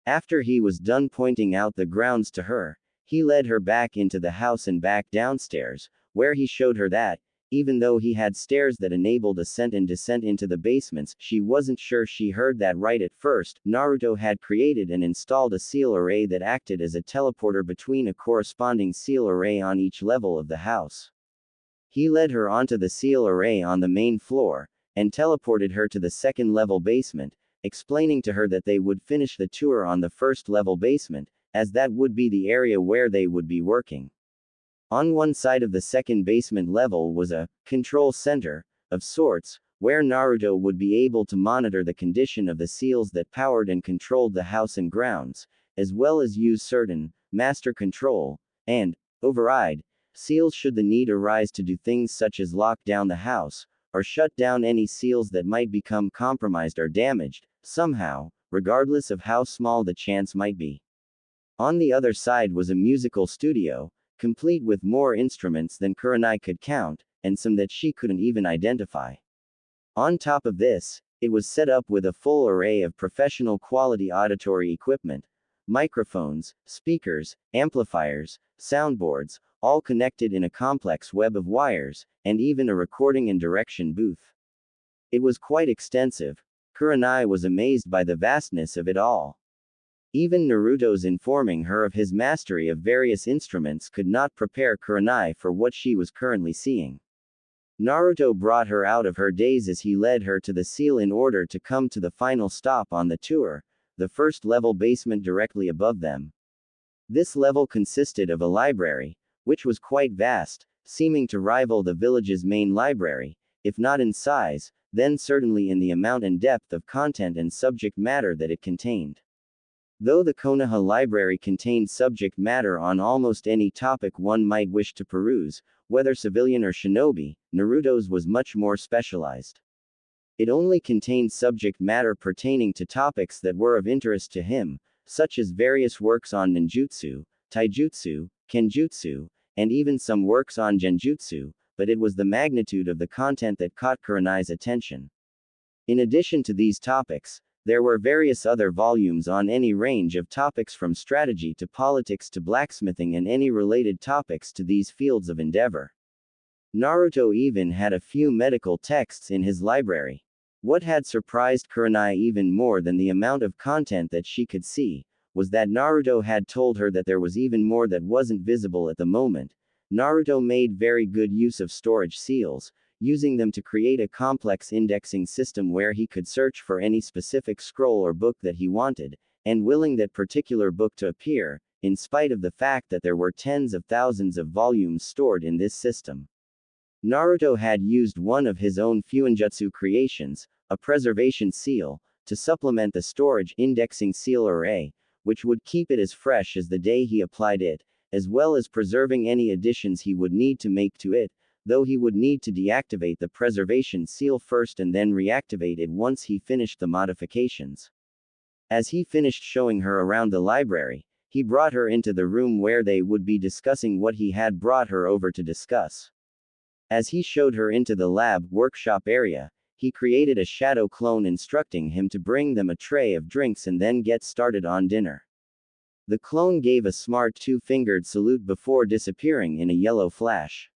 After he was done pointing out the grounds to her, he led her back into the house and back downstairs, where he showed her that, even though he had stairs that enabled ascent and descent into the basements, she wasn't sure she heard that right at first. Naruto had created and installed a seal array that acted as a teleporter between a corresponding seal array on each level of the house. He led her onto the seal array on the main floor, and teleported her to the second level basement, explaining to her that they would finish the tour on the first level basement, as that would be the area where they would be working. On one side of the second basement level was a control center, of sorts, where Naruto would be able to monitor the condition of the seals that powered and controlled the house and grounds, as well as use certain master control and override seals should the need arise to do things such as lock down the house, or shut down any seals that might become compromised or damaged, somehow, regardless of how small the chance might be. On the other side was a musical studio, complete with more instruments than Kurenai could count, and some that she couldn't even identify. On top of this, it was set up with a full array of professional quality auditory equipment, microphones, speakers, amplifiers, soundboards, all connected in a complex web of wires, and even a recording and direction booth. It was quite extensive. Kurenai was amazed by the vastness of it all. Even Naruto's informing her of his mastery of various instruments could not prepare Kurenai for what she was currently seeing. Naruto brought her out of her daze as he led her to the seal in order to come to the final stop on the tour, the first level basement directly above them. This level consisted of a library, which was quite vast, seeming to rival the village's main library, if not in size, then certainly in the amount and depth of content and subject matter that it contained. Though the Konoha library contained subject matter on almost any topic one might wish to peruse, whether civilian or shinobi, Naruto's was much more specialized. It only contained subject matter pertaining to topics that were of interest to him, such as various works on ninjutsu, taijutsu, kenjutsu, and even some works on genjutsu, but it was the magnitude of the content that caught Kurenai's attention. In addition to these topics, there were various other volumes on any range of topics from strategy to politics to blacksmithing and any related topics to these fields of endeavor. Naruto even had a few medical texts in his library. What had surprised Kurenai even more than the amount of content that she could see, was that Naruto had told her that there was even more that wasn't visible at the moment. Naruto made very good use of storage seals, using them to create a complex indexing system where he could search for any specific scroll or book that he wanted, and willing that particular book to appear, in spite of the fact that there were tens of thousands of volumes stored in this system. Naruto had used one of his own Fuinjutsu creations, a preservation seal, to supplement the storage indexing seal array, which would keep it as fresh as the day he applied it, as well as preserving any additions he would need to make to it, though he would need to deactivate the preservation seal first and then reactivate it once he finished the modifications. As he finished showing her around the library, he brought her into the room where they would be discussing what he had brought her over to discuss. As he showed her into the lab workshop area, he created a shadow clone instructing him to bring them a tray of drinks and then get started on dinner. The clone gave a smart two-fingered salute before disappearing in a yellow flash.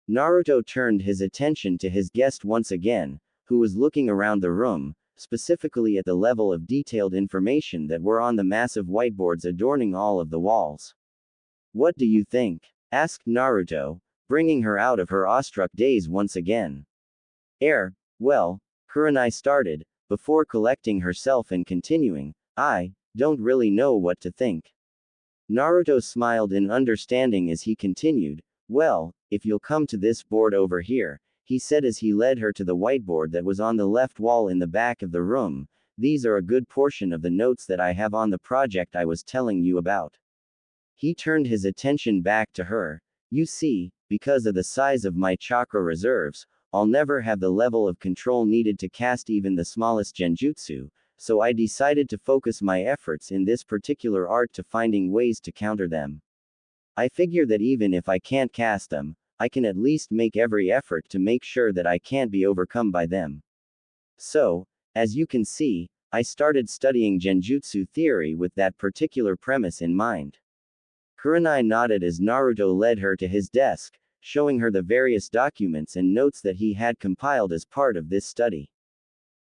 Naruto turned his attention to his guest once again, who was looking around the room, specifically at the level of detailed information that were on the massive whiteboards adorning all of the walls. "What do you think?" asked Naruto, bringing her out of her awestruck daze once again. Well, Kurenai started, before collecting herself and continuing, "I don't really know what to think." Naruto smiled in understanding as he continued, "Well, if you'll come to this board over here," he said as he led her to the whiteboard that was on the left wall in the back of the room. "These are a good portion of the notes that I have on the project I was telling you about." He turned his attention back to her. "You see, because of the size of my chakra reserves, I'll never have the level of control needed to cast even the smallest genjutsu, so I decided to focus my efforts in this particular art to finding ways to counter them. I figure that even if I can't cast them, I can at least make every effort to make sure that I can't be overcome by them. So, as you can see, I started studying genjutsu theory with that particular premise in mind." Kurenai nodded as Naruto led her to his desk, showing her the various documents and notes that he had compiled as part of this study.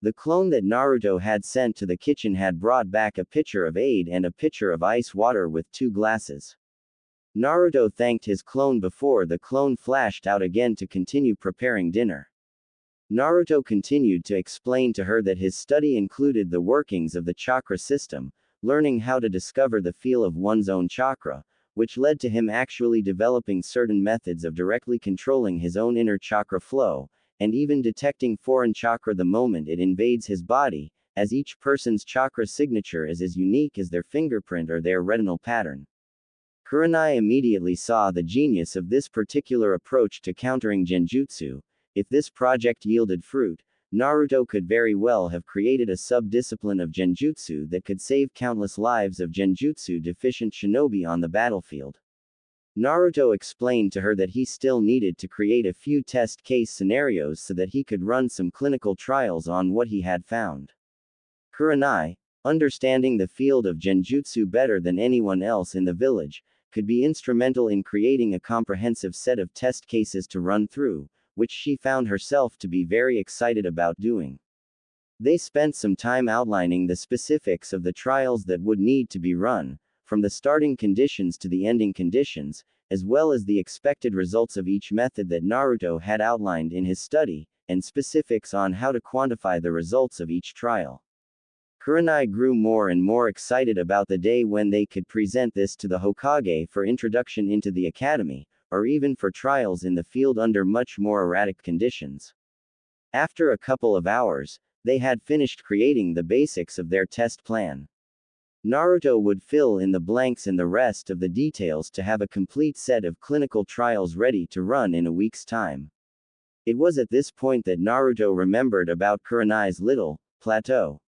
The clone that Naruto had sent to the kitchen had brought back a pitcher of aid and a pitcher of ice water with 2 glasses. Naruto thanked his clone before the clone flashed out again to continue preparing dinner. Naruto continued to explain to her that his study included the workings of the chakra system, learning how to discover the feel of one's own chakra, which led to him actually developing certain methods of directly controlling his own inner chakra flow, and even detecting foreign chakra the moment it invades his body, as each person's chakra signature is as unique as their fingerprint or their retinal pattern. Kurenai immediately saw the genius of this particular approach to countering genjutsu. If this project yielded fruit, Naruto could very well have created a sub-discipline of genjutsu that could save countless lives of genjutsu-deficient shinobi on the battlefield. Naruto explained to her that he still needed to create a few test case scenarios so that he could run some clinical trials on what he had found. Kurenai, Understanding the field of genjutsu better than anyone else in the village could be instrumental in creating a comprehensive set of test cases to run through, which she found herself to be very excited about doing. They spent some time outlining the specifics of the trials that would need to be run, from the starting conditions to the ending conditions, as well as the expected results of each method that Naruto had outlined in his study, and specifics on how to quantify the results of each trial. Kurenai grew more and more excited about the day when they could present this to the Hokage for introduction into the academy, or even for trials in the field under much more erratic conditions. After a couple of hours, they had finished creating the basics of their test plan. Naruto would fill in the blanks and the rest of the details to have a complete set of clinical trials ready to run in a week's time. It was at this point that Naruto remembered about Kurenai's little plateau.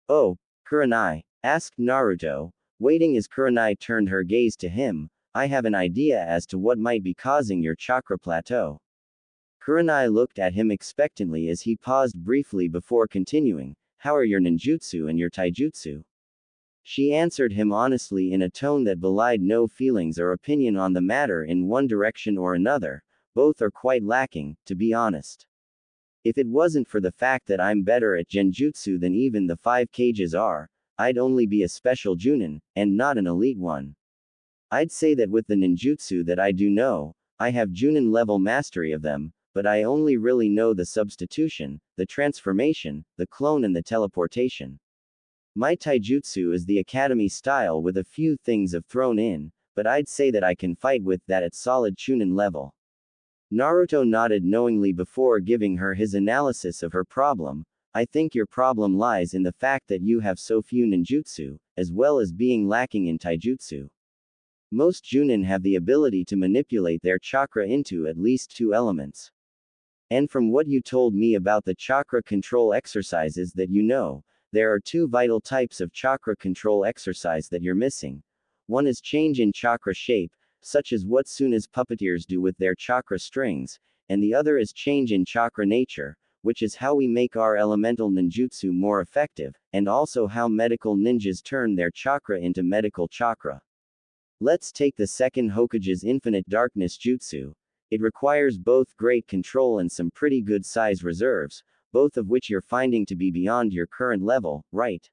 "Oh, Kurenai," asked Naruto, waiting as Kurenai turned her gaze to him, "I have an idea as to what might be causing your chakra plateau." Kurenai looked at him expectantly as he paused briefly before continuing, "How are your ninjutsu and your taijutsu?" She answered him honestly in a tone that belied no feelings or opinion on the matter in one direction or another. "Both are quite lacking, to be honest. If it wasn't for the fact that I'm better at genjutsu than even the 5 Kages are, I'd only be a special Junin, and not an elite one. I'd say that with the ninjutsu that I do know, I have Junin level mastery of them, but I only really know the substitution, the transformation, the clone and the teleportation. My taijutsu is the academy style with a few things of thrown in, but I'd say that I can fight with that at solid Chunin level." Naruto nodded knowingly before giving her his analysis of her problem. "I think your problem lies in the fact that you have so few ninjutsu, as well as being lacking in taijutsu. Most Junin have the ability to manipulate their chakra into at least 2 elements. And from what you told me about the chakra control exercises that you know, there are 2 vital types of chakra control exercise that you're missing. One is change in chakra shape, such as what Suna's puppeteers do with their chakra strings, and the other is change in chakra nature, which is how we make our elemental ninjutsu more effective, and also how medical ninjas turn their chakra into medical chakra. Let's take the second Hokage's infinite darkness jutsu. It requires both great control and some pretty good size reserves, both of which you're finding to be beyond your current level, right?"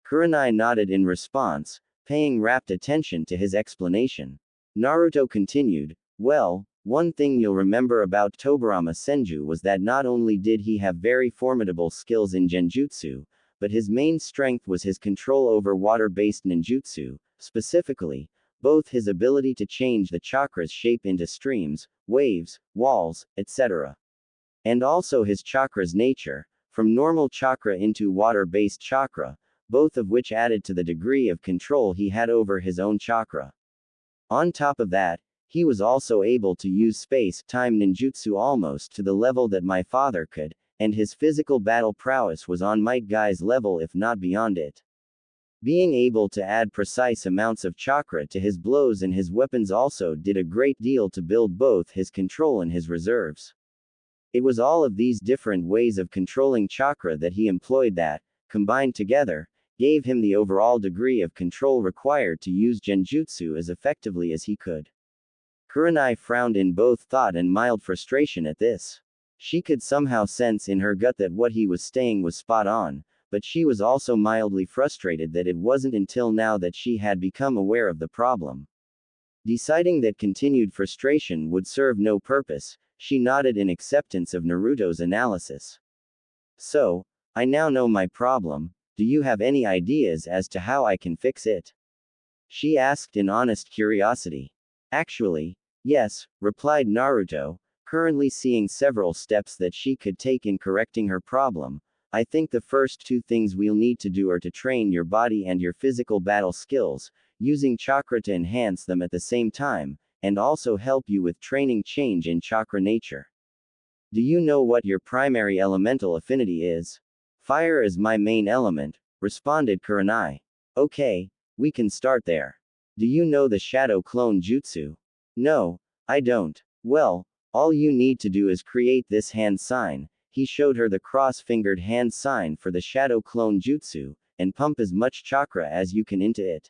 Kurenai nodded in response, paying rapt attention to his explanation. Naruto continued, "Well, one thing you'll remember about Tobirama Senju was that not only did he have very formidable skills in genjutsu, but his main strength was his control over water-based ninjutsu, specifically, both his ability to change the chakra's shape into streams, waves, walls, etc. And also his chakra's nature, from normal chakra into water-based chakra, both of which added to the degree of control he had over his own chakra. On top of that, he was also able to use space-time ninjutsu almost to the level that my father could, and his physical battle prowess was on Might Guy's level if not beyond it. Being able to add precise amounts of chakra to his blows and his weapons also did a great deal to build both his control and his reserves. It was all of these different ways of controlling chakra that he employed that, combined together, gave him the overall degree of control required to use genjutsu as effectively as he could." Kurenai frowned in both thought and mild frustration at this. She could somehow sense in her gut that what he was saying was spot on, but she was also mildly frustrated that it wasn't until now that she had become aware of the problem. Deciding that continued frustration would serve no purpose, she nodded in acceptance of Naruto's analysis. "So, I now know my problem. Do you have any ideas as to how I can fix it?" she asked in honest curiosity. "Actually, yes," replied Naruto, currently seeing several steps that she could take in correcting her problem. "I think the first 2 things we'll need to do are to train your body and your physical battle skills, using chakra to enhance them at the same time, and also help you with training change in chakra nature. Do you know what your primary elemental affinity is?" "Fire is my main element," responded Kurenai. "Okay, we can start there. Do you know the shadow clone jutsu?" "No, I don't." "Well, all you need to do is create this hand sign." He showed her the cross-fingered hand sign for the shadow clone jutsu, and pump as much chakra as you can into it.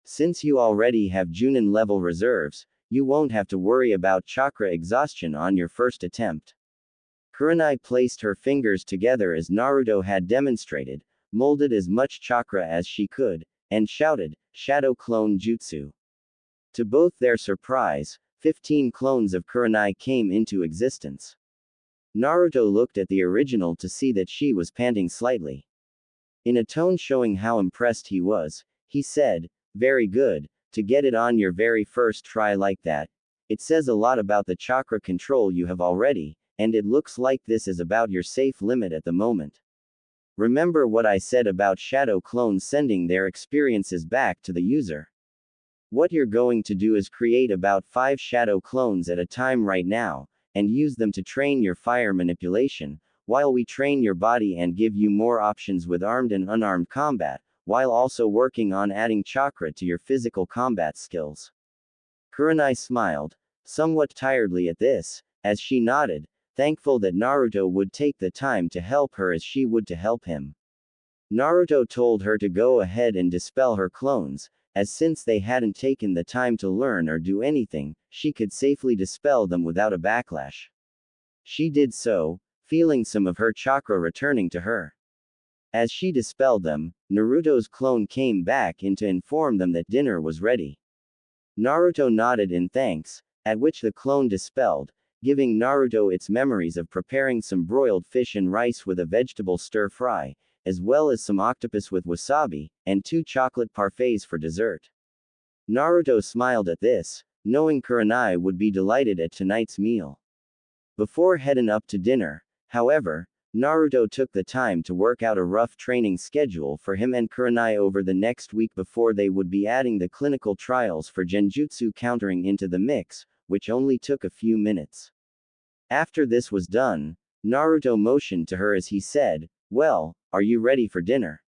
Since you already have Junin level reserves, you won't have to worry about chakra exhaustion on your first attempt. Kurenai placed her fingers together as Naruto had demonstrated, molded as much chakra as she could, and shouted, "Shadow Clone Jutsu." To both their surprise, 15 clones of Kurenai came into existence. Naruto looked at the original to see that she was panting slightly. In a tone showing how impressed he was, he said, "Very good, to get it on your very first try like that. It says a lot about the chakra control you have already, and it looks like this is about your safe limit at the moment. Remember what I said about shadow clones sending their experiences back to the user. What you're going to do is create about 5 shadow clones at a time right now, and use them to train your fire manipulation, while we train your body and give you more options with armed and unarmed combat, while also working on adding chakra to your physical combat skills." Kurenai smiled, somewhat tiredly at this, as she nodded, thankful that Naruto would take the time to help her as she would to help him. Naruto told her to go ahead and dispel her clones, as since they hadn't taken the time to learn or do anything, she could safely dispel them without a backlash. She did so, feeling some of her chakra returning to her. As she dispelled them, Naruto's clone came back in to inform them that dinner was ready. Naruto nodded in thanks, at which the clone dispelled, giving Naruto its memories of preparing some broiled fish and rice with a vegetable stir-fry, as well as some octopus with wasabi, and 2 chocolate parfaits for dessert. Naruto smiled at this, knowing Kurenai would be delighted at tonight's meal. Before heading up to dinner, however, Naruto took the time to work out a rough training schedule for him and Kurenai over the next week before they would be adding the clinical trials for Genjutsu countering into the mix, which only took a few minutes. After this was done, Naruto motioned to her as he said, "Well, are you ready for dinner?"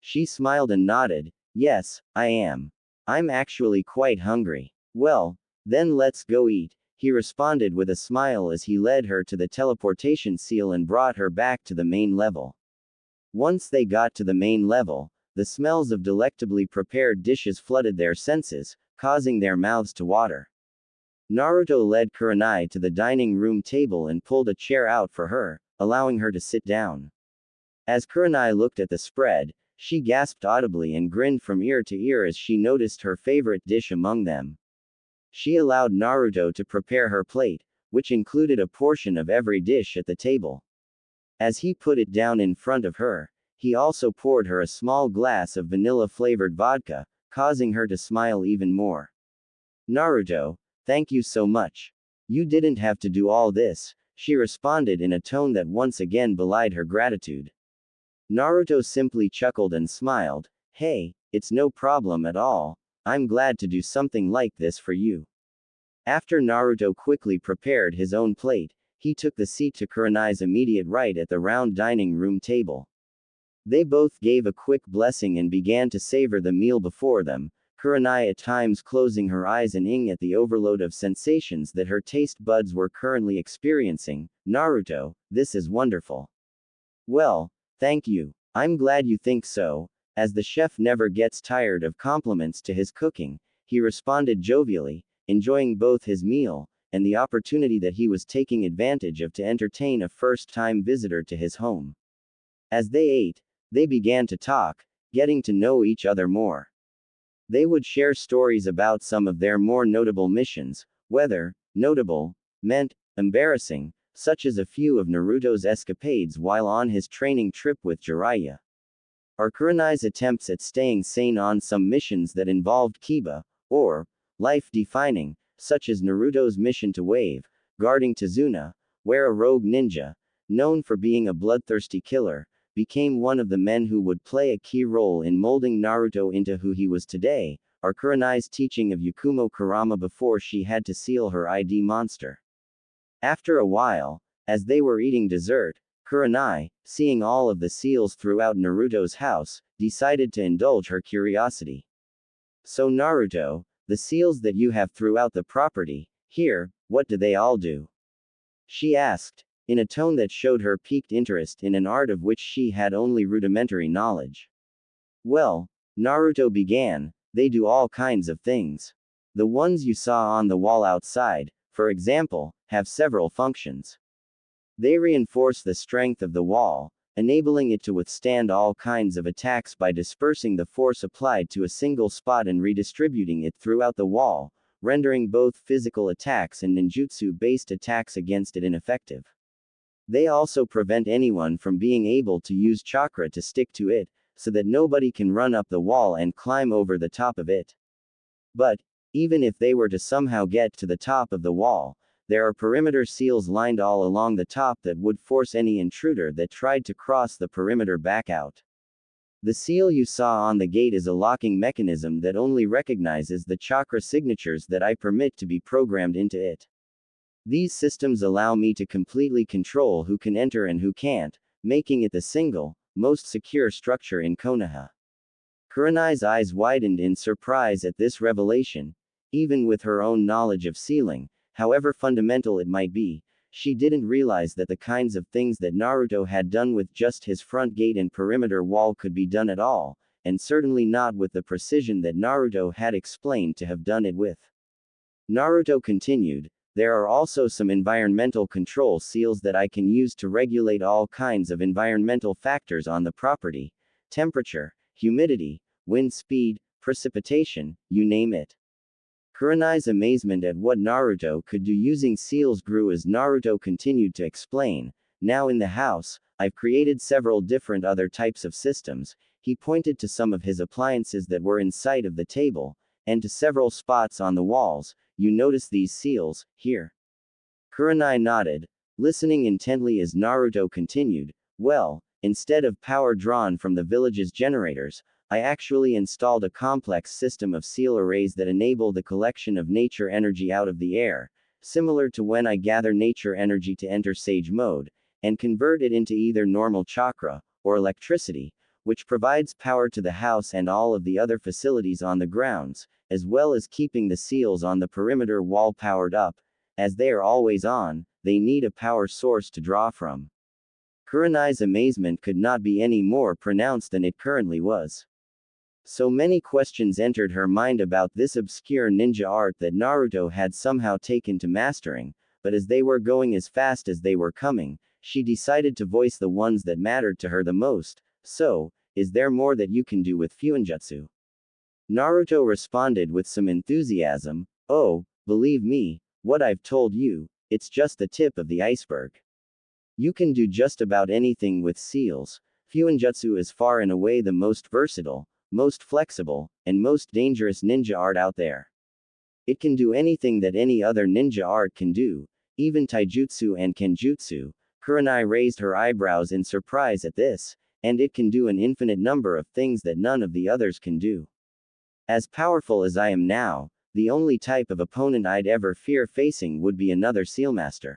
She smiled and nodded, "Yes, I am. I'm actually quite hungry." "Well, then let's go eat," he responded with a smile as he led her to the teleportation seal and brought her back to the main level. Once they got to the main level, the smells of delectably prepared dishes flooded their senses, causing their mouths to water. Naruto led Kurenai to the dining room table and pulled a chair out for her, allowing her to sit down. As Kurenai looked at the spread, she gasped audibly and grinned from ear to ear as she noticed her favorite dish among them. She allowed Naruto to prepare her plate, which included a portion of every dish at the table. As he put it down in front of her, he also poured her a small glass of vanilla-flavored vodka, causing her to smile even more. "Naruto, thank you so much. You didn't have to do all this," she responded in a tone that once again belied her gratitude. Naruto simply chuckled and smiled, "Hey, it's no problem at all. I'm glad to do something like this for you." After Naruto quickly prepared his own plate, he took the seat to Kurenai's immediate right at the round dining room table. They both gave a quick blessing and began to savor the meal before them, Kurenai at times closing her eyes and ing at the overload of sensations that her taste buds were currently experiencing. "Naruto, this is wonderful." "Well, thank you. I'm glad you think so," as the chef never gets tired of compliments to his cooking, he responded jovially, enjoying both his meal and the opportunity that he was taking advantage of to entertain a first-time visitor to his home. As they ate, they began to talk, getting to know each other more. They would share stories about some of their more notable missions, whether notable meant embarrassing, such as a few of Naruto's escapades while on his training trip with Jiraiya, or Kurenai's attempts at staying sane on some missions that involved Kiba, or life-defining, such as Naruto's mission to Wave, guarding Tazuna, where a rogue ninja, known for being a bloodthirsty killer, became one of the men who would play a key role in molding Naruto into who he was today, or Kurenai's teaching of Yakumo Kurama before she had to seal her ID monster. After a while, as they were eating dessert, Kurenai, seeing all of the seals throughout Naruto's house, decided to indulge her curiosity. "So Naruto, the seals that you have throughout the property, here, what do they all do?" she asked, in a tone that showed her piqued interest in an art of which she had only rudimentary knowledge. Well, Naruto began, they do all kinds of things. The ones you saw on the wall outside, for example, have several functions. They reinforce the strength of the wall, enabling it to withstand all kinds of attacks by dispersing the force applied to a single spot and redistributing it throughout the wall, rendering both physical attacks and ninjutsu-based attacks against it ineffective. They also prevent anyone from being able to use chakra to stick to it, so that nobody can run up the wall and climb over the top of it. But, even if they were to somehow get to the top of the wall, there are perimeter seals lined all along the top that would force any intruder that tried to cross the perimeter back out. The seal you saw on the gate is a locking mechanism that only recognizes the chakra signatures that I permit to be programmed into it. These systems allow me to completely control who can enter and who can't, making it the single, most secure structure in Konoha. Kurenai's eyes widened in surprise at this revelation. Even with her own knowledge of sealing, however fundamental it might be, she didn't realize that the kinds of things that Naruto had done with just his front gate and perimeter wall could be done at all, and certainly not with the precision that Naruto had explained to have done it with. Naruto continued, there are also some environmental control seals that I can use to regulate all kinds of environmental factors on the property, temperature, humidity, wind speed, precipitation, you name it. Kurenai's amazement at what Naruto could do using seals grew as Naruto continued to explain, now in the house, I've created several different other types of systems. He pointed to some of his appliances that were in sight of the table, and to several spots on the walls. You notice these seals, here. Kurenai nodded, listening intently as Naruto continued, well, instead of power drawn from the village's generators, I actually installed a complex system of seal arrays that enable the collection of nature energy out of the air, similar to when I gather nature energy to enter Sage mode, and convert it into either normal chakra, or electricity, which provides power to the house and all of the other facilities on the grounds, as well as keeping the seals on the perimeter wall powered up. As they are always on, they need a power source to draw from. Kurenai's amazement could not be any more pronounced than it currently was. So many questions entered her mind about this obscure ninja art that Naruto had somehow taken to mastering, but as they were going as fast as they were coming, she decided to voice the ones that mattered to her the most. So, is there more that you can do with Fuinjutsu? Naruto responded with some enthusiasm, oh, believe me, what I've told you, it's just the tip of the iceberg. You can do just about anything with seals. Fuinjutsu is far and away the most versatile, most flexible, and most dangerous ninja art out there. It can do anything that any other ninja art can do, even taijutsu and kenjutsu. Kurenai raised her eyebrows in surprise at this, and it can do an infinite number of things that none of the others can do. As powerful as I am now, the only type of opponent I'd ever fear facing would be another sealmaster.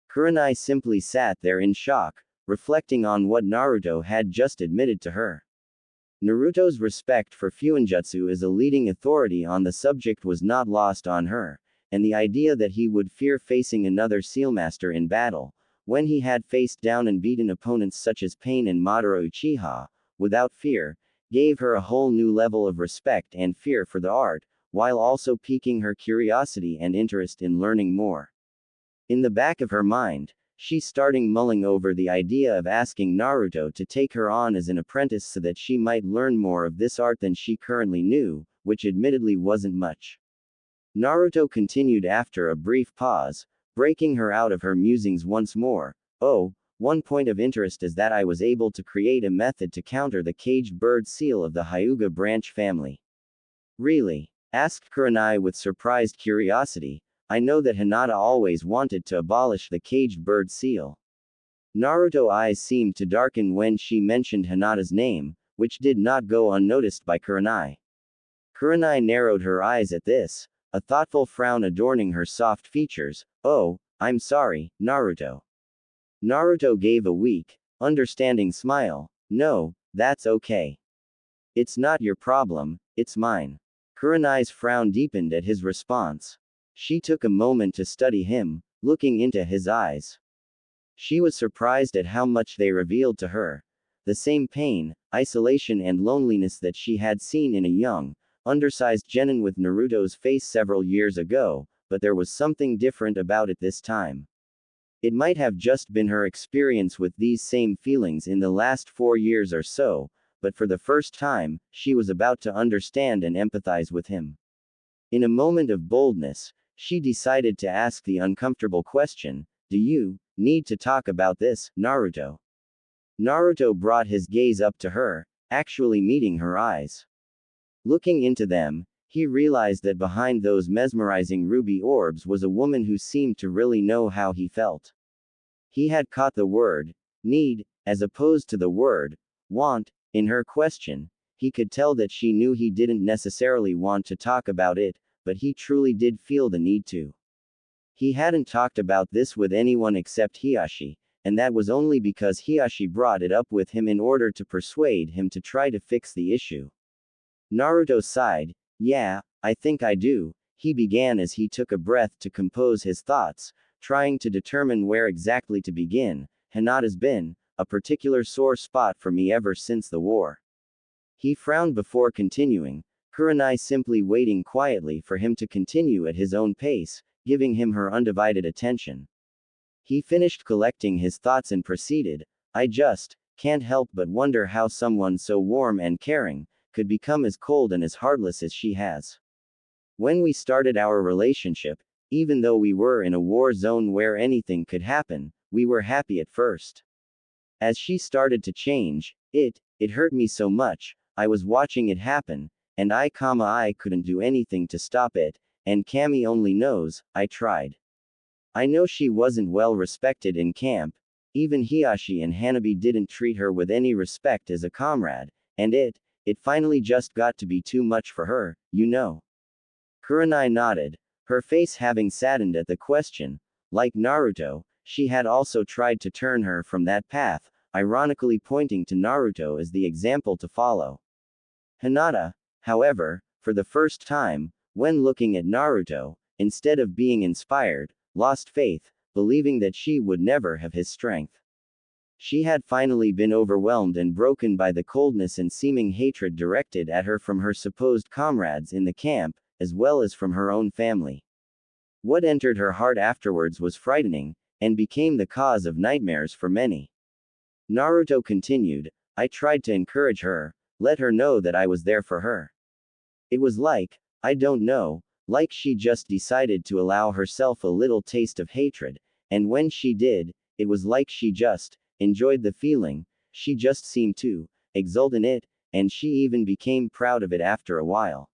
Kurenai simply sat there in shock, reflecting on what Naruto had just admitted to her. Naruto's respect for Fuinjutsu as a leading authority on the subject was not lost on her, and the idea that he would fear facing another sealmaster in battle, when he had faced down and beaten opponents such as Pain and Madara Uchiha, without fear, gave her a whole new level of respect and fear for the art, while also piquing her curiosity and interest in learning more. In the back of her mind, she started mulling over the idea of asking Naruto to take her on as an apprentice so that she might learn more of this art than she currently knew, which admittedly wasn't much. Naruto continued after a brief pause, breaking her out of her musings once more. Oh, one point of interest is that I was able to create a method to counter the caged bird seal of the Hyuga branch family. Really? Asked Kurenai with surprised curiosity. I know that Hinata always wanted to abolish the caged bird seal. Naruto's eyes seemed to darken when she mentioned Hinata's name, which did not go unnoticed by Kurenai. Kurenai narrowed her eyes at this, a thoughtful frown adorning her soft features. Oh, I'm sorry, Naruto. Naruto gave a weak, understanding smile. No, that's okay. It's not your problem, it's mine. Kurenai's frown deepened at his response. She took a moment to study him, looking into his eyes. She was surprised at how much they revealed to her. the same pain, isolation and loneliness that she had seen in a young, undersized genin with Naruto's face several years ago, but there was something different about it this time. It might have just been her experience with these same feelings in the last 4 years or so, but for the first time, she was about to understand and empathize with him. In a moment of boldness, she decided to ask the uncomfortable question, "Do you need to talk about this, Naruto?" Naruto brought his gaze up to her, actually meeting her eyes. Looking into them, he realized that behind those mesmerizing ruby orbs was a woman who seemed to really know how he felt. He had caught the word need, as opposed to the word want, in her question. He could tell that she knew he didn't necessarily want to talk about it, but he truly did feel the need to. He hadn't talked about this with anyone except Hiashi, and that was only because Hiashi brought it up with him in order to persuade him to try to fix the issue. Naruto sighed. "Yeah, I think I do," he began as he took a breath to compose his thoughts, trying to determine where exactly to begin. "Hinata's been a particular sore spot for me ever since the war." He frowned before continuing, Kurenai simply waiting quietly for him to continue at his own pace, giving him her undivided attention. He finished collecting his thoughts and proceeded, "I just can't help but wonder how someone so warm and caring could become as cold and as heartless as she has. When we started our relationship, even though we were in a war zone where anything could happen, we were happy at first. As she started to change, it hurt me so much. I was watching it happen, and I couldn't do anything to stop it, and Kami only knows, I tried. I know she wasn't well respected in camp. Even Hiashi and Hanabi didn't treat her with any respect as a comrade, and it finally just got to be too much for her, you know." Kurenai nodded, her face having saddened at the question. Like Naruto, she had also tried to turn her from that path, ironically pointing to Naruto as the example to follow. Hinata, however, for the first time, when looking at Naruto, instead of being inspired, lost faith, believing that she would never have his strength. She had finally been overwhelmed and broken by the coldness and seeming hatred directed at her from her supposed comrades in the camp, as well as from her own family. What entered her heart afterwards was frightening, and became the cause of nightmares for many. Naruto continued, "I tried to encourage her, let her know that I was there for her. It was like, I don't know, like she just decided to allow herself a little taste of hatred, and when she did, it was like she just enjoyed the feeling, she just seemed to exult in it, and she even became proud of it after a while.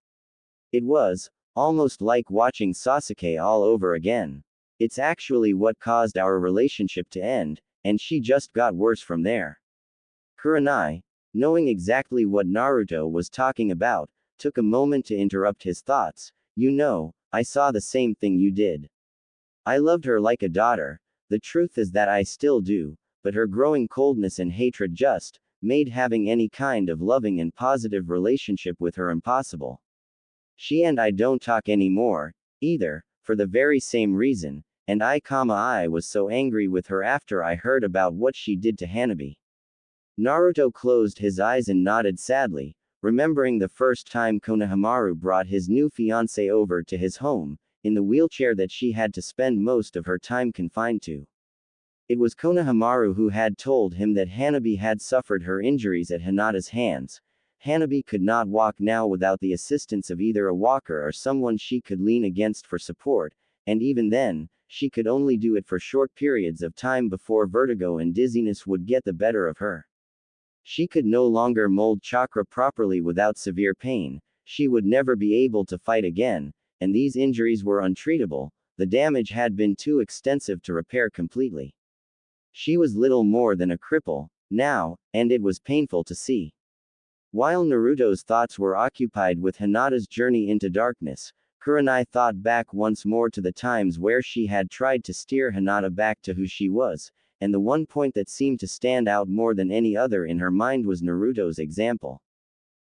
It was almost like watching Sasuke all over again. It's actually what caused our relationship to end, and she just got worse from there." Kurenai, knowing exactly what Naruto was talking about, took a moment to interrupt his thoughts. "You know, I saw the same thing you did. I loved her like a daughter. The truth is that I still do, but her growing coldness and hatred just made having any kind of loving and positive relationship with her impossible. She and I don't talk anymore, either, for the very same reason, and I was so angry with her after I heard about what she did to Hanabi." Naruto closed his eyes and nodded sadly, remembering the first time Konohamaru brought his new fiancée over to his home, in the wheelchair that she had to spend most of her time confined to. It was Konohamaru who had told him that Hanabi had suffered her injuries at Hinata's hands. Hanabi could not walk now without the assistance of either a walker or someone she could lean against for support, and even then, she could only do it for short periods of time before vertigo and dizziness would get the better of her. She could no longer mold chakra properly without severe pain, she would never be able to fight again, and these injuries were untreatable, the damage had been too extensive to repair completely. She was little more than a cripple, now, and it was painful to see. While Naruto's thoughts were occupied with Hinata's journey into darkness, Kurenai thought back once more to the times where she had tried to steer Hinata back to who she was, and the one point that seemed to stand out more than any other in her mind was Naruto's example.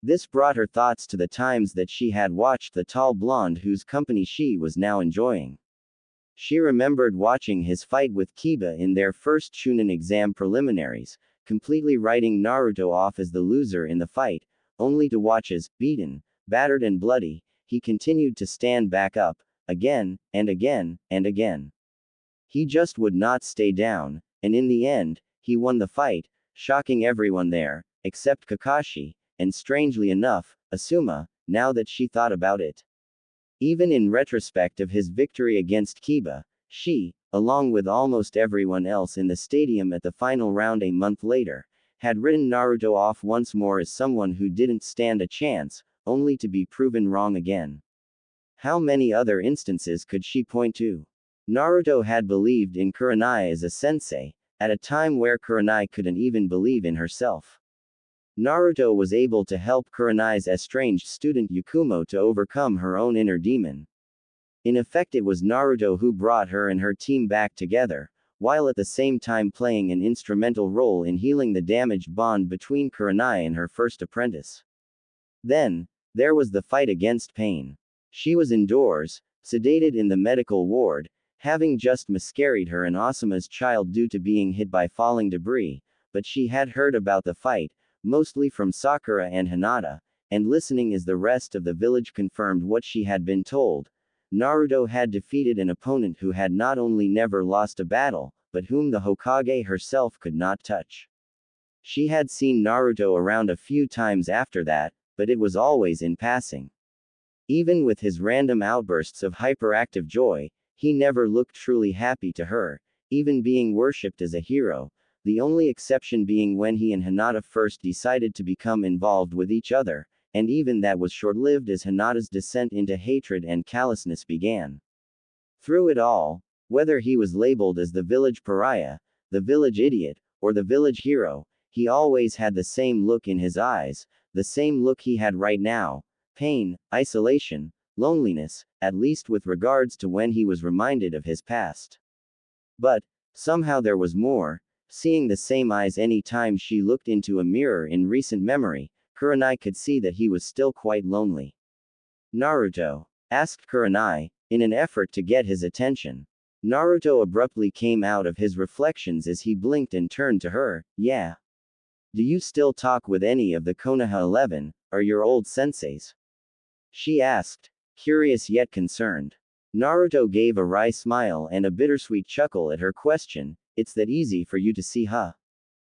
This brought her thoughts to the times that she had watched the tall blonde whose company she was now enjoying. She remembered watching his fight with Kiba in their first Chunin exam preliminaries, completely writing Naruto off as the loser in the fight, only to watch as, beaten, battered and bloody, he continued to stand back up, again, and again, and again. He just would not stay down, and in the end, he won the fight, shocking everyone there, except Kakashi, and strangely enough, Asuma, now that she thought about it. Even in retrospect of his victory against Kiba, she, along with almost everyone else in the stadium at the final round a month later, had written Naruto off once more as someone who didn't stand a chance, only to be proven wrong again. How many other instances could she point to? Naruto had believed in Kurenai as a sensei, at a time where Kurenai couldn't even believe in herself. Naruto was able to help Kurenai's estranged student Yakumo to overcome her own inner demon. In effect, it was Naruto who brought her and her team back together, while at the same time playing an instrumental role in healing the damaged bond between Kurenai and her first apprentice. Then, there was the fight against Pain. She was indoors, sedated in the medical ward, having just miscarried her and Asuma's child due to being hit by falling debris, but she had heard about the fight, mostly from Sakura and Hinata, and listening as the rest of the village confirmed what she had been told. Naruto had defeated an opponent who had not only never lost a battle, but whom the Hokage herself could not touch. She had seen Naruto around a few times after that, but it was always in passing. Even with his random outbursts of hyperactive joy, he never looked truly happy to her, even being worshipped as a hero, the only exception being when he and Hinata first decided to become involved with each other, and even that was short-lived as Hinata's descent into hatred and callousness began. Through it all, whether he was labeled as the village pariah, the village idiot, or the village hero, he always had the same look in his eyes, the same look he had right now: pain, isolation, loneliness, at least with regards to when he was reminded of his past. But, somehow there was more. Seeing the same eyes any time she looked into a mirror in recent memory, Kurenai could see that he was still quite lonely. Naruto? Asked Kurenai, in an effort to get his attention. Naruto abruptly came out of his reflections as he blinked and turned to her. Yeah. Do you still talk with any of the Konoha 11, or your old senseis? She asked, curious yet concerned. Naruto gave a wry smile and a bittersweet chuckle at her question. It's that easy for you to see, huh?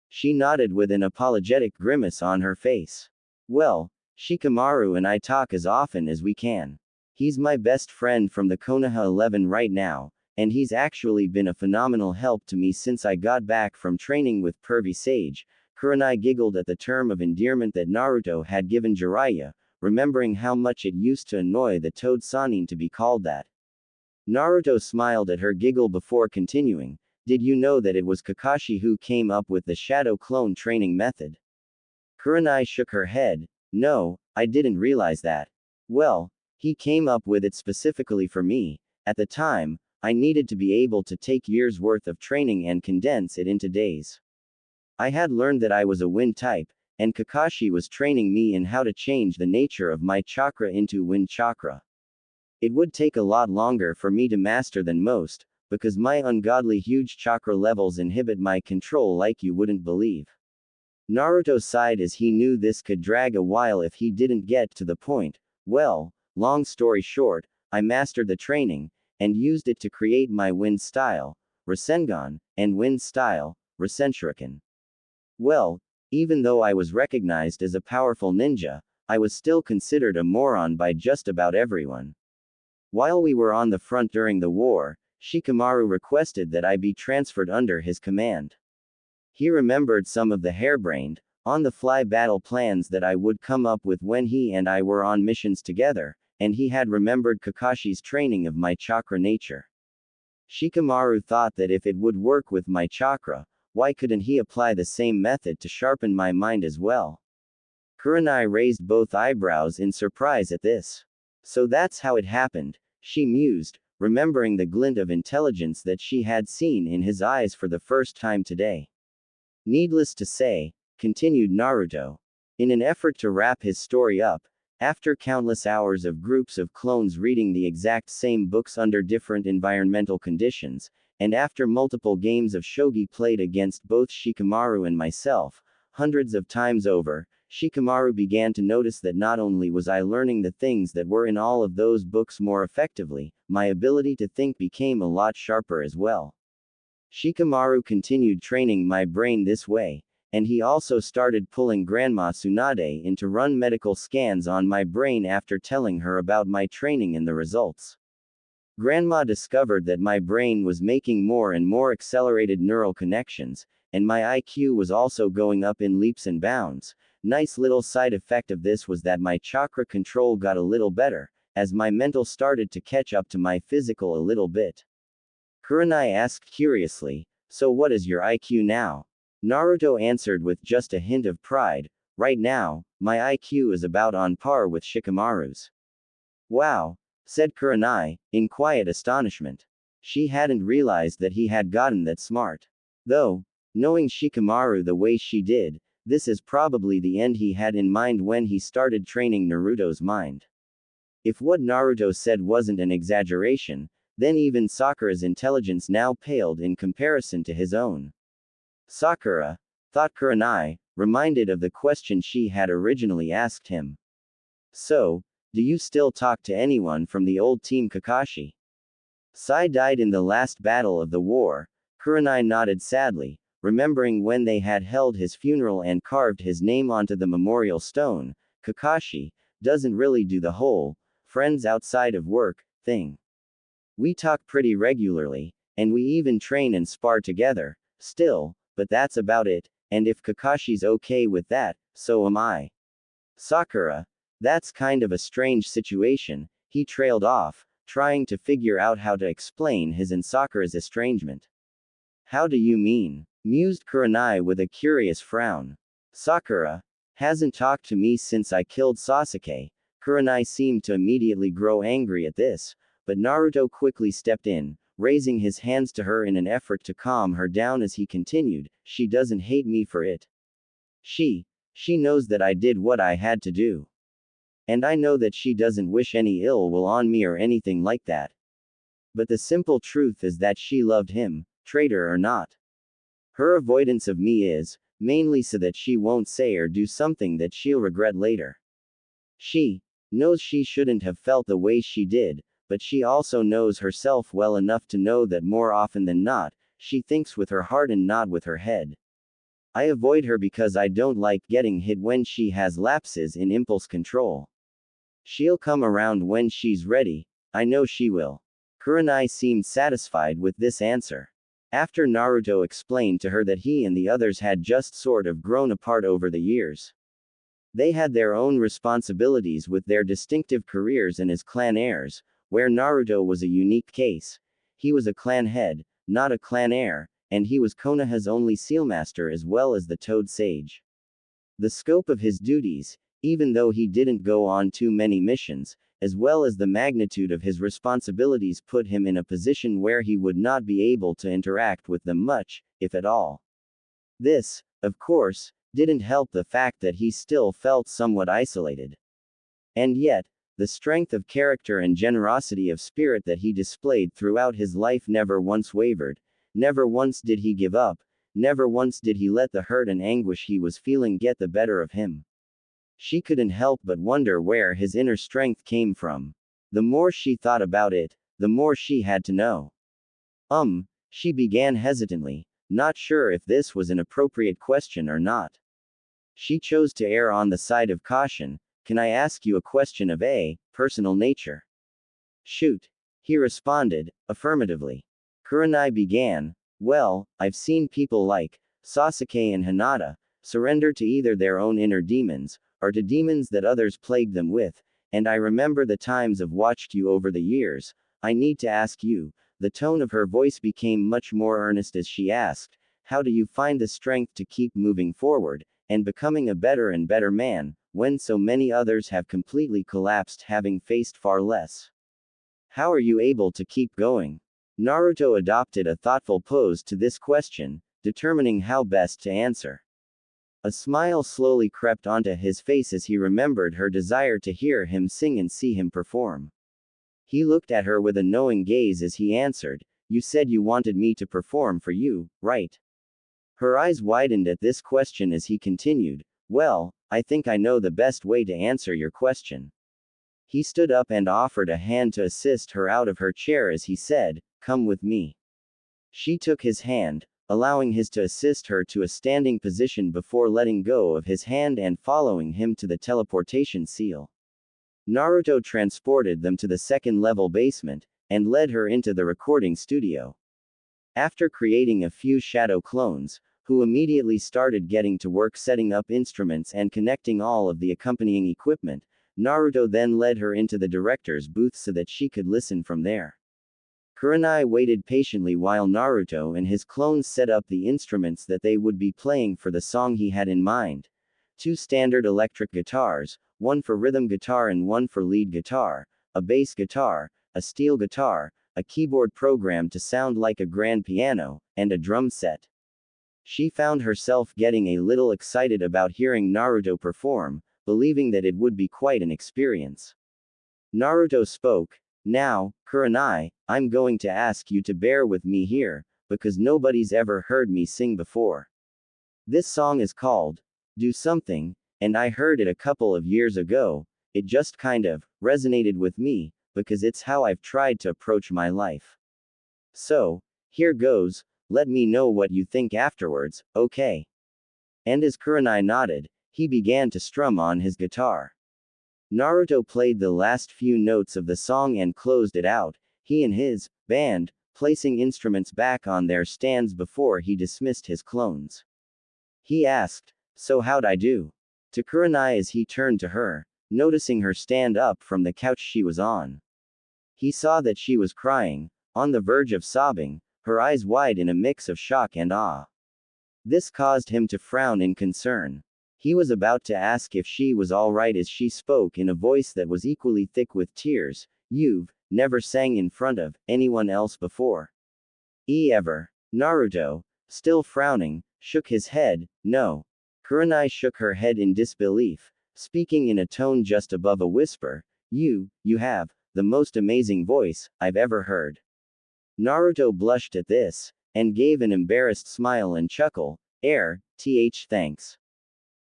She nodded with an apologetic grimace on her face. Well, Shikamaru and I talk as often as we can. He's my best friend from the Konoha 11 right now, and he's actually been a phenomenal help to me since I got back from training with Pervy Sage. Kurenai giggled at the term of endearment that Naruto had given Jiraiya, remembering how much it used to annoy the Toad Sannin to be called that. Naruto smiled at her giggle before continuing. Did you know that it was Kakashi who came up with the shadow clone training method? Kurenai shook her head. No, I didn't realize that. Well, he came up with it specifically for me. At the time, I needed to be able to take years' worth of training and condense it into days. I had learned that I was a wind type, and Kakashi was training me in how to change the nature of my chakra into wind chakra. It would take a lot longer for me to master than most, because my ungodly huge chakra levels inhibit my control like you wouldn't believe. Naruto sighed as he knew this could drag a while if he didn't get to the point. Well, long story short, I mastered the training, and used it to create my wind style, Rasengan, and wind style, Rasenshuriken. Well, even though I was recognized as a powerful ninja, I was still considered a moron by just about everyone. While we were on the front during the war, Shikamaru requested that I be transferred under his command. He remembered some of the harebrained, on-the-fly battle plans that I would come up with when he and I were on missions together, and he had remembered Kakashi's training of my chakra nature. Shikamaru thought that if it would work with my chakra, why couldn't he apply the same method to sharpen my mind as well? Kurenai raised both eyebrows in surprise at this. So that's how it happened, she mused, remembering the glint of intelligence that she had seen in his eyes for the first time today. Needless to say, continued Naruto, in an effort to wrap his story up, after countless hours of groups of clones reading the exact same books under different environmental conditions, and after multiple games of shogi played against both Shikamaru and myself, hundreds of times over, Shikamaru began to notice that not only was I learning the things that were in all of those books more effectively, my ability to think became a lot sharper as well. Shikamaru continued training my brain this way, and he also started pulling Grandma Tsunade in to run medical scans on my brain after telling her about my training and the results. Grandma discovered that my brain was making more and more accelerated neural connections, and my IQ was also going up in leaps and bounds. Nice little side effect of this was that my chakra control got a little better, as my mental started to catch up to my physical a little bit. Kurenai asked curiously, "So what is your IQ now?" Naruto answered with just a hint of pride, "Right now, my IQ is about on par with Shikamaru's." "Wow," said Kurenai, in quiet astonishment. She hadn't realized that he had gotten that smart. Though, knowing Shikamaru the way she did, this is probably the end he had in mind when he started training Naruto's mind. If what Naruto said wasn't an exaggeration, then even Sakura's intelligence now paled in comparison to his own. Sakura, thought Kurenai, reminded of the question she had originally asked him. "So, do you still talk to anyone from the old team Kakashi?" Sai died in the last battle of the war. Kurenai nodded sadly, remembering when they had held his funeral and carved his name onto the memorial stone. Kakashi doesn't really do the whole friends outside of work thing. We talk pretty regularly, and we even train and spar together, still, but that's about it, and if Kakashi's okay with that, so am I. Sakura, that's kind of a strange situation, he trailed off, trying to figure out how to explain his and Sakura's estrangement. How do you mean? Mused Kurenai with a curious frown. Sakura hasn't talked to me since I killed Sasuke. Kurenai seemed to immediately grow angry at this, but Naruto quickly stepped in, raising his hands to her in an effort to calm her down as he continued, "She doesn't hate me for it. She knows that I did what I had to do. And I know that she doesn't wish any ill will on me or anything like that. But the simple truth is that she loved him, traitor or not. Her avoidance of me is, mainly so that she won't say or do something that she'll regret later. She knows she shouldn't have felt the way she did, but she also knows herself well enough to know that more often than not, she thinks with her heart and not with her head. I avoid her because I don't like getting hit when she has lapses in impulse control. She'll come around when she's ready, I know she will." Kurenai seemed satisfied with this answer. After Naruto explained to her that he and the others had just sort of grown apart over the years. They had their own responsibilities with their distinctive careers and as clan heirs, where Naruto was a unique case. He was a clan head, not a clan heir, and he was Konoha's only sealmaster as well as the Toad Sage. The scope of his duties, even though he didn't go on too many missions, as well as the magnitude of his responsibilities put him in a position where he would not be able to interact with them much, if at all. This, of course, didn't help the fact that he still felt somewhat isolated. And yet, the strength of character and generosity of spirit that he displayed throughout his life never once wavered, never once did he give up, never once did he let the hurt and anguish he was feeling get the better of him. She couldn't help but wonder where his inner strength came from. The more she thought about it, the more she had to know. She began hesitantly, not sure if this was an appropriate question or not. She chose to err on the side of caution. "Can I ask you a question of a personal nature?" "Shoot," he responded, affirmatively. Kurenai began, "Well, I've seen people like Sasuke and Hinata surrender to either their own inner demons, or to demons that others plagued them with, and I remember the times I've watched you over the years. I need to ask you." The tone of her voice became much more earnest as she asked, "How do you find the strength to keep moving forward, and becoming a better and better man, when so many others have completely collapsed having faced far less? How are you able to keep going?" Naruto adopted a thoughtful pose to this question, determining how best to answer. A smile slowly crept onto his face as he remembered her desire to hear him sing and see him perform. He looked at her with a knowing gaze as he answered, you said you wanted me to perform for you, right? Her eyes widened at this question as he continued, well, I think I know the best way to answer your question. He stood up and offered a hand to assist her out of her chair as he said, come with me. She took his hand, allowing his to assist her to a standing position before letting go of his hand and following him to the teleportation seal. Naruto transported them to the second-level basement, and led her into the recording studio. After creating a few shadow clones, who immediately started getting to work setting up instruments and connecting all of the accompanying equipment, Naruto then led her into the director's booth so that she could listen from there. Kurenai waited patiently while Naruto and his clones set up the instruments that they would be playing for the song he had in mind. 2 standard electric guitars, one for rhythm guitar and one for lead guitar, a bass guitar, a steel guitar, a keyboard programmed to sound like a grand piano, and a drum set. She found herself getting a little excited about hearing Naruto perform, believing that it would be quite an experience. Naruto spoke, now, Kurenai, I'm going to ask you to bear with me here, because nobody's ever heard me sing before. This song is called, Do Something, and I heard it a couple of years ago, it just kind of resonated with me, because it's how I've tried to approach my life. So, here goes, let me know what you think afterwards, okay? And as Kurenai nodded, he began to strum on his guitar. Naruto played the last few notes of the song and closed it out, he and his band, placing instruments back on their stands before he dismissed his clones. He asked, so how'd I do? To Kurenai as he turned to her, noticing her stand up from the couch she was on. He saw that she was crying, on the verge of sobbing, her eyes wide in a mix of shock and awe. This caused him to frown in concern. He was about to ask if she was alright as she spoke in a voice that was equally thick with tears, you've never sang in front of anyone else before. Ever. Naruto, still frowning, shook his head, no. Kurenai shook her head in disbelief, speaking in a tone just above a whisper, you have the most amazing voice I've ever heard. Naruto blushed at this, and gave an embarrassed smile and chuckle, thanks.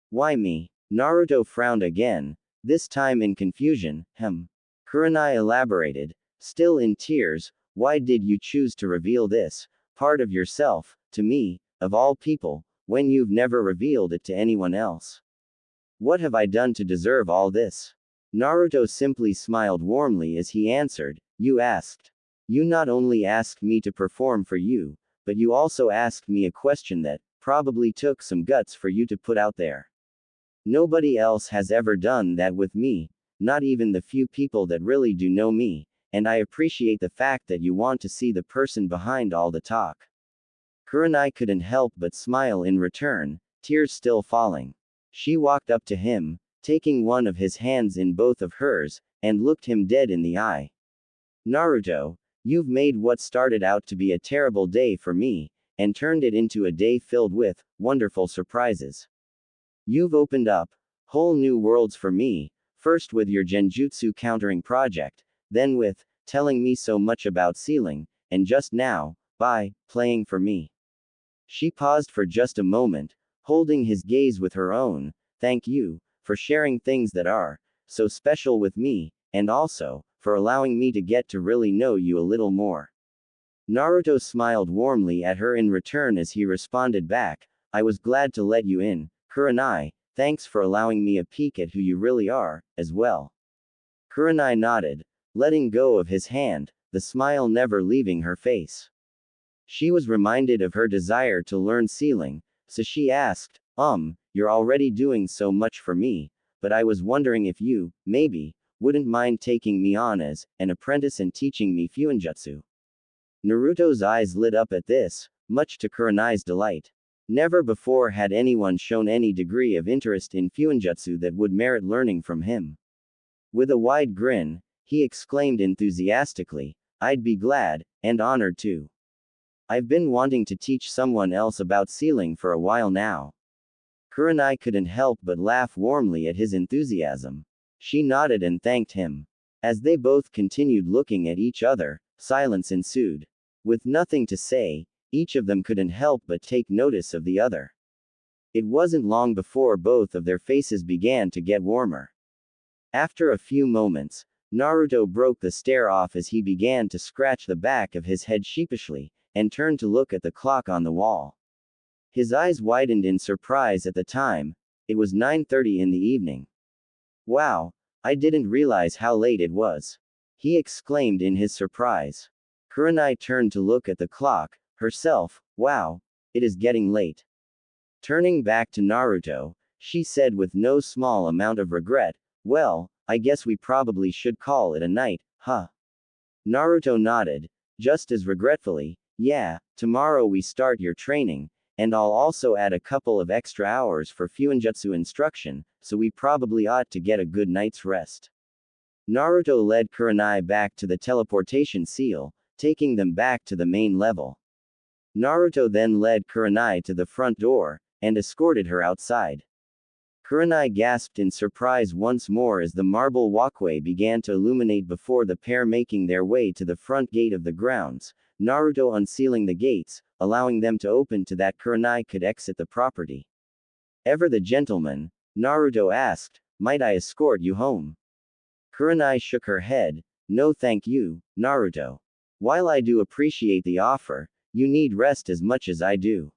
Why me? Naruto frowned again, this time in confusion, Kurenai elaborated, still in tears, why did you choose to reveal this part of yourself to me, of all people, when you've never revealed it to anyone else? What have I done to deserve all this? Naruto simply smiled warmly as he answered, you asked. You not only asked me to perform for you, but you also asked me a question that probably took some guts for you to put out there. Nobody else has ever done that with me, not even the few people that really do know me, and I appreciate the fact that you want to see the person behind all the talk. Kurenai couldn't help but smile in return, tears still falling. She walked up to him, taking one of his hands in both of hers, and looked him dead in the eye. Naruto, you've made what started out to be a terrible day for me, and turned it into a day filled with wonderful surprises. You've opened up whole new worlds for me, first with your genjutsu countering project, then with telling me so much about sealing, and just now, by playing for me. She paused for just a moment, holding his gaze with her own. Thank you for sharing things that are so special with me, and also for allowing me to get to really know you a little more. Naruto smiled warmly at her in return as he responded back, I was glad to let you in, Kurenai, thanks for allowing me a peek at who you really are, as well. Kurenai nodded, letting go of his hand, the smile never leaving her face. She was reminded of her desire to learn sealing, so she asked, you're already doing so much for me, but I was wondering if you, maybe, wouldn't mind taking me on as an apprentice and teaching me fuinjutsu. Naruto's eyes lit up at this, much to Kurenai's delight. Never before had anyone shown any degree of interest in fuinjutsu that would merit learning from him. With a wide grin, he exclaimed enthusiastically, I'd be glad, and honored too. I've been wanting to teach someone else about sealing for a while now. Kurenai couldn't help but laugh warmly at his enthusiasm. She nodded and thanked him. As they both continued looking at each other, silence ensued. With nothing to say, each of them couldn't help but take notice of the other. It wasn't long before both of their faces began to get warmer. After a few moments, Naruto broke the stare off as he began to scratch the back of his head sheepishly, and turned to look at the clock on the wall. His eyes widened in surprise at the time. It was 9:30 in the evening. Wow, I didn't realize how late it was, he exclaimed in his surprise. Kurenai turned to look at the clock, herself. Wow, it is getting late. Turning back to Naruto, she said with no small amount of regret, well, I guess we probably should call it a night, huh? Naruto nodded, just as regretfully, yeah, tomorrow we start your training, and I'll also add a couple of extra hours for Fuinjutsu instruction, so we probably ought to get a good night's rest. Naruto led Kurenai back to the teleportation seal, taking them back to the main level. Naruto then led Kurenai to the front door, and escorted her outside. Kurenai gasped in surprise once more as the marble walkway began to illuminate before the pair, making their way to the front gate of the grounds, Naruto unsealing the gates, allowing them to open so that Kurenai could exit the property. Ever the gentleman, Naruto asked, might I escort you home? Kurenai shook her head, no thank you, Naruto. While I do appreciate the offer, you need rest as much as I do.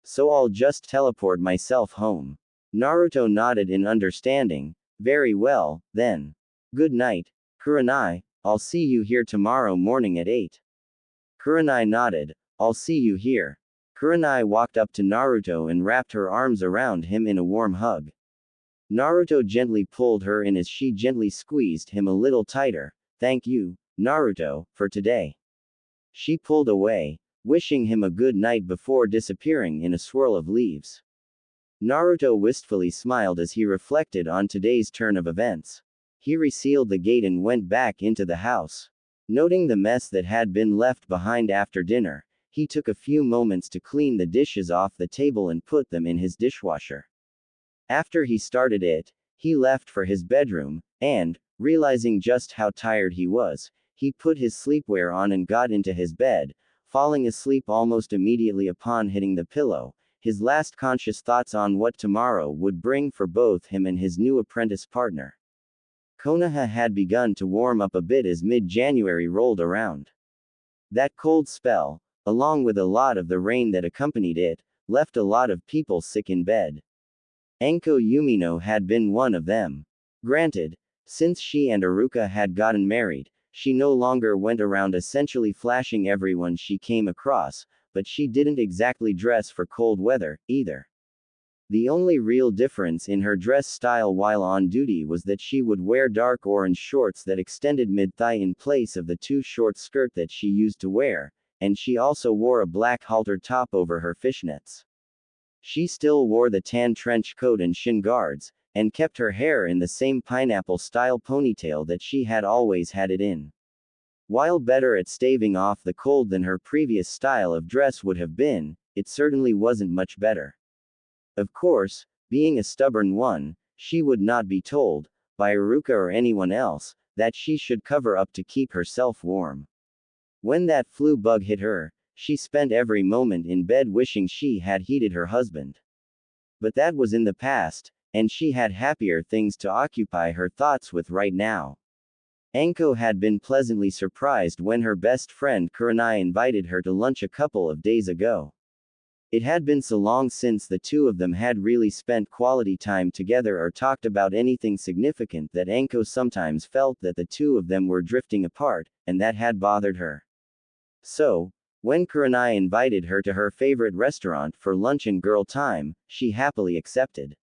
So I'll just teleport myself home. Naruto nodded in understanding. Very well, then. Good night, Kurenai, I'll see you here tomorrow morning at 8. Kurenai nodded, I'll see you here. Kurenai walked up to Naruto and wrapped her arms around him in a warm hug. Naruto gently pulled her in as she gently squeezed him a little tighter. Thank you, Naruto, for today. She pulled away, wishing him a good night before disappearing in a swirl of leaves. Naruto wistfully smiled as he reflected on today's turn of events. He resealed the gate and went back into the house. Noting the mess that had been left behind after dinner, he took a few moments to clean the dishes off the table and put them in his dishwasher. After he started it, he left for his bedroom, and, realizing just how tired he was, he put his sleepwear on and got into his bed, falling asleep almost immediately upon hitting the pillow, his last conscious thoughts on what tomorrow would bring for both him and his new apprentice partner. Konoha had begun to warm up a bit as mid-January rolled around. That cold spell, along with a lot of the rain that accompanied it, left a lot of people sick in bed. Anko Yumino had been one of them. Granted, since she and Iruka had gotten married, she no longer went around essentially flashing everyone she came across, but she didn't exactly dress for cold weather, either. The only real difference in her dress style while on duty was that she would wear dark orange shorts that extended mid-thigh in place of the too short skirt that she used to wear, and she also wore a black halter top over her fishnets. She still wore the tan trench coat and shin guards, and kept her hair in the same pineapple-style ponytail that she had always had it in. While better at staving off the cold than her previous style of dress would have been, it certainly wasn't much better. Of course, being a stubborn one, she would not be told, by Iruka or anyone else, that she should cover up to keep herself warm. When that flu bug hit her, she spent every moment in bed wishing she had heated her husband. But that was in the past, and she had happier things to occupy her thoughts with right now. Anko had been pleasantly surprised when her best friend Kurenai invited her to lunch a couple of days ago. It had been so long since the two of them had really spent quality time together or talked about anything significant that Anko sometimes felt that the two of them were drifting apart, and that had bothered her. So, when Kurenai invited her to her favorite restaurant for lunch and girl time, she happily accepted.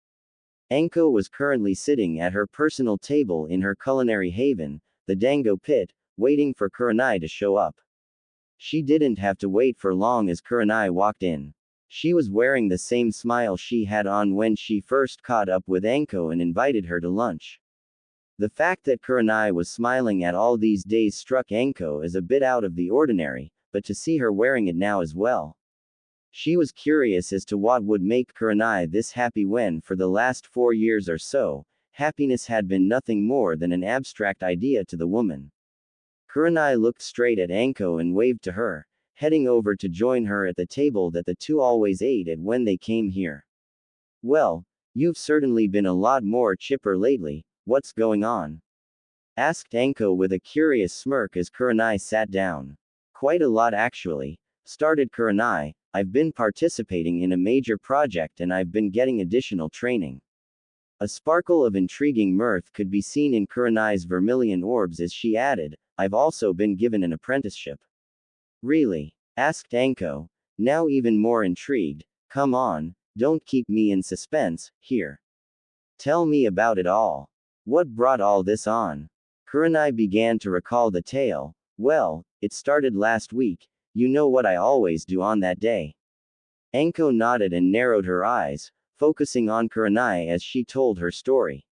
Anko was currently sitting at her personal table in her culinary haven, the Dango Pit, waiting for Kurenai to show up. She didn't have to wait for long as Kurenai walked in. She was wearing the same smile she had on when she first caught up with Anko and invited her to lunch. The fact that Kurenai was smiling at all these days struck Anko as a bit out of the ordinary, but to see her wearing it now as well. She was curious as to what would make Kurenai this happy when for the last 4 years or so, happiness had been nothing more than an abstract idea to the woman. Kurenai looked straight at Anko and waved to her, heading over to join her at the table that the two always ate at when they came here. Well, you've certainly been a lot more chipper lately, what's going on? Asked Anko with a curious smirk as Kurenai sat down. Quite a lot actually, started Kurenai. I've been participating in a major project and I've been getting additional training. A sparkle of intriguing mirth could be seen in Kurenai's vermilion orbs as she added, I've also been given an apprenticeship. Really? Asked Anko, now even more intrigued. Come on, don't keep me in suspense, here. Tell me about it all. What brought all this on? Kurenai began to recall the tale. Well, it started last week, you know what I always do on that day. Anko nodded and narrowed her eyes, focusing on Kurenai as she told her story.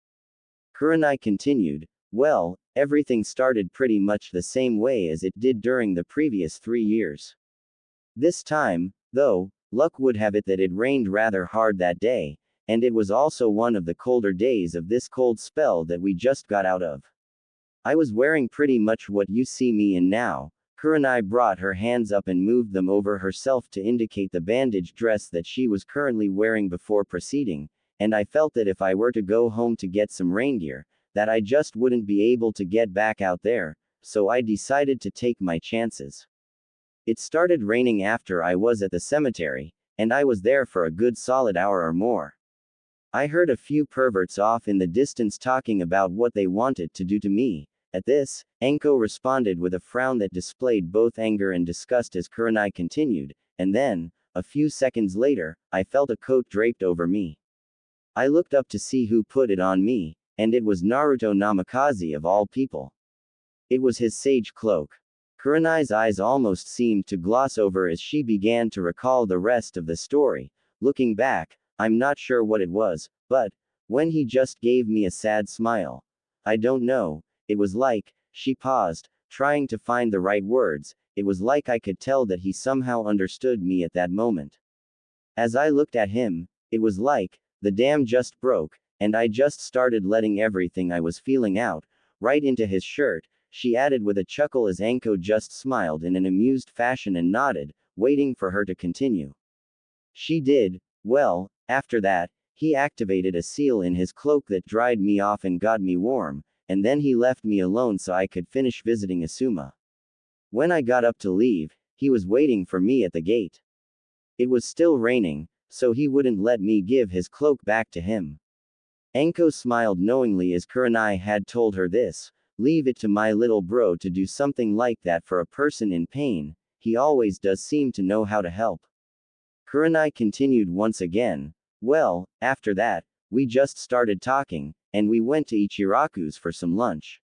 Kurenai continued, well, everything started pretty much the same way as it did during the previous 3 years. This time, though, luck would have it that it rained rather hard that day, and it was also one of the colder days of this cold spell that we just got out of. I was wearing pretty much what you see me in now. Kurenai brought her hands up and moved them over herself to indicate the bandaged dress that she was currently wearing before proceeding, and I felt that if I were to go home to get some rain gear, that I just wouldn't be able to get back out there, so I decided to take my chances. It started raining after I was at the cemetery, and I was there for a good solid hour or more. I heard a few perverts off in the distance talking about what they wanted to do to me. At this, Anko responded with a frown that displayed both anger and disgust as Kurenai continued, and then, a few seconds later, I felt a coat draped over me. I looked up to see who put it on me, and it was Naruto Namikaze of all people. It was his sage cloak. Kurenai's eyes almost seemed to gloss over as she began to recall the rest of the story. Looking back, I'm not sure what it was, but, when he just gave me a sad smile. I don't know, it was like, she paused, trying to find the right words, it was like I could tell that he somehow understood me at that moment. As I looked at him, it was like, the dam just broke, and I just started letting everything I was feeling out, right into his shirt, she added with a chuckle as Anko just smiled in an amused fashion and nodded, waiting for her to continue. She did, well, after that, he activated a seal in his cloak that dried me off and got me warm, and then he left me alone so I could finish visiting Asuma. When I got up to leave, he was waiting for me at the gate. It was still raining, so he wouldn't let me give his cloak back to him. Anko smiled knowingly as Kurenai had told her this, leave it to my little bro to do something like that for a person in pain, he always does seem to know how to help. Kurenai continued once again, well, after that, we just started talking, and we went to Ichiraku's for some lunch.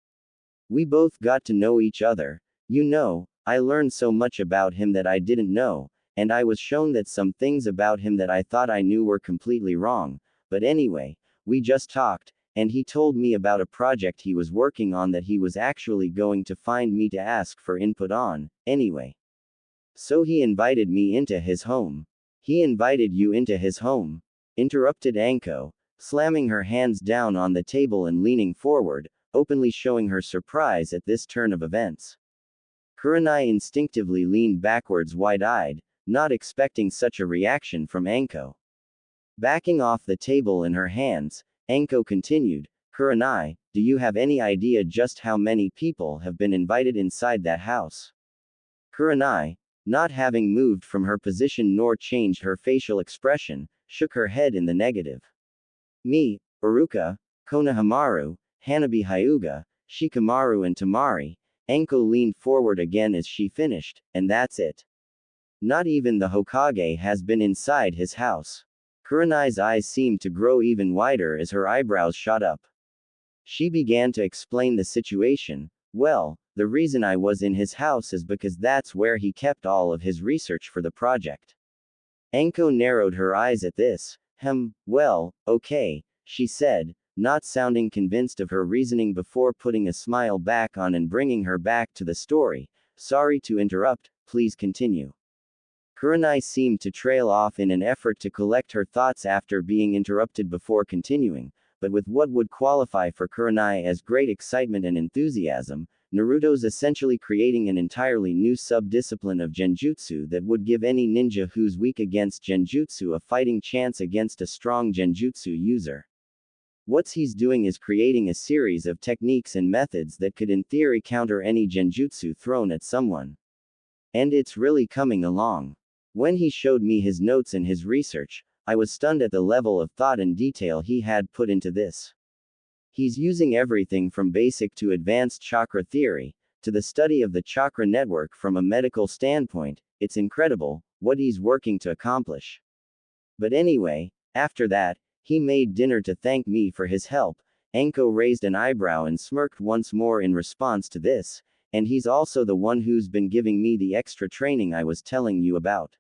We both got to know each other, you know, I learned so much about him that I didn't know, and I was shown that some things about him that I thought I knew were completely wrong, but anyway, we just talked, and he told me about a project he was working on that he was actually going to find me to ask for input on, anyway. So he invited me into his home. He invited you into his home? Interrupted Anko, slamming her hands down on the table and leaning forward, openly showing her surprise at this turn of events. Kurenai instinctively leaned backwards wide-eyed, not expecting such a reaction from Anko. Backing off the table in her hands, Anko continued, Kurenai, do you have any idea just how many people have been invited inside that house? Kurenai, not having moved from her position nor changed her facial expression, shook her head in the negative. Me, Iruka, Konohamaru, Hanabi Hyuga, Shikamaru and Tamari. Anko leaned forward again as she finished, and that's it. Not even the Hokage has been inside his house. Kurenai's eyes seemed to grow even wider as her eyebrows shot up. She began to explain the situation. Well, the reason I was in his house is because that's where he kept all of his research for the project. Anko narrowed her eyes at this. Well, okay, she said, not sounding convinced of her reasoning before putting a smile back on and bringing her back to the story. Sorry to interrupt, please continue. Kurenai seemed to trail off in an effort to collect her thoughts after being interrupted before continuing, but with what would qualify for Kurenai as great excitement and enthusiasm, Naruto's essentially creating an entirely new sub-discipline of genjutsu that would give any ninja who's weak against genjutsu a fighting chance against a strong genjutsu user. What he's doing is creating a series of techniques and methods that could in theory counter any genjutsu thrown at someone. And it's really coming along. When he showed me his notes and his research, I was stunned at the level of thought and detail he had put into this. He's using everything from basic to advanced chakra theory, to the study of the chakra network from a medical standpoint. It's incredible what he's working to accomplish. But anyway, after that, he made dinner to thank me for his help. Anko raised an eyebrow and smirked once more in response to this, and he's also the one who's been giving me the extra training I was telling you about.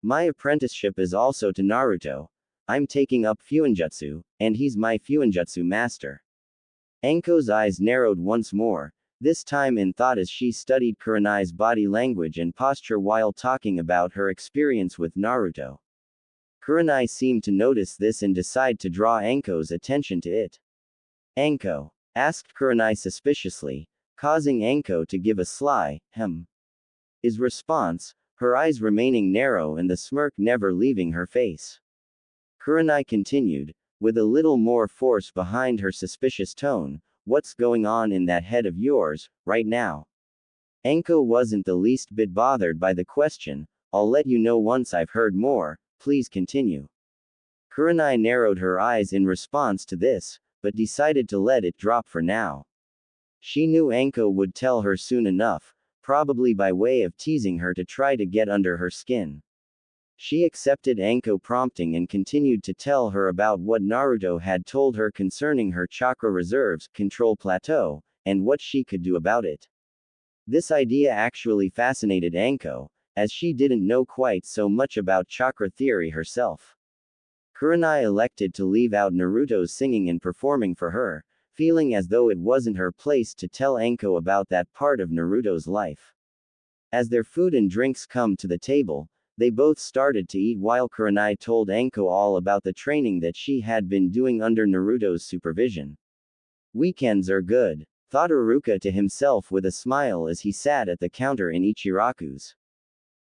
My apprenticeship is also to Naruto. I'm taking up Fuinjutsu, and he's my Fuinjutsu master. Anko's eyes narrowed once more, this time in thought as she studied Kurenai's body language and posture while talking about her experience with Naruto. Kurenai seemed to notice this and decide to draw Anko's attention to it. Anko? Asked Kurenai suspiciously, causing Anko to give a sly, his response, her eyes remaining narrow and the smirk never leaving her face. Kurenai continued, with a little more force behind her suspicious tone, what's going on in that head of yours, right now? Anko wasn't the least bit bothered by the question. I'll let you know once I've heard more, please continue. Kurenai narrowed her eyes in response to this, but decided to let it drop for now. She knew Anko would tell her soon enough, probably by way of teasing her to try to get under her skin. She accepted Anko prompting and continued to tell her about what Naruto had told her concerning her chakra reserves, control plateau, and what she could do about it. This idea actually fascinated Anko, as she didn't know quite so much about chakra theory herself. Kurenai elected to leave out Naruto's singing and performing for her, feeling as though it wasn't her place to tell Anko about that part of Naruto's life. As their food and drinks come to the table, they both started to eat while Kurenai told Anko all about the training that she had been doing under Naruto's supervision. Weekends are good, thought Iruka to himself with a smile as he sat at the counter in Ichiraku's.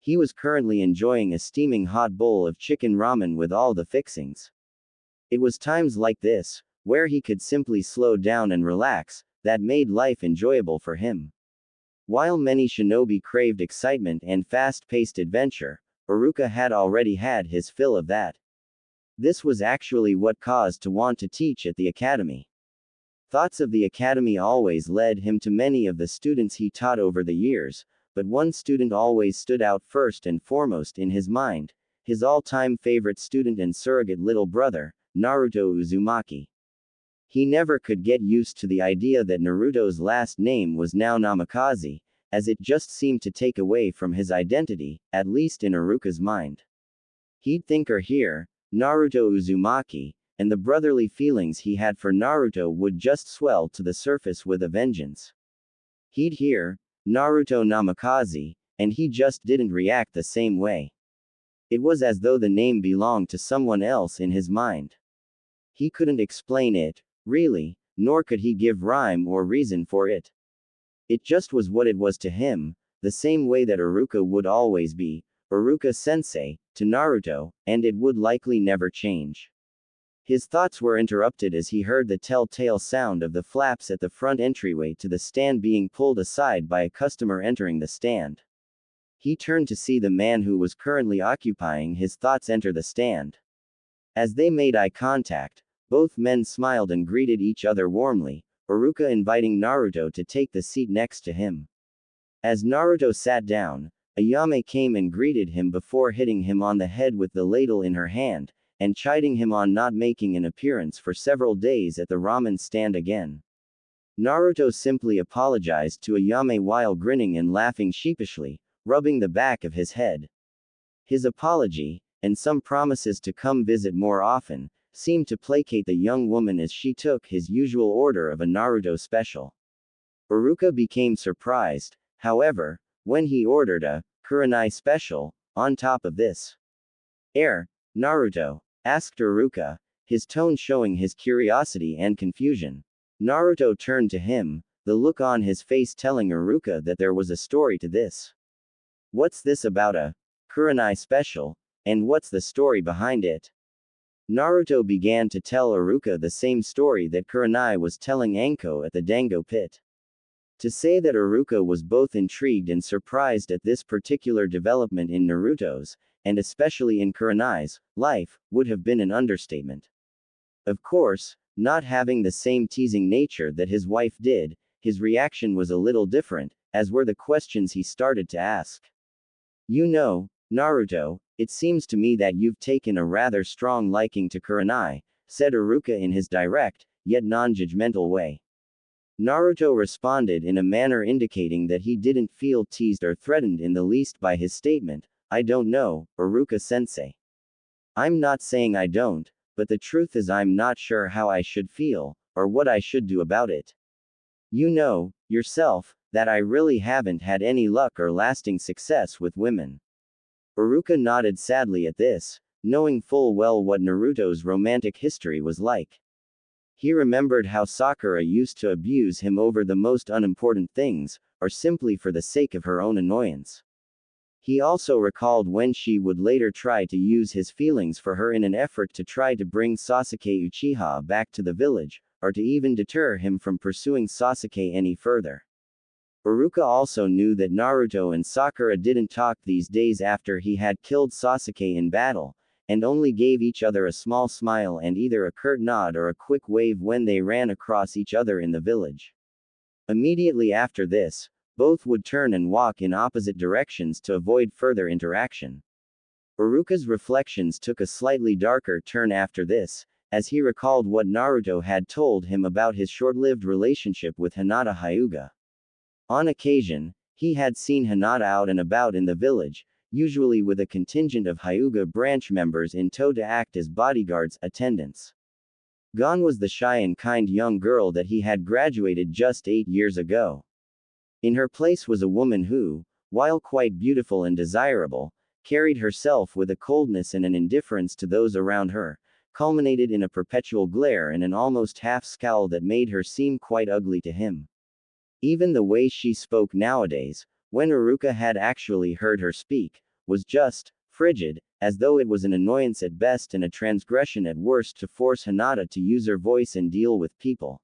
He was currently enjoying a steaming hot bowl of chicken ramen with all the fixings. It was times like this, where he could simply slow down and relax, that made life enjoyable for him. While many shinobi craved excitement and fast-paced adventure, Iruka had already had his fill of that. This was actually what caused to want to teach at the academy. Thoughts of the academy always led him to many of the students he taught over the years, but one student always stood out first and foremost in his mind, his all-time favorite student and surrogate little brother, Naruto Uzumaki. He never could get used to the idea that Naruto's last name was now Namikaze, as it just seemed to take away from his identity, at least in Iruka's mind. He'd think or hear, Naruto Uzumaki, and the brotherly feelings he had for Naruto would just swell to the surface with a vengeance. He'd hear, Naruto Namikaze, and he just didn't react the same way. It was as though the name belonged to someone else in his mind. He couldn't explain it, really, nor could he give rhyme or reason for it. It just was what it was to him, the same way that Iruka would always be, Iruka-sensei, to Naruto, and it would likely never change. His thoughts were interrupted as he heard the telltale sound of the flaps at the front entryway to the stand being pulled aside by a customer entering the stand. He turned to see the man who was currently occupying his thoughts enter the stand. As they made eye contact, both men smiled and greeted each other warmly, Iruka inviting Naruto to take the seat next to him. As Naruto sat down, Ayame came and greeted him before hitting him on the head with the ladle in her hand, and chiding him on not making an appearance for several days at the ramen stand again. Naruto simply apologized to Ayame while grinning and laughing sheepishly, rubbing the back of his head. His apology, and some promises to come visit more often, seemed to placate the young woman as she took his usual order of a Naruto special. Iruka became surprised, however, when he ordered a Kurenai special, on top of this. Naruto? Asked Iruka, his tone showing his curiosity and confusion. Naruto turned to him, the look on his face telling Iruka that there was a story to this. What's this about a Kurenai special, and what's the story behind it? Naruto began to tell Iruka the same story that Kurenai was telling Anko at the Dango pit. To say that Iruka was both intrigued and surprised at this particular development in Naruto's, and especially in Kurenai's, life, would have been an understatement. Of course, not having the same teasing nature that his wife did, his reaction was a little different, as were the questions he started to ask. You know, Naruto, it seems to me that you've taken a rather strong liking to Kurenai, said Iruka in his direct, yet non-judgmental way. Naruto responded in a manner indicating that he didn't feel teased or threatened in the least by his statement. I don't know, Iruka-sensei. I'm not saying I don't, but the truth is I'm not sure how I should feel, or what I should do about it. You know, yourself, that I really haven't had any luck or lasting success with women. Iruka nodded sadly at this, knowing full well what Naruto's romantic history was like. He remembered how Sakura used to abuse him over the most unimportant things, or simply for the sake of her own annoyance. He also recalled when she would later try to use his feelings for her in an effort to try to bring Sasuke Uchiha back to the village, or to even deter him from pursuing Sasuke any further. Iruka also knew that Naruto and Sakura didn't talk these days after he had killed Sasuke in battle, and only gave each other a small smile and either a curt nod or a quick wave when they ran across each other in the village. Immediately after this, both would turn and walk in opposite directions to avoid further interaction. Iruka's reflections took a slightly darker turn after this, as he recalled what Naruto had told him about his short-lived relationship with Hinata Hyuga. On occasion, he had seen Hinata out and about in the village, usually with a contingent of Hyuga branch members in tow to act as bodyguards, attendants. Gone was the shy and kind young girl that he had graduated just 8 years ago. In her place was a woman who, while quite beautiful and desirable, carried herself with a coldness and an indifference to those around her, culminated in a perpetual glare and an almost half scowl that made her seem quite ugly to him. Even the way she spoke nowadays, when Iruka had actually heard her speak, was just frigid, as though it was an annoyance at best and a transgression at worst to force Hinata to use her voice and deal with people.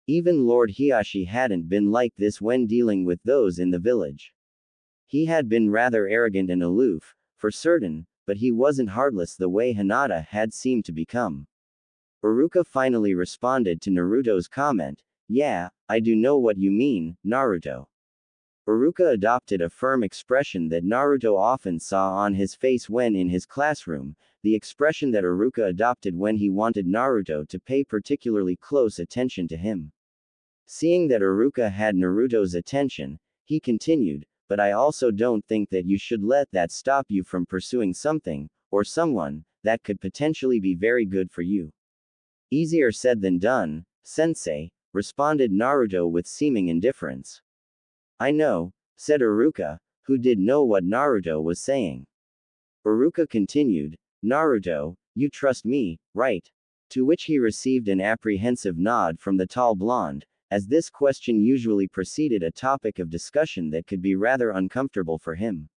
Even Lord Hiashi hadn't been like this when dealing with those in the village. He had been rather arrogant and aloof, for certain, but he wasn't heartless the way Hinata had seemed to become. Iruka finally responded to Naruto's comment, "Yeah, I do know what you mean, Naruto." Iruka adopted a firm expression that Naruto often saw on his face when in his classroom, the expression that Iruka adopted when he wanted Naruto to pay particularly close attention to him. Seeing that Iruka had Naruto's attention, he continued, "But I also don't think that you should let that stop you from pursuing something, or someone, that could potentially be very good for you." "Easier said than done, sensei," responded Naruto with seeming indifference. "I know," said Iruka, who did know what Naruto was saying. Iruka continued, "Naruto, you trust me, right?" To which he received an apprehensive nod from the tall blonde, as this question usually preceded a topic of discussion that could be rather uncomfortable for him.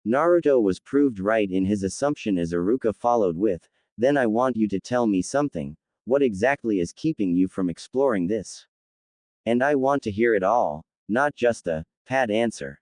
Naruto was proved right in his assumption as Iruka followed with, "Then I want you to tell me something. What exactly is keeping you from exploring this? And I want to hear it all, not just the pat answer."